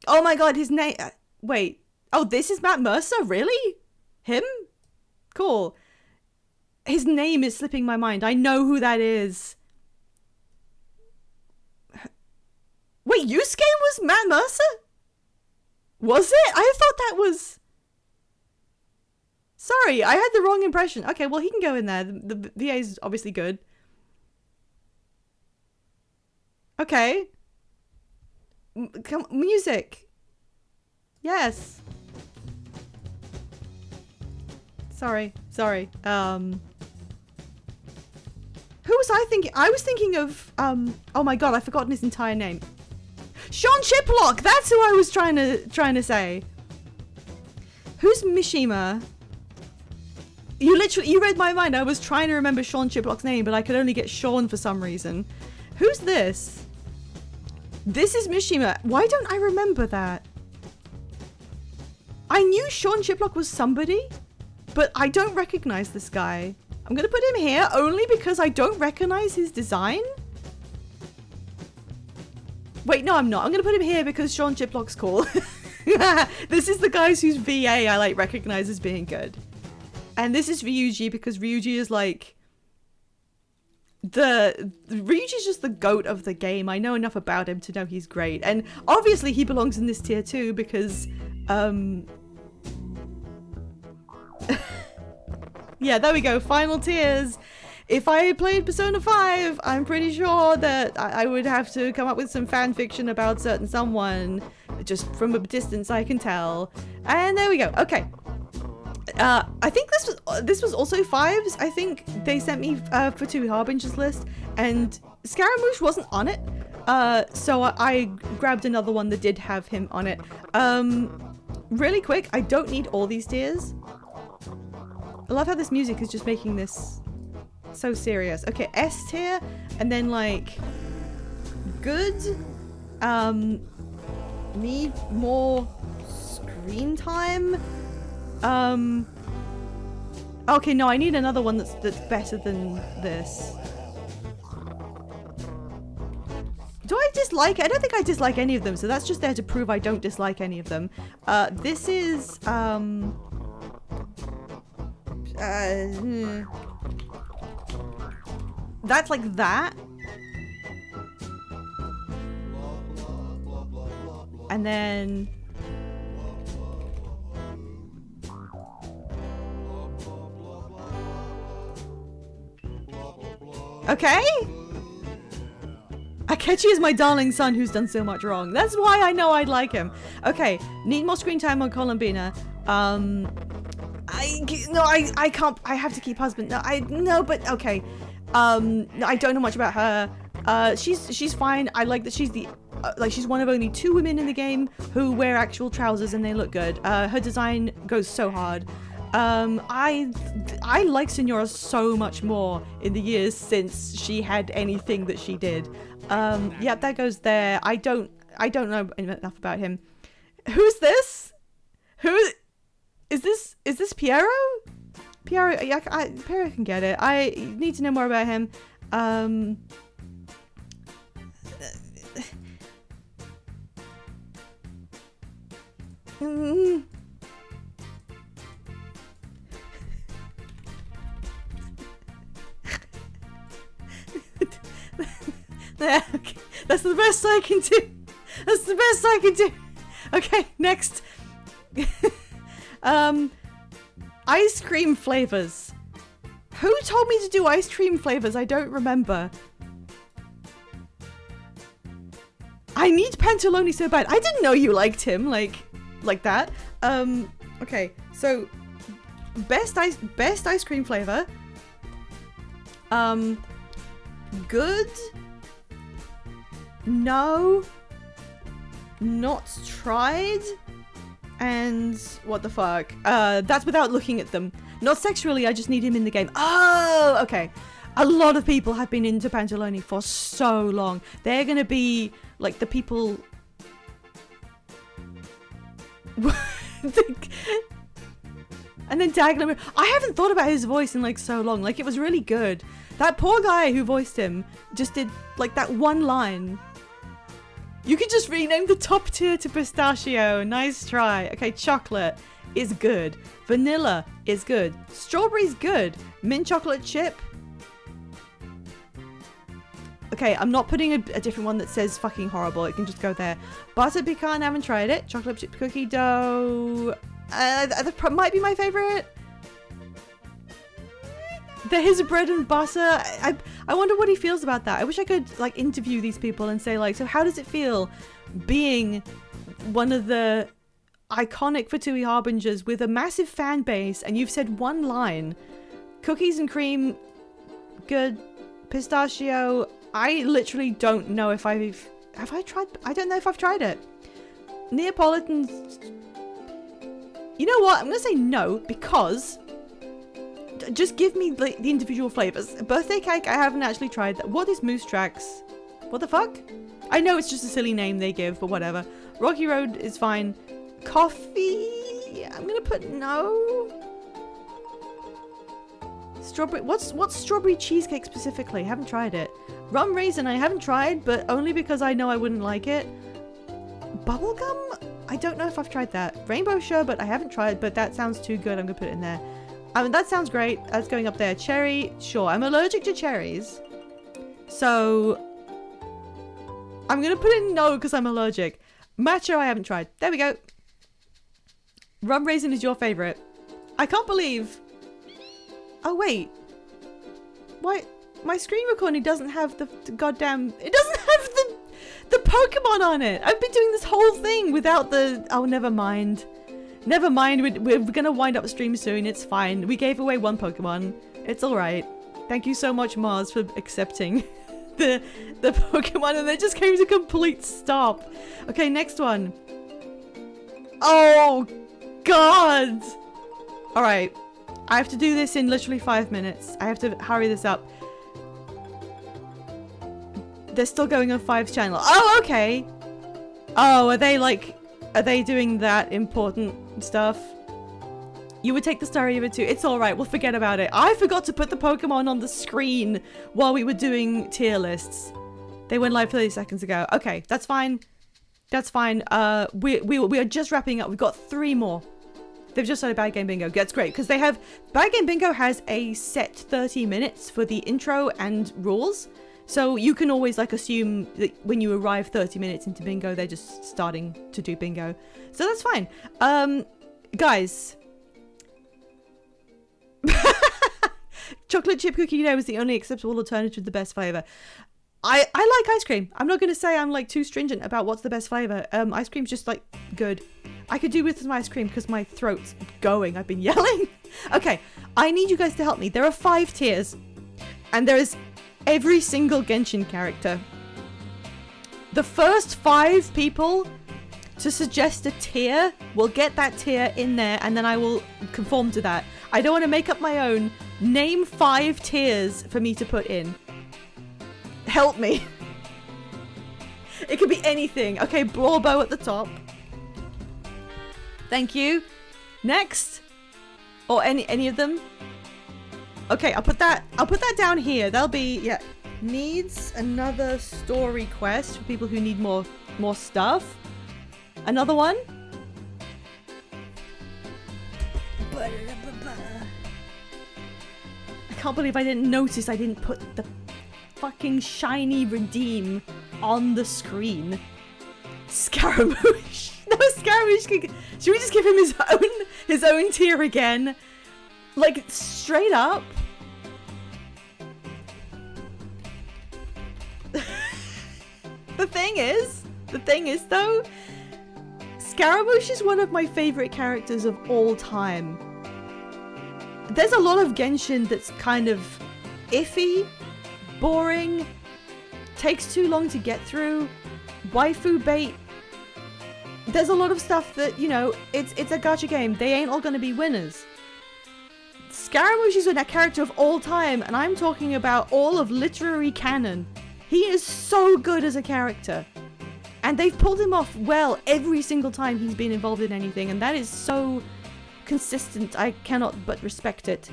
Oh my god, his name. Wait. Oh, this is Matt Mercer? Really? Him? Cool. His name is slipping my mind. I know who that is. Wait, Yusuke was Matt Mercer? Was it? I thought that was... Sorry, I had the wrong impression. Okay, well, he can go in there. The VA is obviously good. Okay. Music. Yes. Sorry. Who was I thinking? I was thinking of, oh my god, I've forgotten his entire name. Sean Chiplock! That's who I was trying to say. Who's Mishima? You read my mind. I was trying to remember Sean Chiplock's name, but I could only get Sean for some reason. Who's this? This is Mishima. Why don't I remember that? I knew Sean Chiplock was somebody, but I don't recognize this guy. I'm gonna put him here only because I don't recognize his design. Wait, no, I'm not. I'm gonna put him here because Sean Chiplock's cool. This is the guys whose VA I like recognize as being good. And this is Ryuji because Ryuji is like Ryuji's just the goat of the game. I know enough about him to know he's great. And obviously he belongs in this tier too because yeah, there we go. Final tiers. If I had played Persona 5, I'm pretty sure that I would have to come up with some fan fiction about certain someone. Just from a distance, I can tell. And there we go. Okay. I think this was also 5s. I think they sent me for 2 Harbingers list, and Scaramouche wasn't on it. So I grabbed another one that did have him on it. Really quick, I don't need all these tiers. I love how this music is just making this so serious. Okay, S tier, and then like good. Need more screen time. Okay, no, I need another one that's better than this. Do I dislike? I don't think I dislike any of them, so that's just there to prove I don't dislike any of them. This is that's like that. And then okay. Akechi is my darling son who's done so much wrong. That's why I know I'd like him. Okay, need more screen time on Columbina. I can't. I have to keep husband. No, but okay. I don't know much about her. She's fine. I like that she's the she's one of only 2 women in the game who wear actual trousers and they look good. Her design goes so hard. I like Senora so much more in the years since she had anything that she did. Yeah, that goes there. I don't I don't know enough about him. Who's this? Who is this? Is this Piero? Piero, Piero can get it. I need to know more about him. Okay. That's the best I can do. That's the best I can do. Okay, next. Ice cream flavors. Who told me to do ice cream flavors? I don't remember. I need Pantaloni so bad. I didn't know you liked him like that. Okay, so best ice cream flavor. Good. No. Not tried. And what the fuck? That's without looking at them. Not sexually, I just need him in the game. Oh, okay. A lot of people have been into Pantaloni for so long. They're gonna be like the people... And then Dagenham. I haven't thought about his voice in like so long. Like, it was really good. That poor guy who voiced him just did like that one line. You could just rename the top tier to pistachio. Nice try. Okay, chocolate is good. Vanilla is good. Strawberry's good. Mint chocolate chip. Okay, I'm not putting a different one that says fucking horrible. It can just go there. Butter pecan, haven't tried it. Chocolate chip cookie dough. That might be my favorite. His bread and butter. I wonder what he feels about that. I wish I could like interview these people and say like, so how does it feel being one of the iconic Fatui harbingers with a massive fan base, and you've said one line, cookies and cream, good, pistachio. I literally don't know if have I tried. I don't know if I've tried it. Neapolitans. You know what? I'm gonna say no because. Just give me the individual flavors. Birthday cake, I haven't actually tried that. What is Moose Tracks? What the fuck? I know it's just a silly name they give, but whatever. Rocky Road is fine. Coffee, I'm gonna put no. Strawberry, what's strawberry cheesecake specifically? I haven't tried it. Rum raisin, I haven't tried, but only because I know I wouldn't like it. Bubblegum, I don't know if I've tried that. Rainbow sherbet, I haven't tried, but that sounds too good. I'm gonna put it in there. I mean, that sounds great. That's going up there. Cherry, sure. I'm allergic to cherries. So, I'm going to put in no because I'm allergic. Matcha, I haven't tried. There we go. Rum raisin is your favorite. I can't believe... Oh, wait. Why? My screen recording doesn't have the goddamn... It doesn't have the Pokemon on it. I've been doing this whole thing without the... Oh, never mind. Never mind, we're gonna wind up the stream soon, it's fine. We gave away one Pokemon. It's alright. Thank you so much, Mars, for accepting the Pokemon, and they just came to a complete stop. Okay, next one. Oh, God! Alright. I have to do this in literally 5 minutes. I have to hurry this up. They're still going on 5's channel. Oh, okay! Oh, are they doing that important stuff? You would take the story of it too. It's alright, we'll forget about it. I forgot to put the Pokemon on the screen while we were doing tier lists. They went live 30 seconds ago. Okay, that's fine. That's fine. We are just wrapping up. We've got 3 more. They've just started Bad Game Bingo. That's great, because they have... Bad Game Bingo has a set 30 minutes for the intro and rules. So you can always like assume that when you arrive 30 minutes into bingo, they're just starting to do bingo. So that's fine. Guys. Chocolate chip cookie dough is the only acceptable alternative to the best flavor. I like ice cream. I'm not going to say I'm like too stringent about what's the best flavor. Ice cream's just like good. I could do with some ice cream because my throat's going. I've been yelling. Okay, I need you guys to help me. There are 5 tiers. And there is... every single Genshin character. The first 5 people to suggest a tier will get that tier in there, and then I will conform to that. I don't want to make up my own. Name 5 tiers for me to put in. Help me. It could be anything. Okay, Blorbo at the top. Thank you. Next. Or any of them. Okay, I'll put that down here. That'll be, yeah. Needs another story quest for people who need more stuff. Another one. I can't believe I didn't notice I didn't put the fucking shiny redeem on the screen. Scaramouche. No, Scaramouche. Should we just give him his own tier again? Like, straight up? The thing is though, Scaramouche is one of my favorite characters of all time. There's a lot of Genshin that's kind of iffy, boring, takes too long to get through, waifu bait. There's a lot of stuff that, you know, it's a gacha game. They ain't all gonna be winners. Scaramouche is a character of all time, and I'm talking about all of literary canon. He is so good as a character. And they've pulled him off well every single time he's been involved in anything, and that is so consistent. I cannot but respect it.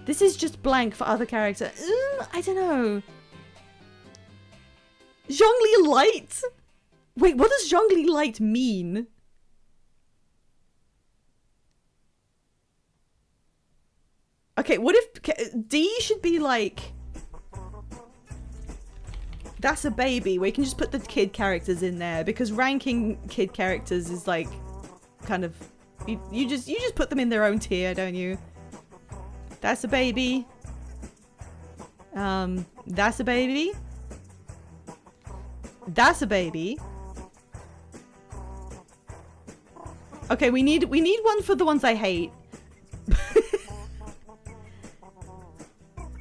This is just blank for other characters. I don't know. Zhongli Light? Wait, what does Zhongli Light mean? Okay, what if D should be like... That's a baby. We can just put the kid characters in there, because ranking kid characters is like kind of you just put them in their own tier, don't you? That's a baby. That's a baby. That's a baby. Okay, we need one for the ones I hate.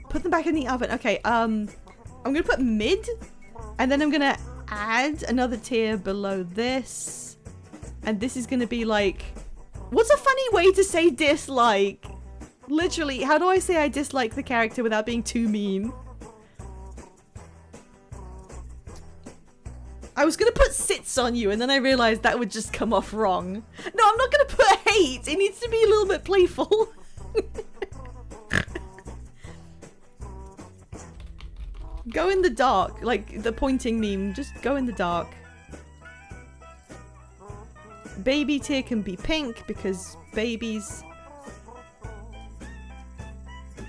Put them back in the oven. Okay, I'm gonna put mid, and then I'm gonna add another tier below this, and this is gonna be like, what's a funny way to say dislike? Literally, how do I say I dislike the character without being too mean? I was gonna put sits on you, and then I realized that would just come off wrong. No, I'm not gonna put hate. It needs to be a little bit playful. Go in the dark, like the pointing meme. Just go in the dark. Baby tier can be pink because babies.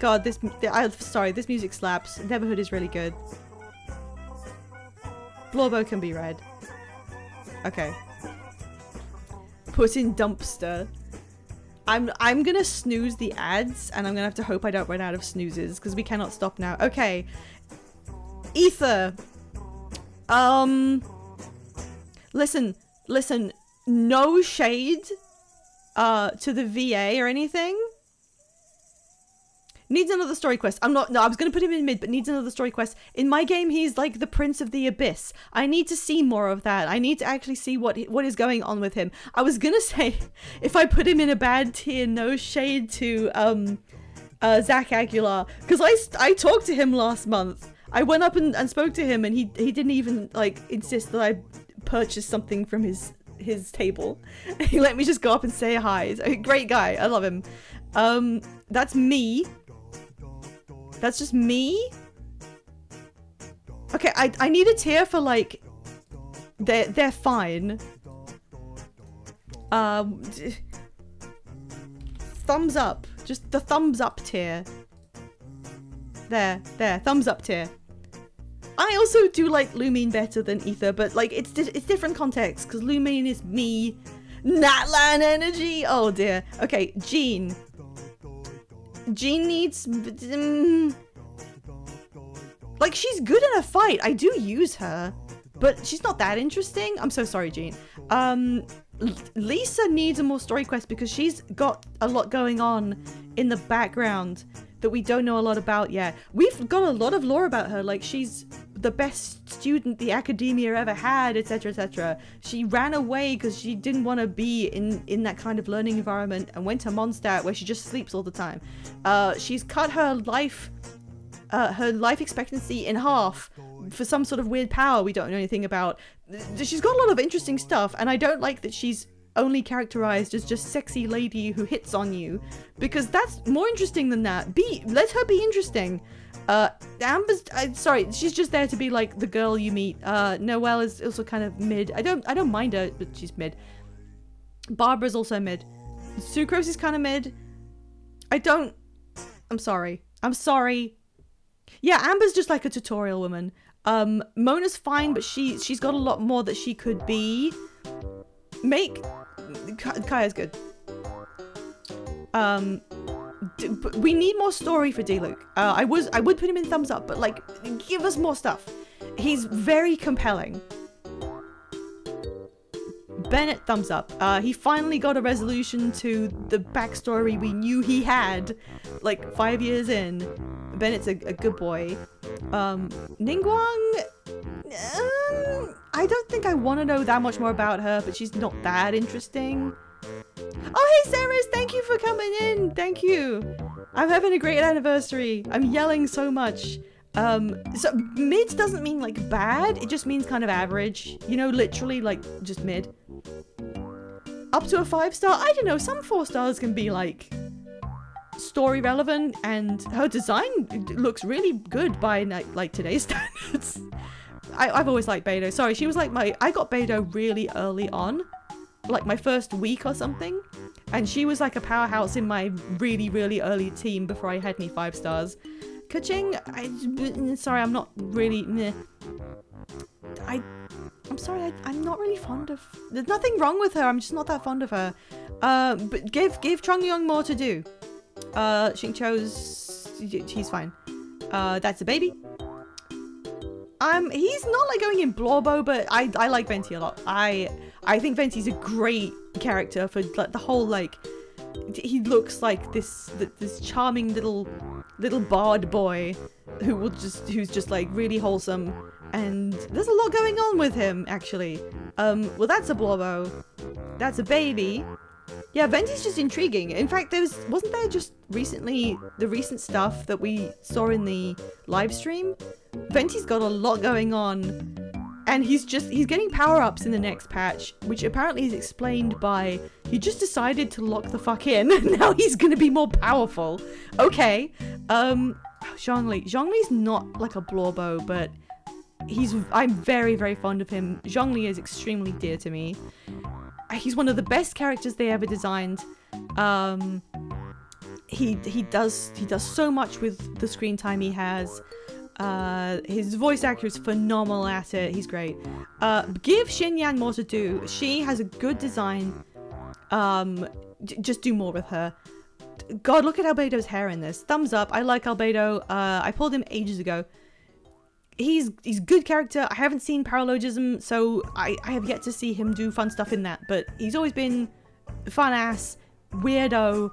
God, I'm sorry, this music slaps. Neverhood is really good. Blorbo can be red. Okay. Put in dumpster. I'm gonna snooze the ads, and I'm gonna have to hope I don't run out of snoozes because we cannot stop now. Okay. Ether. Listen. No shade to the VA or anything. Needs another story quest. I was gonna put him in mid, but needs another story quest. In my game, he's like the Prince of the Abyss. I need to see more of that. I need to actually see what is going on with him. I was gonna say, if I put him in a bad tier, no shade to Zach Aguilar, because I talked to him last month. I went up and spoke to him, and he didn't even like insist that I purchase something from his table. He let me just go up and say hi. He's a great guy. I love him. That's me. That's just me. Okay, I need a tier for like they're fine. Thumbs up. Just the thumbs up tier. There, thumbs up tier. I also do like Lumine better than Ether, but like it's different context because Lumine is me. Natlan energy. Oh dear. Okay, Jean. Jean needs like she's good in a fight. I do use her, but she's not that interesting. I'm so sorry, Jean. Lisa needs a more story quest because she's got a lot going on in the background that we don't know a lot about yet. We've got a lot of lore about her, like she's the best student the academia ever had, etc, etc. She ran away because she didn't want to be in that kind of learning environment and went to Mondstadt where she just sleeps all the time. She's cut her life her life expectancy in half for some sort of weird power we don't know anything about. She's got a lot of interesting stuff, and I don't like that she's only characterized as just sexy lady who hits on you, because that's more interesting than that. Let her be interesting. Amber's sorry, she's just there to be like the girl you meet. Noelle is also kind of mid. I don't mind her, but she's mid. Barbara's also mid. Sucrose is kind of mid. I'm sorry. Yeah, Amber's just like a tutorial woman. Mona's fine, but she's got a lot more that she could be. Kaya's good. We need more story for D-Luke. I would put him in thumbs up, but like, give us more stuff. He's very compelling. Bennett, thumbs up. He finally got a resolution to the backstory we knew he had, like 5 years in. Bennett's a good boy. Ningguang, I don't think I want to know that much more about her, but she's not that interesting. Oh, hey, Ceres, thank you for coming in. Thank you. I'm having a great anniversary. I'm yelling so much. So mid doesn't mean like bad. It just means kind of average. You know, literally like just mid. Up to a 5-star. I don't know. Some 4 stars can be like story relevant, and her design looks really good by like today's standards. I've always liked Beidou. Sorry, she was like I got Beidou really early on, like my first week or something, and she was like a powerhouse in my really, really early team before I had any 5 stars. Kaching, sorry, I'm not really meh. I'm sorry, I'm not really fond of. There's nothing wrong with her. I'm just not that fond of her. But give Chongyong more to do. Xingqiu's, he's fine. That's a baby. He's not like going in Blorbo, but I like Venti a lot. I think Venti's a great character for like the whole like. He looks like this charming little bard boy who's just like really wholesome, and there's a lot going on with him actually. Well, that's a Blorbo. That's a baby. Yeah, Venti's just intriguing. In fact, wasn't there just recently the recent stuff that we saw in the live stream? Venti's got a lot going on, and he's getting power-ups in the next patch, which apparently is explained by he just decided to lock the fuck in. Now he's gonna be more powerful. Okay. Zhongli's not like a Blorbo, but I'm very, very fond of him. Zhongli is extremely dear to me. He's one of the best characters they ever designed. He does so much with the screen time he has. His voice actor is phenomenal at it. He's great. Give Xinyan more to do. She has a good design. Just do more with her. God, look at Albeido's hair in this. Thumbs up. I like Albeido. I pulled him ages ago. He's good character. I haven't seen Paralogism, so I have yet to see him do fun stuff in that, but he's always been fun ass, weirdo.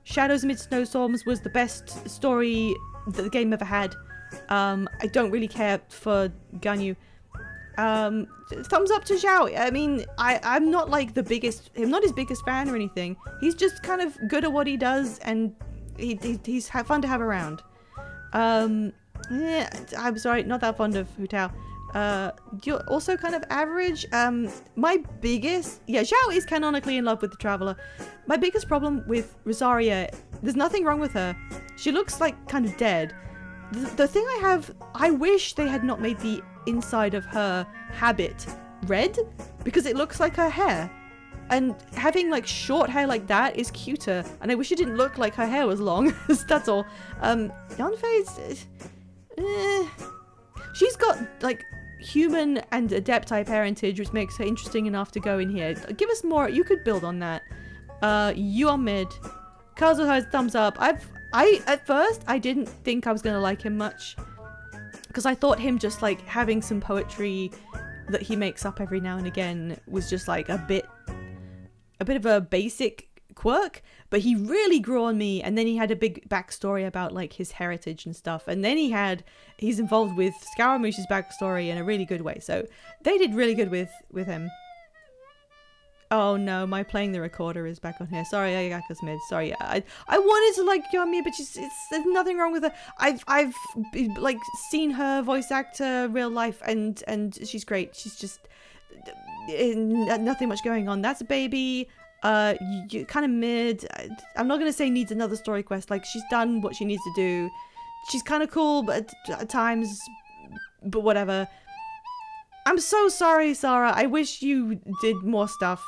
Shadows Amid Snowstorms was the best story that the game ever had. I don't really care for Ganyu. Thumbs up to Zhao. I mean, I'm not like I'm not his biggest fan or anything. He's just kind of good at what he does, and he's fun to have around. Yeah, I'm sorry, not that fond of Hu Tao. You're also kind of average. My biggest... Yeah, Zhao is canonically in love with the Traveler. My biggest problem with Rosaria, there's nothing wrong with her. She looks like kind of dead. The thing I wish they had not made the inside of her habit red, because it looks like her hair. And having like short hair like that is cuter, and I wish it didn't look like her hair was long. That's all. Yanfei's... She's got like human and Adepti parentage, which makes her interesting enough to go in here. Give us more. You could build on that. You are mid. Kazuha has thumbs up. At first I didn't think I was gonna like him much, because I thought him just like having some poetry that he makes up every now and again was just like a bit of a basic quirk, but he really grew on me, and then he had a big backstory about like his heritage and stuff, and then he's involved with Scaramouche's backstory in a really good way, so they did really good with him. Oh no, my playing the recorder is back on here. Sorry, Ayaka's mid. Sorry, I wanted to like Yomi, but there's nothing wrong with her. I've like seen her voice actor real life, and she's great. She's just nothing much going on. That's a baby. You kind of mid. I'm not gonna say needs another story quest. Like, she's done what she needs to do. She's kind of cool, but at times, but whatever. I'm so sorry, Sarah. I wish you did more stuff.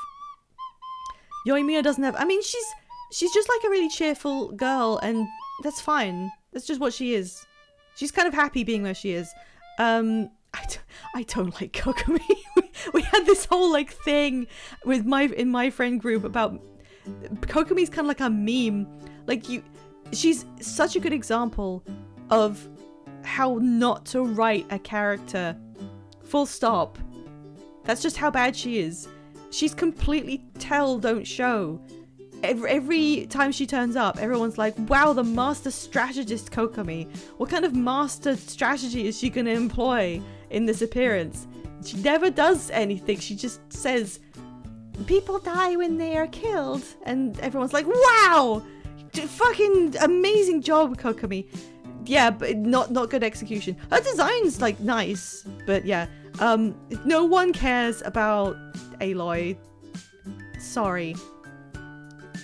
Yoimiya doesn't have... I mean, she's just like a really cheerful girl, and that's fine. That's just what she is. She's kind of happy being where she is. I don't like Kokomi. we had this whole like thing with in my friend group about Kokomi's kind of like a meme. Like, she's such a good example of how not to write a character. Full stop. That's just how bad she is. She's completely tell, don't show. Every time she turns up, everyone's like, wow, the master strategist Kokomi. What kind of master strategy is she going to employ in this appearance? She never does anything. She just says, people die when they are killed. And everyone's like, wow, fucking amazing job, Kokomi. Yeah, but not good execution. Her design's like nice, but yeah. No one cares about Aloy. Sorry.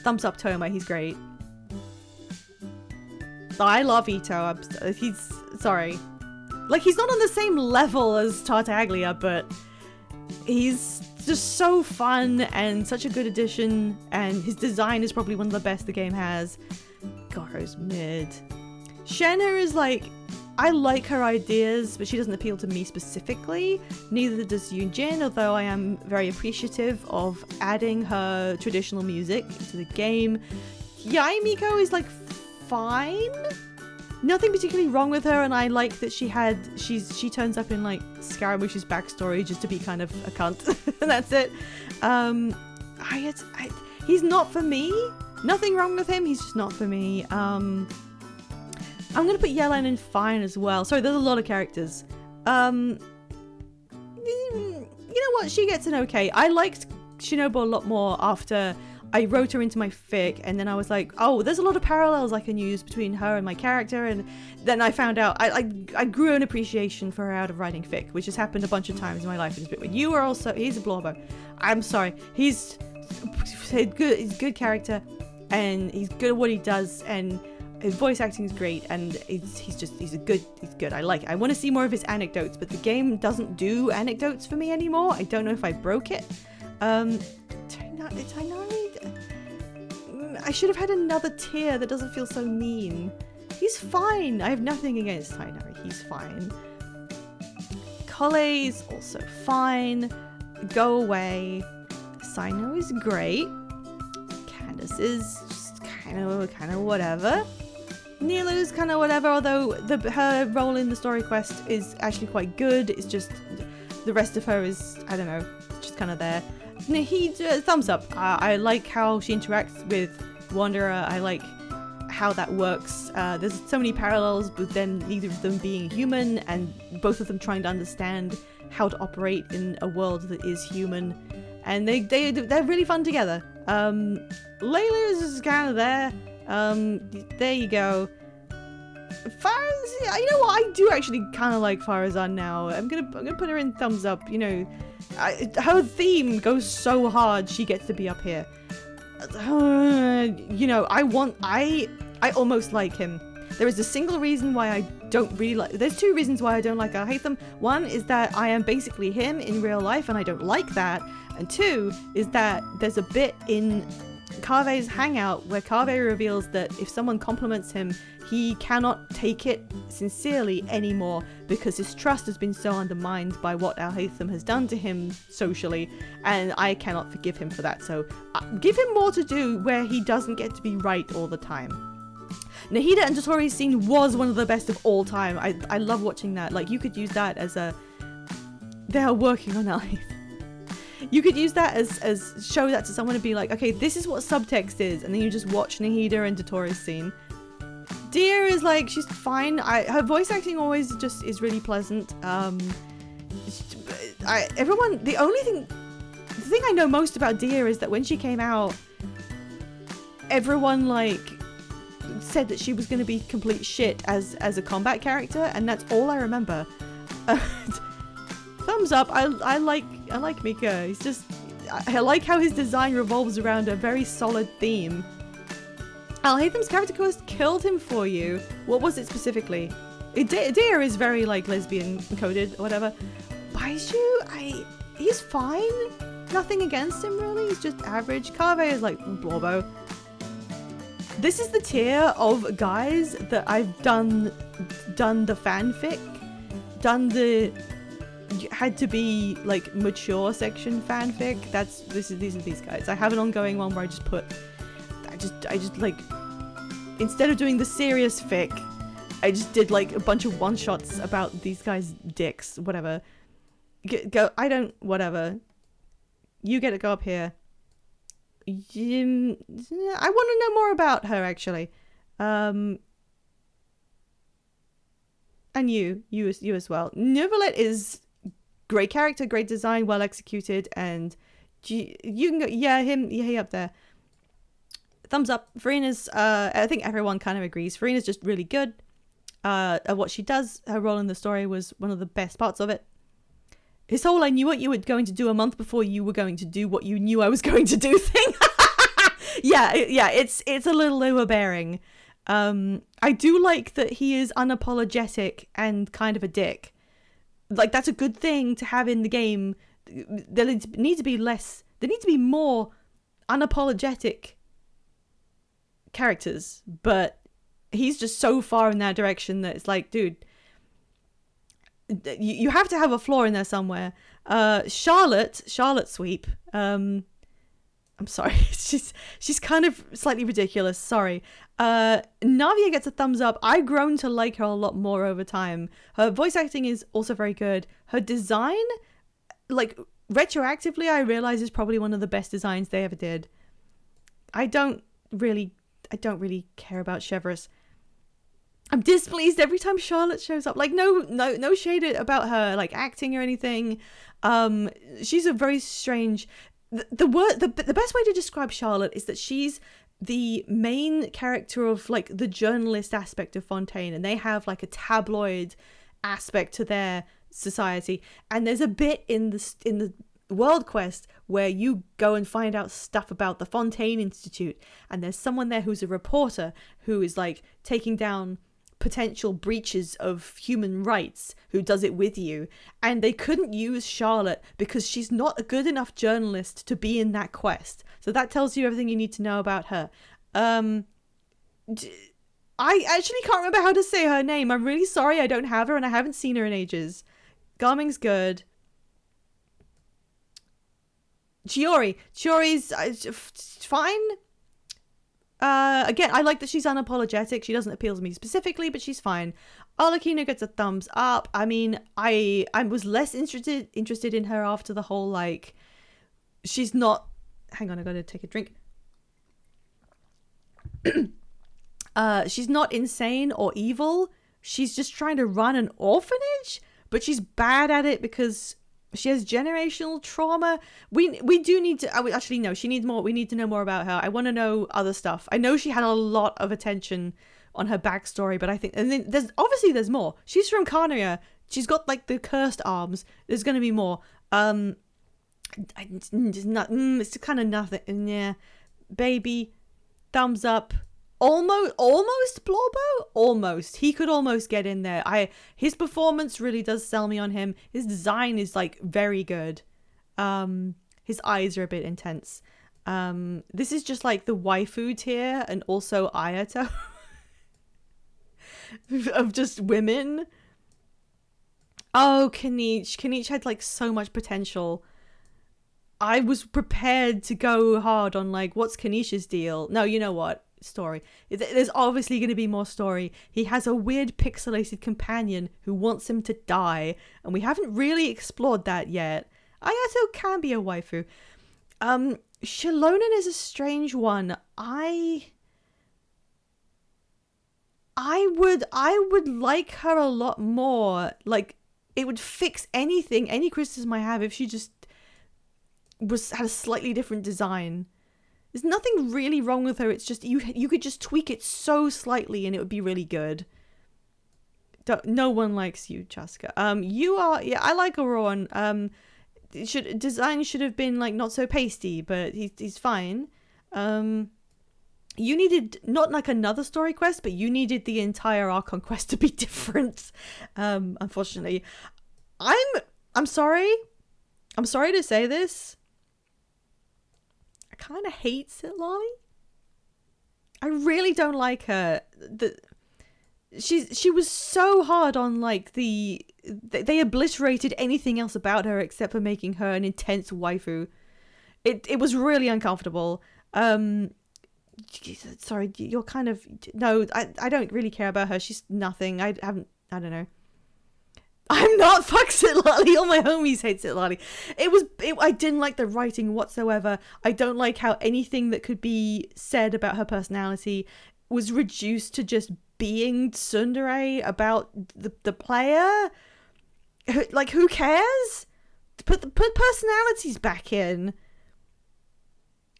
Thumbs up Toma, he's great. I love Ito. He's sorry. Like, he's not on the same level as Tartaglia, but he's just so fun and such a good addition, and his design is probably one of the best the game has. Goro's mid. Shenna is like, I like her ideas, but she doesn't appeal to me specifically. Neither does Yunjin, although I am very appreciative of adding her traditional music to the game. Yae Miko is like fine. Nothing particularly wrong with her, and I like that she turns up in like Scaramouche's backstory just to be kind of a cunt. And that's it. He's not for me. Nothing wrong with him, he's just not for me. I'm gonna put Yellen in fine as well. Sorry, there's a lot of characters. You know what? She gets an okay. I liked Shinobu a lot more after I wrote her into my fic, and then I was like, oh, there's a lot of parallels I can use between her and my character, and then I found out I grew an appreciation for her out of writing fic, which has happened a bunch of times in my life. You are also, he's a blobber. I'm sorry. He's a good character, and he's good at what he does, and his voice acting is great, and he's good. I like it. I want to see more of his anecdotes, but the game doesn't do anecdotes for me anymore. I don't know if I broke it. I should have had another tier that doesn't feel so mean. He's fine. I have nothing against Tainari. He's fine. Kole is also fine. Go away. Sino is great. Candace is just kind of whatever. Nilu's kind of whatever, although her role in the story quest is actually quite good. It's just the rest of her is, I don't know, just kind of there. Thumbs up. I like how she interacts with Wanderer. I like how that works. There's so many parallels, but then neither of them being human, and both of them trying to understand how to operate in a world that is human. And they're really fun together. Layla is kind of there. There you go. You know what? I do actually kind of like Farazan now. I'm gonna put her in thumbs up. You know, her theme goes so hard. She gets to be up here. You know, I almost like him. There is a single reason why I don't really like... There's two reasons why I don't like Alhaitham. One is that I am basically him in real life, and I don't like that. And two is that there's a bit in Kave's hangout where Kave reveals that if someone compliments him, he cannot take it sincerely anymore because his trust has been so undermined by what Alhaitham has done to him socially, and I cannot forgive him for that. So give him more to do where he doesn't get to be right all the time. Nahida and Dotori's scene was one of the best of all time. I love watching that. Like, you could use that as a... They are working on Alhaitham. You could use that as show that to someone and be like, okay, this is what subtext is, and then you just watch Nahida and Dotori's scene. Deer is like, she's fine. Her voice acting always just is really pleasant. The only thing I know most about Dia is that when she came out, everyone like said that she was going to be complete shit as a combat character, and that's all I remember. Thumbs up. I like Mika. He's just, I like how his design revolves around a very solid theme. Al Haytham's character quest killed him for you. What was it specifically? Dia is very like lesbian coded or whatever. Baiju, he's fine. Nothing against him really. He's just average. Kaveh is like Blorbo. This is the tier of guys that I've done the fanfic, done the had to be like mature section fanfic. These are these guys. I have an ongoing one where I just like, instead of doing the serious fic, I just did like a bunch of one shots about these guys' dicks, whatever. Whatever. You get to go up here. I want to know more about her actually. And you as well. Neuvillette is great character, great design, well executed, and you can go, he up there. Thumbs up. Farina's, I think everyone kind of agrees. Farina's just really good at what she does. Her role in the story was one of the best parts of it. His whole "I knew what you were going to do a month before you were going to do what you knew I was going to do" thing. yeah, it's a little overbearing. I do like that he is unapologetic and kind of a dick. Like, that's a good thing to have in the game. There need to be more unapologetic characters, but he's just so far in that direction that it's like, dude, you have to have a flaw in there somewhere. Charlotte Sweep. I'm sorry, she's kind of slightly ridiculous. Sorry. Navia gets a thumbs up. I've grown to like her a lot more over time. Her voice acting is also very good. Her design, like retroactively, I realize is probably one of the best designs they ever did. I don't really care about Chevreuse. I'm displeased every time Charlotte shows up. Like, no shade about her like acting or anything. She's a very strange. The best way to describe Charlotte is that she's the main character of like the journalist aspect of Fontaine, and they have like a tabloid aspect to their society. And there's a bit in the World Quest where you go and find out stuff about the Fontaine Institute, and there's someone there who's a reporter who is like taking down potential breaches of human rights, who does it with you, and they couldn't use Charlotte because she's not a good enough journalist to be in that quest. So that tells you everything you need to know about her. I actually can't remember how to say her name. I'm really sorry, I don't have her and I haven't seen her in ages. Garming's good. Chiori's fine. Again, I like that she's unapologetic. She doesn't appeal to me specifically, but she's fine. Arlecchino gets a thumbs up. I mean, I was less interested in her after the whole, like, she's not... Hang on, I gotta take a drink. She's not insane or evil. She's just trying to run an orphanage, but she's bad at it because she has generational trauma. We do need to... actually, no, she needs more. We need to know more about her. I want to know other stuff. I know she had a lot of attention on her backstory, but I think... And then there's more. She's from Carnia. She's got, like, the cursed arms. There's going to be more. It's kind of nothing. Yeah. Baby. Thumbs up. Almost Blorbo? Almost. He could almost get in there. His performance really does sell me on him. His design is like very good. His eyes are a bit intense. This is just like the waifu tier and also Ayato of just women. Oh, Kaniche had like so much potential. I was prepared to go hard on like, what's Kaniche's deal? No, you know what? Story. There's obviously going to be more story. He has a weird pixelated companion who wants him to die, and we haven't really explored that yet. Ayato can be a waifu. Shilonen is a strange one. I would like her a lot more. Like, it would fix any criticism I have if she just had a slightly different design. There's nothing really wrong with her. It's just you could just tweak it so slightly and it would be really good. No one likes you, Chaska. You are, yeah, I like Auron. Design should have been like not so pasty, but he's fine. You needed not like another story quest, but you needed the entire Archon quest to be different. Unfortunately, I'm sorry. I'm sorry to say this. I kind of hate Sitlali. I really don't like her. She was so hard on like they obliterated anything else about her except for making her an intense waifu. It was really uncomfortable. Sorry, you're kind of no. I don't really care about her. She's nothing. I don't know. I'm not fuck Sitlali. All my homies hate Sitlali. I didn't like the writing whatsoever. I don't like how anything that could be said about her personality was reduced to just being tsundere about the player. Like, who cares? Put personalities back in.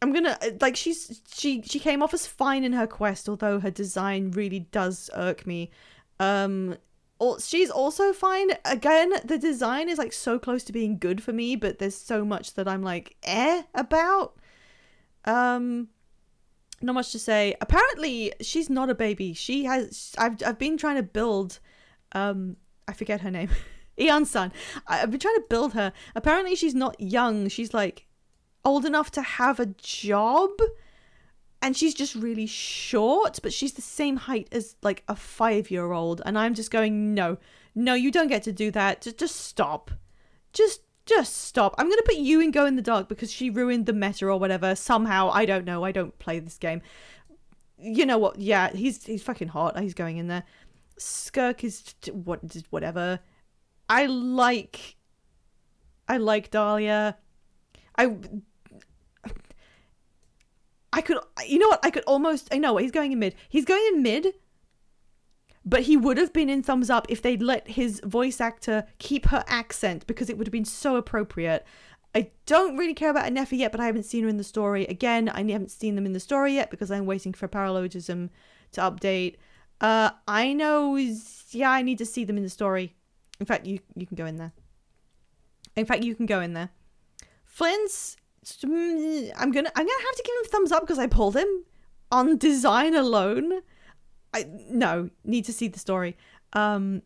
I'm gonna like she came off as fine in her quest, although her design really does irk me. She's also fine. Again, the design is like so close to being good for me, but there's so much that I'm like about. Not much to say. Apparently, she's not a baby. She has. I've been trying to build. I forget her name. Eon-san. I've been trying to build her. Apparently, she's not young. She's like old enough to have a job, and she's just really short. But she's the same height as like a 5-year-old, and I'm just going, no, you don't get to do that. Just stop. Just stop. I'm going to put you in Go in the Dark because she ruined the meta or whatever. Somehow, I don't know. I don't play this game. You know what? Yeah, he's fucking hot. He's going in there. Skirk is whatever. I like Dahlia. I could, you know what? I know what, he's going in mid. He's going in mid. But he would have been in thumbs up if they'd let his voice actor keep her accent, because it would have been so appropriate. I don't really care about Anefa yet, but I haven't seen her in the story. Again, I haven't seen them in the story yet because I'm waiting for Paralogism to update. I know, I need to see them in the story. In fact, you can go in there. Flint's, I'm gonna have to give him thumbs up because I pulled him on design alone. Need to see the story. I'm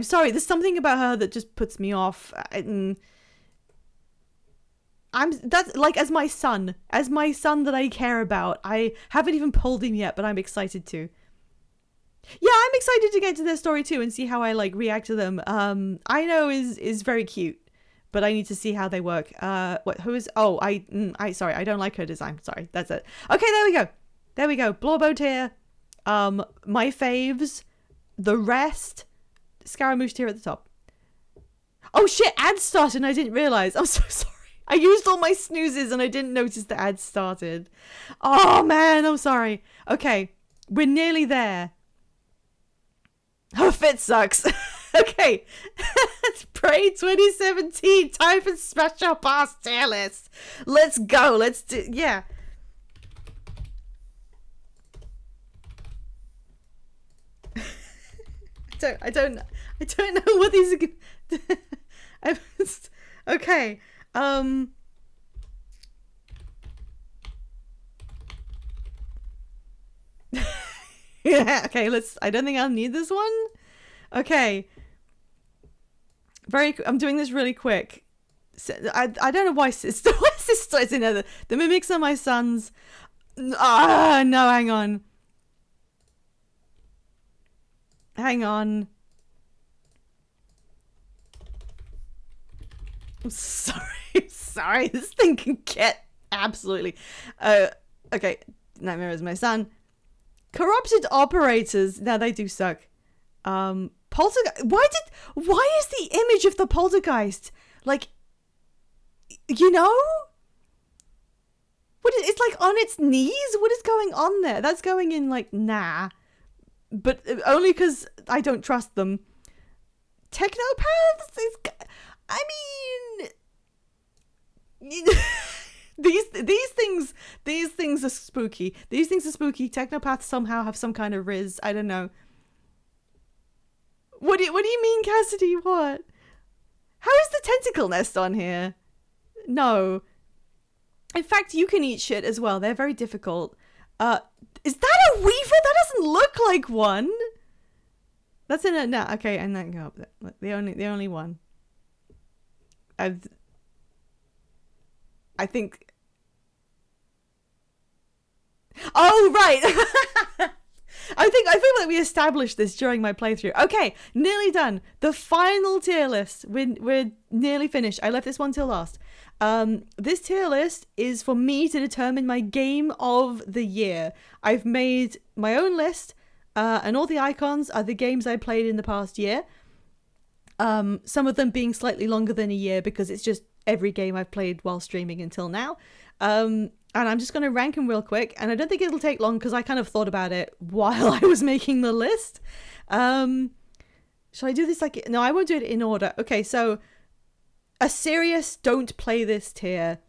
sorry, there's something about her that just puts me off. That's like as my son that I care about. I haven't even pulled him yet, but I'm excited to. Yeah, I'm excited to get to their story too and see how I like react to them. I know is very cute, but I need to see how they work. Sorry, I don't like her design. Sorry, that's it. Okay, there we go. Blorbo tier. My faves, the rest, Scaramouche tier at the top. Oh shit, ads started and I didn't realize. I'm so sorry. I used all my snoozes and I didn't notice the ads started. Oh man, I'm sorry. Okay, we're nearly there. Her fit sucks. Okay, it's Prey 2017. Time for special pass tier list. Let's go. Let's do, yeah. I don't know what these are. Okay. Yeah, okay, I don't think I'll need this one. Okay. I'm doing this really quick. I don't know why sister is in there. The mimics are my sons. No, hang on. I'm sorry. This thing can get absolutely. Okay. Nightmare is my son. Corrupted operators. Now they do suck. Poltergeist. Why is the image of the poltergeist like? You know. It's like on its knees. What is going on there? That's going in like nah. But only because I don't trust them. Technopaths is, I mean, these things are spooky. These things are spooky. Technopaths somehow have some kind of riz. I don't know. What do you mean, Cassidy? What? How is the tentacle nest on here? No. In fact, you can eat shit as well. They're very difficult. Is that a weaver? That doesn't look like one. That's in a no. Okay, and then go up. The only one. I think. Oh right. I feel like we established this during my playthrough. Okay, nearly done. The final tier list. We're nearly finished. I left this one till last. This tier list is for me to determine my game of the year. I've made my own list, and all the icons are the games I played in the past year. Some of them being slightly longer than a year because it's just every game I've played while streaming until now. And I'm just going to rank them real quick. And I don't think it'll take long because I kind of thought about it while I was making the list. Shall I do this like... No, I won't do it in order. Okay, so a serious don't play this tier.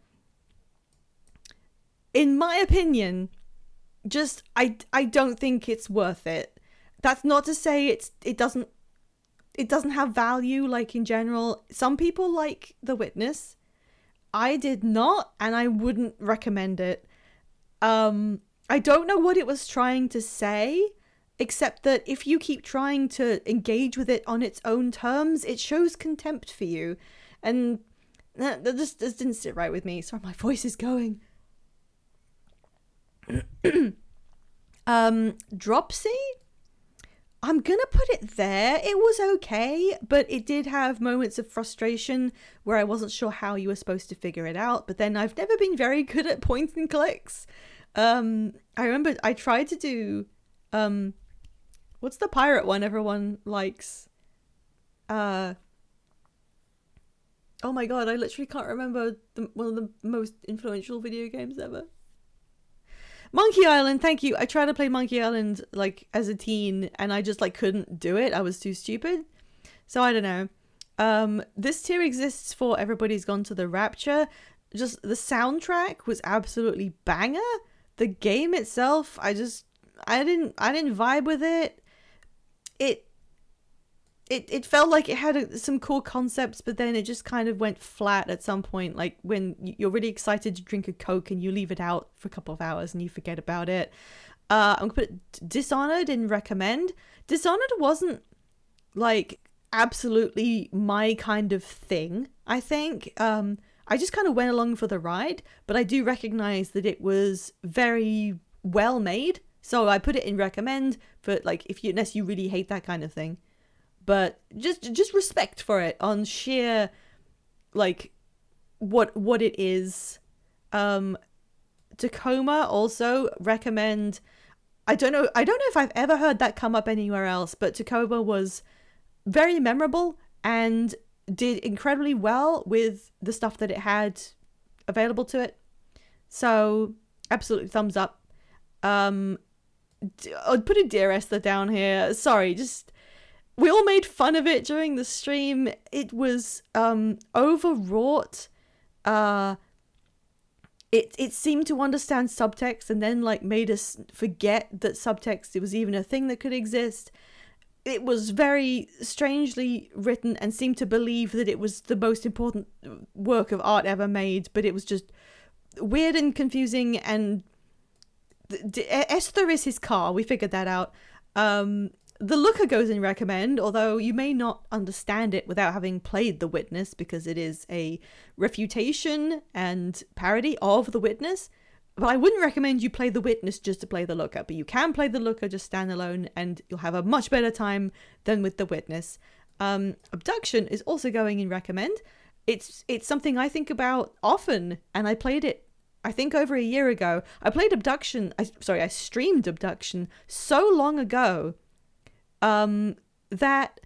In my opinion, just I don't think it's worth it. That's not to say it doesn't have value like in general. Some people like The Witness. I did not, and I wouldn't recommend it. I don't know what it was trying to say, except that if you keep trying to engage with it on its own terms, it shows contempt for you. And that just didn't sit right with me. Sorry, my voice is going. Dropsy? I'm gonna put it there. It was okay, but it did have moments of frustration where I wasn't sure how you were supposed to figure it out. But then I've never been very good at point and clicks. I remember I tried to do what's the pirate one everyone likes? Oh my god, I literally can't remember one of the most influential video games ever. Monkey Island, thank you. I tried to play Monkey Island like as a teen and I just like couldn't do it. I was too stupid. So I don't know. This tier exists for Everybody's Gone to the Rapture. Just the soundtrack was absolutely banger. The game itself, I didn't vibe with it. It felt like it had some cool concepts, but then it just kind of went flat at some point. Like when you're really excited to drink a Coke and you leave it out for a couple of hours and you forget about it. I'm gonna put Dishonored in recommend. Dishonored wasn't like absolutely my kind of thing, I think. I just kind of went along for the ride, but I do recognize that it was very well made. So I put it in recommend for like unless you really hate that kind of thing. But just respect for it on sheer like what it is. Tacoma also recommend. I don't know if I've ever heard that come up anywhere else, but Tacoma was very memorable and did incredibly well with the stuff that it had available to it. So absolutely thumbs up. I'd put a Dear Esther down here. Sorry, just we all made fun of it during the stream. It was overwrought. It seemed to understand subtext and then like made us forget that subtext, it was even a thing that could exist. It was very strangely written and seemed to believe that it was the most important work of art ever made, but it was just weird and confusing. And Esther is his car. We figured that out. The Looker goes in recommend, although you may not understand it without having played The Witness, because it is a refutation and parody of The Witness. But I wouldn't recommend you play The Witness just to play The Looker, but you can play The Looker just standalone and you'll have a much better time than with The Witness. Abduction is also going in recommend. It's something I think about often, and I played it I think over a year ago. I played Abduction, I streamed Abduction so long ago that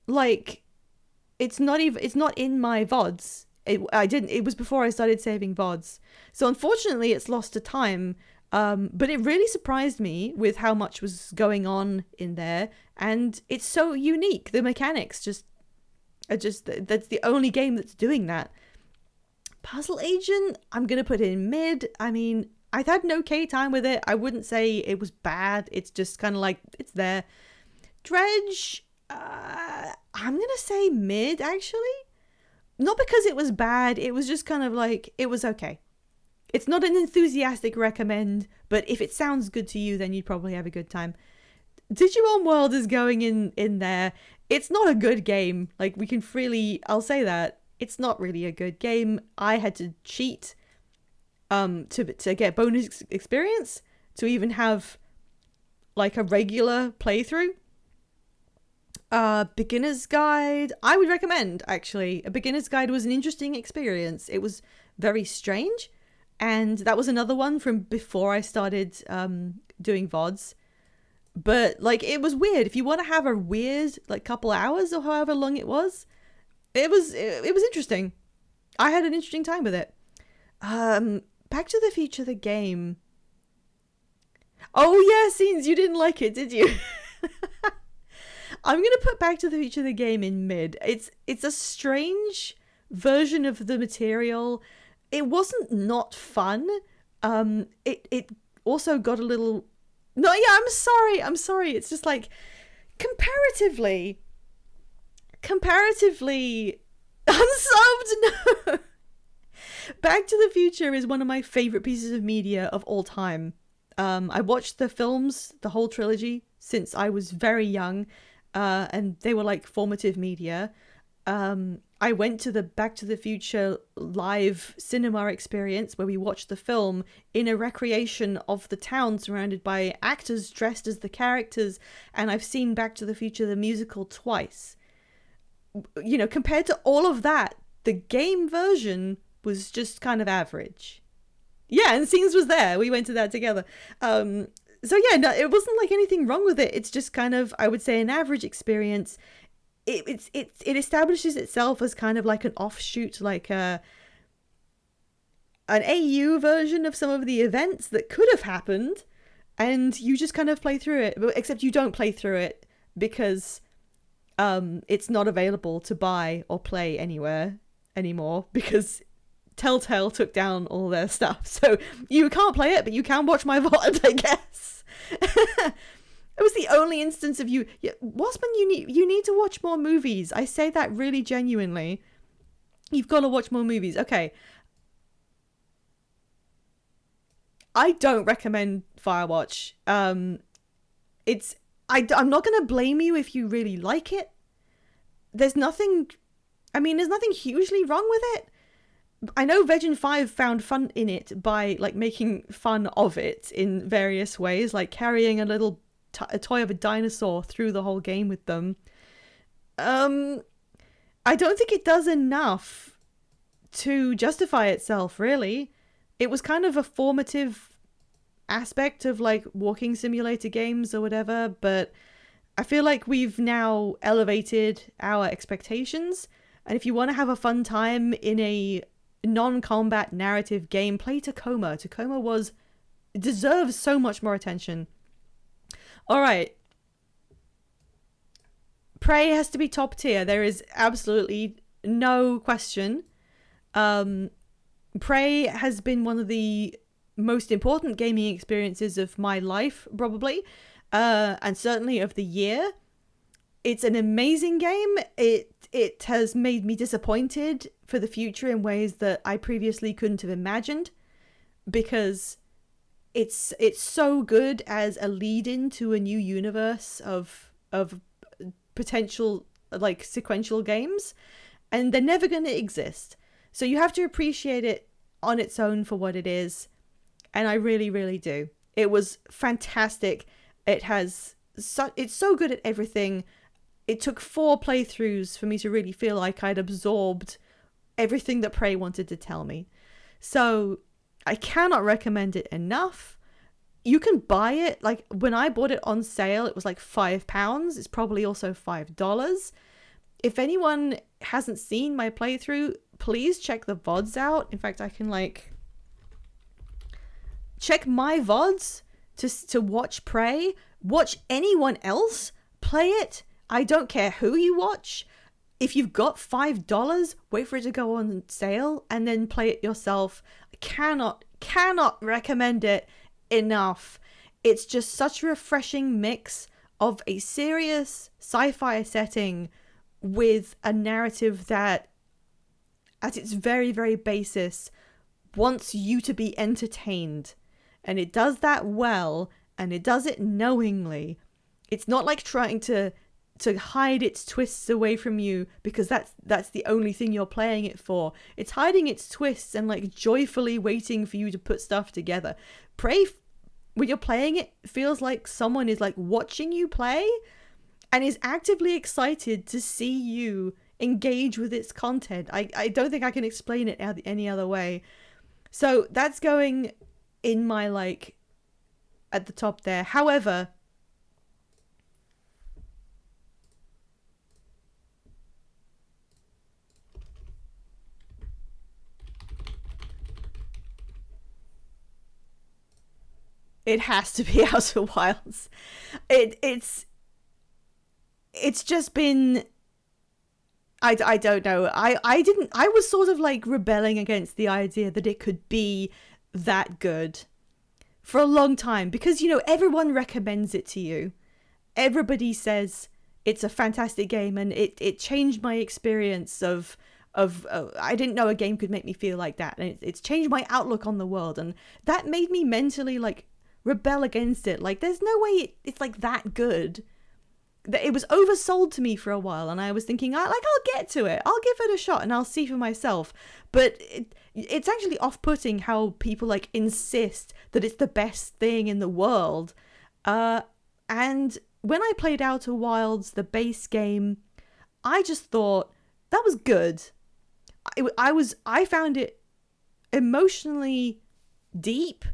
like it's not in my VODs. It was before I started saving VODs. So unfortunately it's lost to time. But it really surprised me with how much was going on in there, and it's so unique. The mechanics that's the only game that's doing that. Puzzle Agent, I'm gonna put in mid. I mean, I've had an okay time with it. I wouldn't say it was bad. It's just kind of like, it's there. Dredge, I'm gonna say mid, actually. Not because it was bad, it was just kind of like, it was okay. It's not an enthusiastic recommend, but if it sounds good to you, then you'd probably have a good time. Digimon World is going in there. It's not a good game. Like, we can freely, I'll say that. It's not really a good game. I had to cheat to get bonus experience, to even have like a regular playthrough. Beginner's Guide, I would recommend, actually. A Beginner's Guide was an interesting experience. It was very strange, and that was another one from before I started doing VODs. But like, it was weird. If you want to have a weird like couple hours or however long it was interesting. I had an interesting time with it. Back to the Future the game. Oh yeah, Scenes, you didn't like it, did you? I'm gonna put Back to the Future the game in mid. It's a strange version of the material. It wasn't not fun. It also got a little. No, yeah, I'm sorry. It's just like comparatively unsubbed. No. Back to the Future is one of my favorite pieces of media of all time. I watched the films, the whole trilogy, since I was very young, and they were like formative media. I went to the Back to the Future live cinema experience where we watched the film in a recreation of the town surrounded by actors dressed as the characters, and I've seen Back to the Future the musical twice. You know, compared to all of that, the game version was just kind of average. Yeah, and Scenes was there. We went to that together. So yeah, no, it wasn't like anything wrong with it. It's just kind of, I would say, an average experience. It establishes itself as kind of like an offshoot, like an AU version of some of the events that could have happened, and you just kind of play through it. Except you don't play through it because it's not available to buy or play anywhere anymore because Telltale took down all their stuff. So you can't play it, but you can watch my VOD, I guess. It was the only instance of you. Yeah, Wasman, you need to watch more movies. I say that really genuinely. You've got to watch more movies. Okay. I don't recommend Firewatch. I'm not going to blame you if you really like it. There's nothing hugely wrong with it. I know Vegin5 found fun in it by like making fun of it in various ways, like carrying a toy of a dinosaur through the whole game with them. I don't think it does enough to justify itself, really. It was kind of a formative aspect of like walking simulator games or whatever, but I feel like we've now elevated our expectations, and if you want to have a fun time in a non-combat narrative game, play Tacoma. Tacoma deserves so much more attention. All right. Prey has to be top tier. There is absolutely no question. Prey has been one of the most important gaming experiences of my life, probably, and certainly of the year. It's an amazing game. It has made me disappointed for the future in ways that I previously couldn't have imagined, because it's so good as a lead-in to a new universe of potential like sequential games, and they're never going to exist. So you have to appreciate it on its own for what it is, and I really, really do. It was fantastic. It's so good at everything. It took 4 playthroughs for me to really feel like I'd absorbed everything that Prey wanted to tell me. So I cannot recommend it enough. You can buy it. Like, when I bought it on sale, it was like £5. It's probably also $5. If anyone hasn't seen my playthrough, please check the VODs out. In fact, I can like check my VODs to watch Prey. Watch anyone else play it. I don't care who you watch. if you've got $5, wait for it to go on sale and then play it yourself. Cannot recommend it enough. It's just such a refreshing mix of a serious sci-fi setting with a narrative that, at its very, very basis, wants you to be entertained. And it does that well, and it does it knowingly. It's not like trying to hide its twists away from you because that's the only thing you're playing it for. It's hiding its twists and like joyfully waiting for you to put stuff together. Prey, when you're playing it, feels like someone is like watching you play and is actively excited to see you engage with its content. I don't think I can explain it any other way. So that's going in my like at the top there. However, it has to be Outer Wilds. It's just been, I don't know. I was sort of like rebelling against the idea that it could be that good for a long time because, you know, everyone recommends it to you. Everybody says it's a fantastic game and it changed my experience of I didn't know a game could make me feel like that, and it's changed my outlook on the world, and that made me mentally like rebel against it. Like, there's no way it's like that good. It was oversold to me for a while, and I was thinking, I'll get to it, I'll give it a shot and I'll see for myself. But it's actually off-putting how people like insist that it's the best thing in the world. And when I played Outer Wilds, the base game, I just thought that was good. I found it emotionally deep,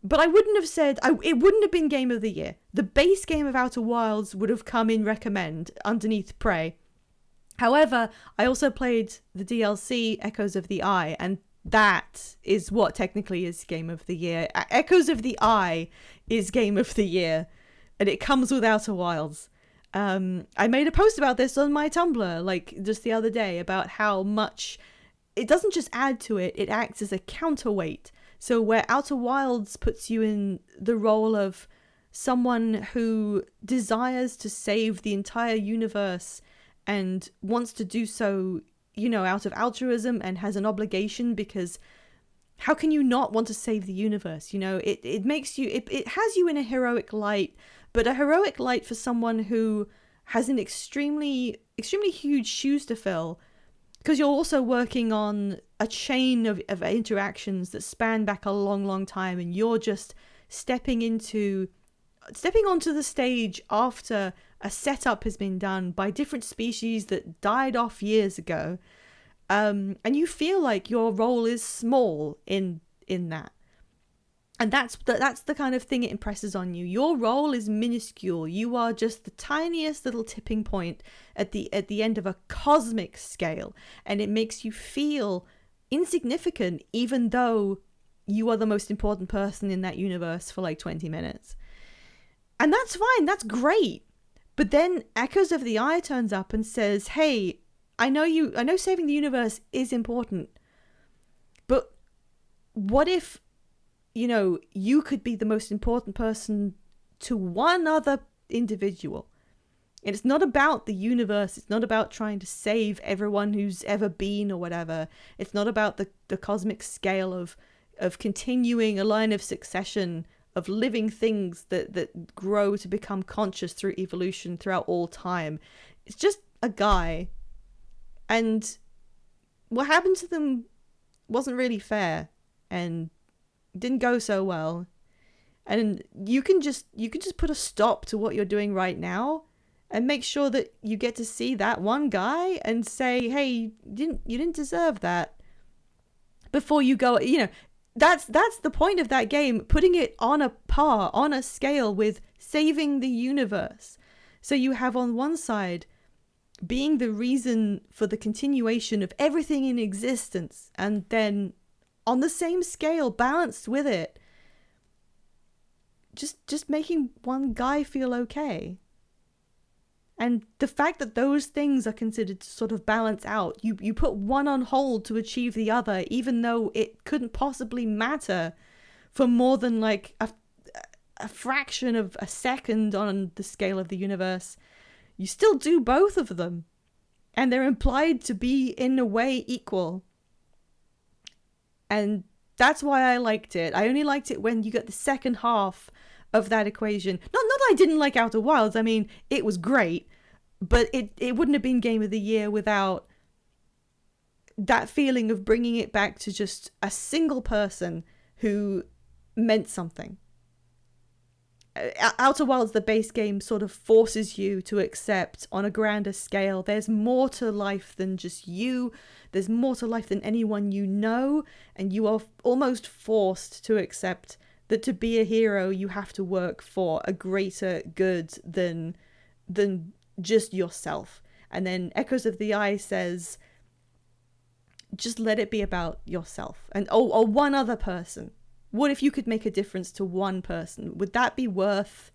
but I wouldn't have said it wouldn't have been Game of the Year. The base game of Outer Wilds would have come in recommend underneath Prey. However, I also played the DLC Echoes of the Eye, and that is what technically is Game of the Year. Echoes of the Eye is Game of the Year, and it comes with Outer Wilds. I made a post about this on my Tumblr, like just the other day, about how much it doesn't just add to it, it acts as a counterweight. So where Outer Wilds puts you in the role of someone who desires to save the entire universe and wants to do so, you know, out of altruism and has an obligation, because how can you not want to save the universe? You know, it makes you, it has you in a heroic light, but a heroic light for someone who has an extremely huge shoes to fill, because you're also working on a chain of interactions that span back a long time, and you're just stepping onto the stage after a setup has been done by different species that died off years ago. And you feel like your role is small in that. And that's the kind of thing it impresses on you. Your role is minuscule. You are just the tiniest little tipping point at the end of a cosmic scale, and it makes you feel insignificant, even though you are the most important person in that universe for like 20 minutes. And that's fine. That's great. But then Echoes of the Eye turns up and says, "Hey, I know saving the universe is important, but what if, you know, you could be the most important person to one other individual? And it's not about the universe. It's not about trying to save everyone who's ever been or whatever. It's not about the cosmic scale of continuing a line of succession of living things that grow to become conscious through evolution throughout all time. It's just a guy. And what happened to them wasn't really fair and didn't go so well. And you can just put a stop to what you're doing right now and make sure that you get to see that one guy and say, hey, you didn't deserve that, before you go, you know. That's the point of that game, putting it on a scale with saving the universe. So you have on one side being the reason for the continuation of everything in existence, and then on the same scale, balanced with it, just making one guy feel okay. And the fact that those things are considered to sort of balance out, you put one on hold to achieve the other, even though it couldn't possibly matter for more than like a fraction of a second on the scale of the universe. You still do both of them, and they're implied to be in a way equal. And that's why I liked it. I only liked it when you get the second half of that equation. Not that I didn't like Outer Wilds. I mean, it was great, but it wouldn't have been Game of the Year without that feeling of bringing it back to just a single person who meant something. Outer Wilds, the base game, sort of forces you to accept on a grander scale there's more to life than just you. There's more to life than anyone you know, and you are almost forced to accept that to be a hero you have to work for a greater good than just yourself. And then Echoes of the Eye says, just let it be about yourself and or one other person. What if you could make a difference to one person? Would that be worth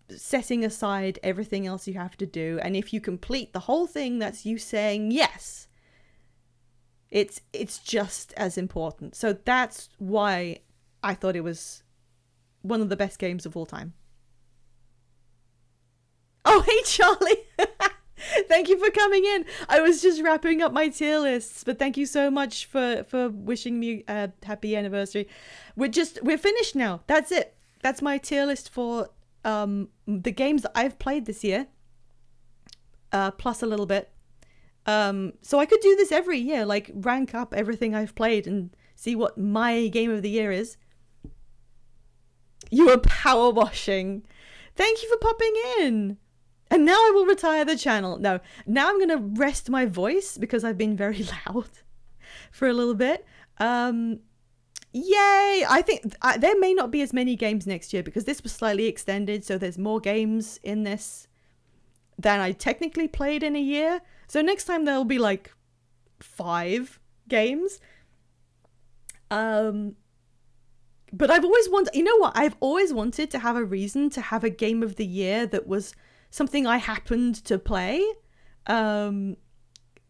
setting aside everything else you have to do? And if you complete the whole thing, that's you saying yes. It's just as important. So that's why I thought it was one of the best games of all time. Oh, hey, Charlie. Thank you for coming in. I was just wrapping up my tier lists, but thank you so much for wishing me a happy anniversary. We're finished now. That's it. That's my tier list for the games that I've played this year, plus a little bit. So I could do this every year, like rank up everything I've played and see what my game of the year is. You are power washing. Thank you for popping in. And now I will retire the channel. No, now I'm going to rest my voice because I've been very loud for a little bit. Yay! I think there may not be as many games next year because this was slightly extended. So there's more games in this than I technically played in a year. So next time there'll be like 5 games. But I've always wanted, you know what? I've always wanted to have a reason to have a game of the year that was something I happened to play, you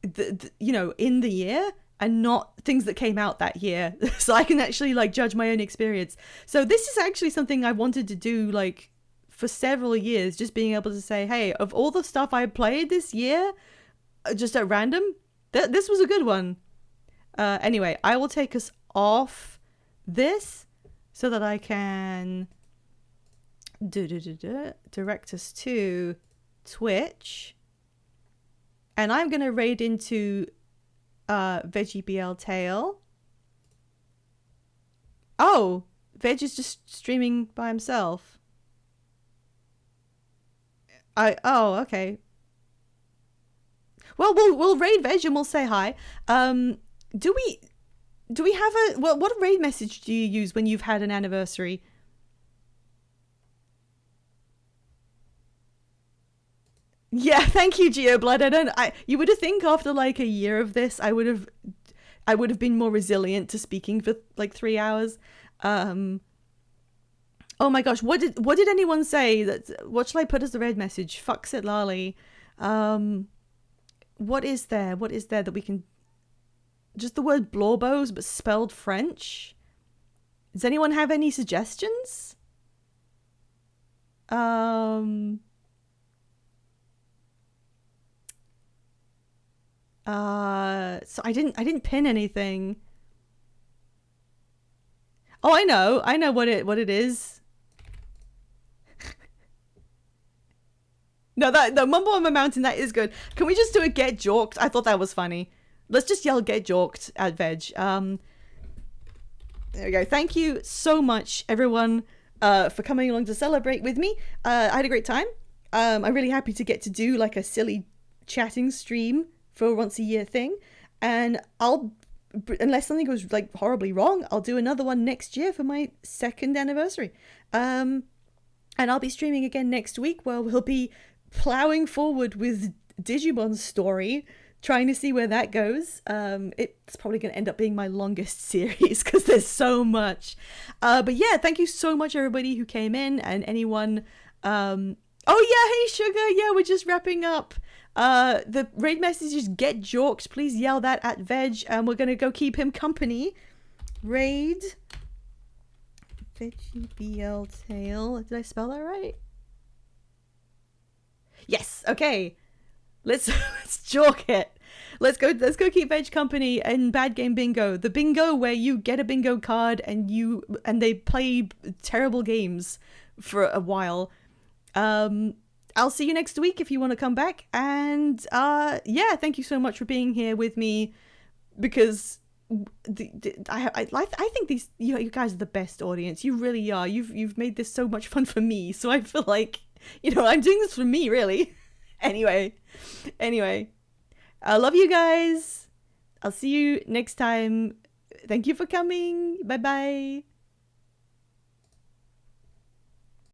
know, in the year, and not things that came out that year. So I can actually like judge my own experience. So this is actually something I wanted to do like for several years, just being able to say, hey, of all the stuff I played this year, just at random, this was a good one. Anyway, I will take us off this so that I can direct us to Twitch, and I'm gonna raid into VeggieBL Tail. Oh, Veg is just streaming by himself. Okay. Well, we'll raid Veg and we'll say hi. Do we have a what raid message do you use when you've had an anniversary? Yeah, thank you, GeoBlood. You would have think after like a year of this, I would have been more resilient to speaking for like 3 hours. Oh my gosh, what did anyone say? What shall I put as the red message? Fucks it, Lali. What is there that we can? Just the word blorbos, but spelled French. Does anyone have any suggestions? So I didn't pin anything. Oh, I know what it is. No, the Mumble on my Mountain, that is good. Can we just do a get jorked? I thought that was funny. Let's just yell get jorked at Veg. There we go. Thank you so much, everyone, for coming along to celebrate with me. I had a great time. I'm really happy to get to do like a silly chatting stream for a once a year thing, and unless something goes like horribly wrong, I'll do another one next year for my 2nd anniversary. And I'll be streaming again next week where we'll be plowing forward with Digimon's story, trying to see where that goes. It's probably going to end up being my longest series because there's so much. But yeah, thank you so much everybody who came in, and anyone Oh yeah, hey Sugar, yeah, we're just wrapping up. The raid message is get jorks. Please yell that at Veg, and we're gonna go keep him company. Raid Veggie BL Tail. Did I spell that right? Yes. Okay. Let's let's jork it. Let's go keep Veg company in Bad Game Bingo. The bingo where you get a bingo card and they play terrible games for a while. I'll see you next week if you want to come back. And yeah, thank you so much for being here with me, because I think these you guys are the best audience. You really are. You've made this so much fun for me. So I feel like, I'm doing this for me, really. anyway, I love you guys. I'll see you next time. Thank you for coming. Bye bye.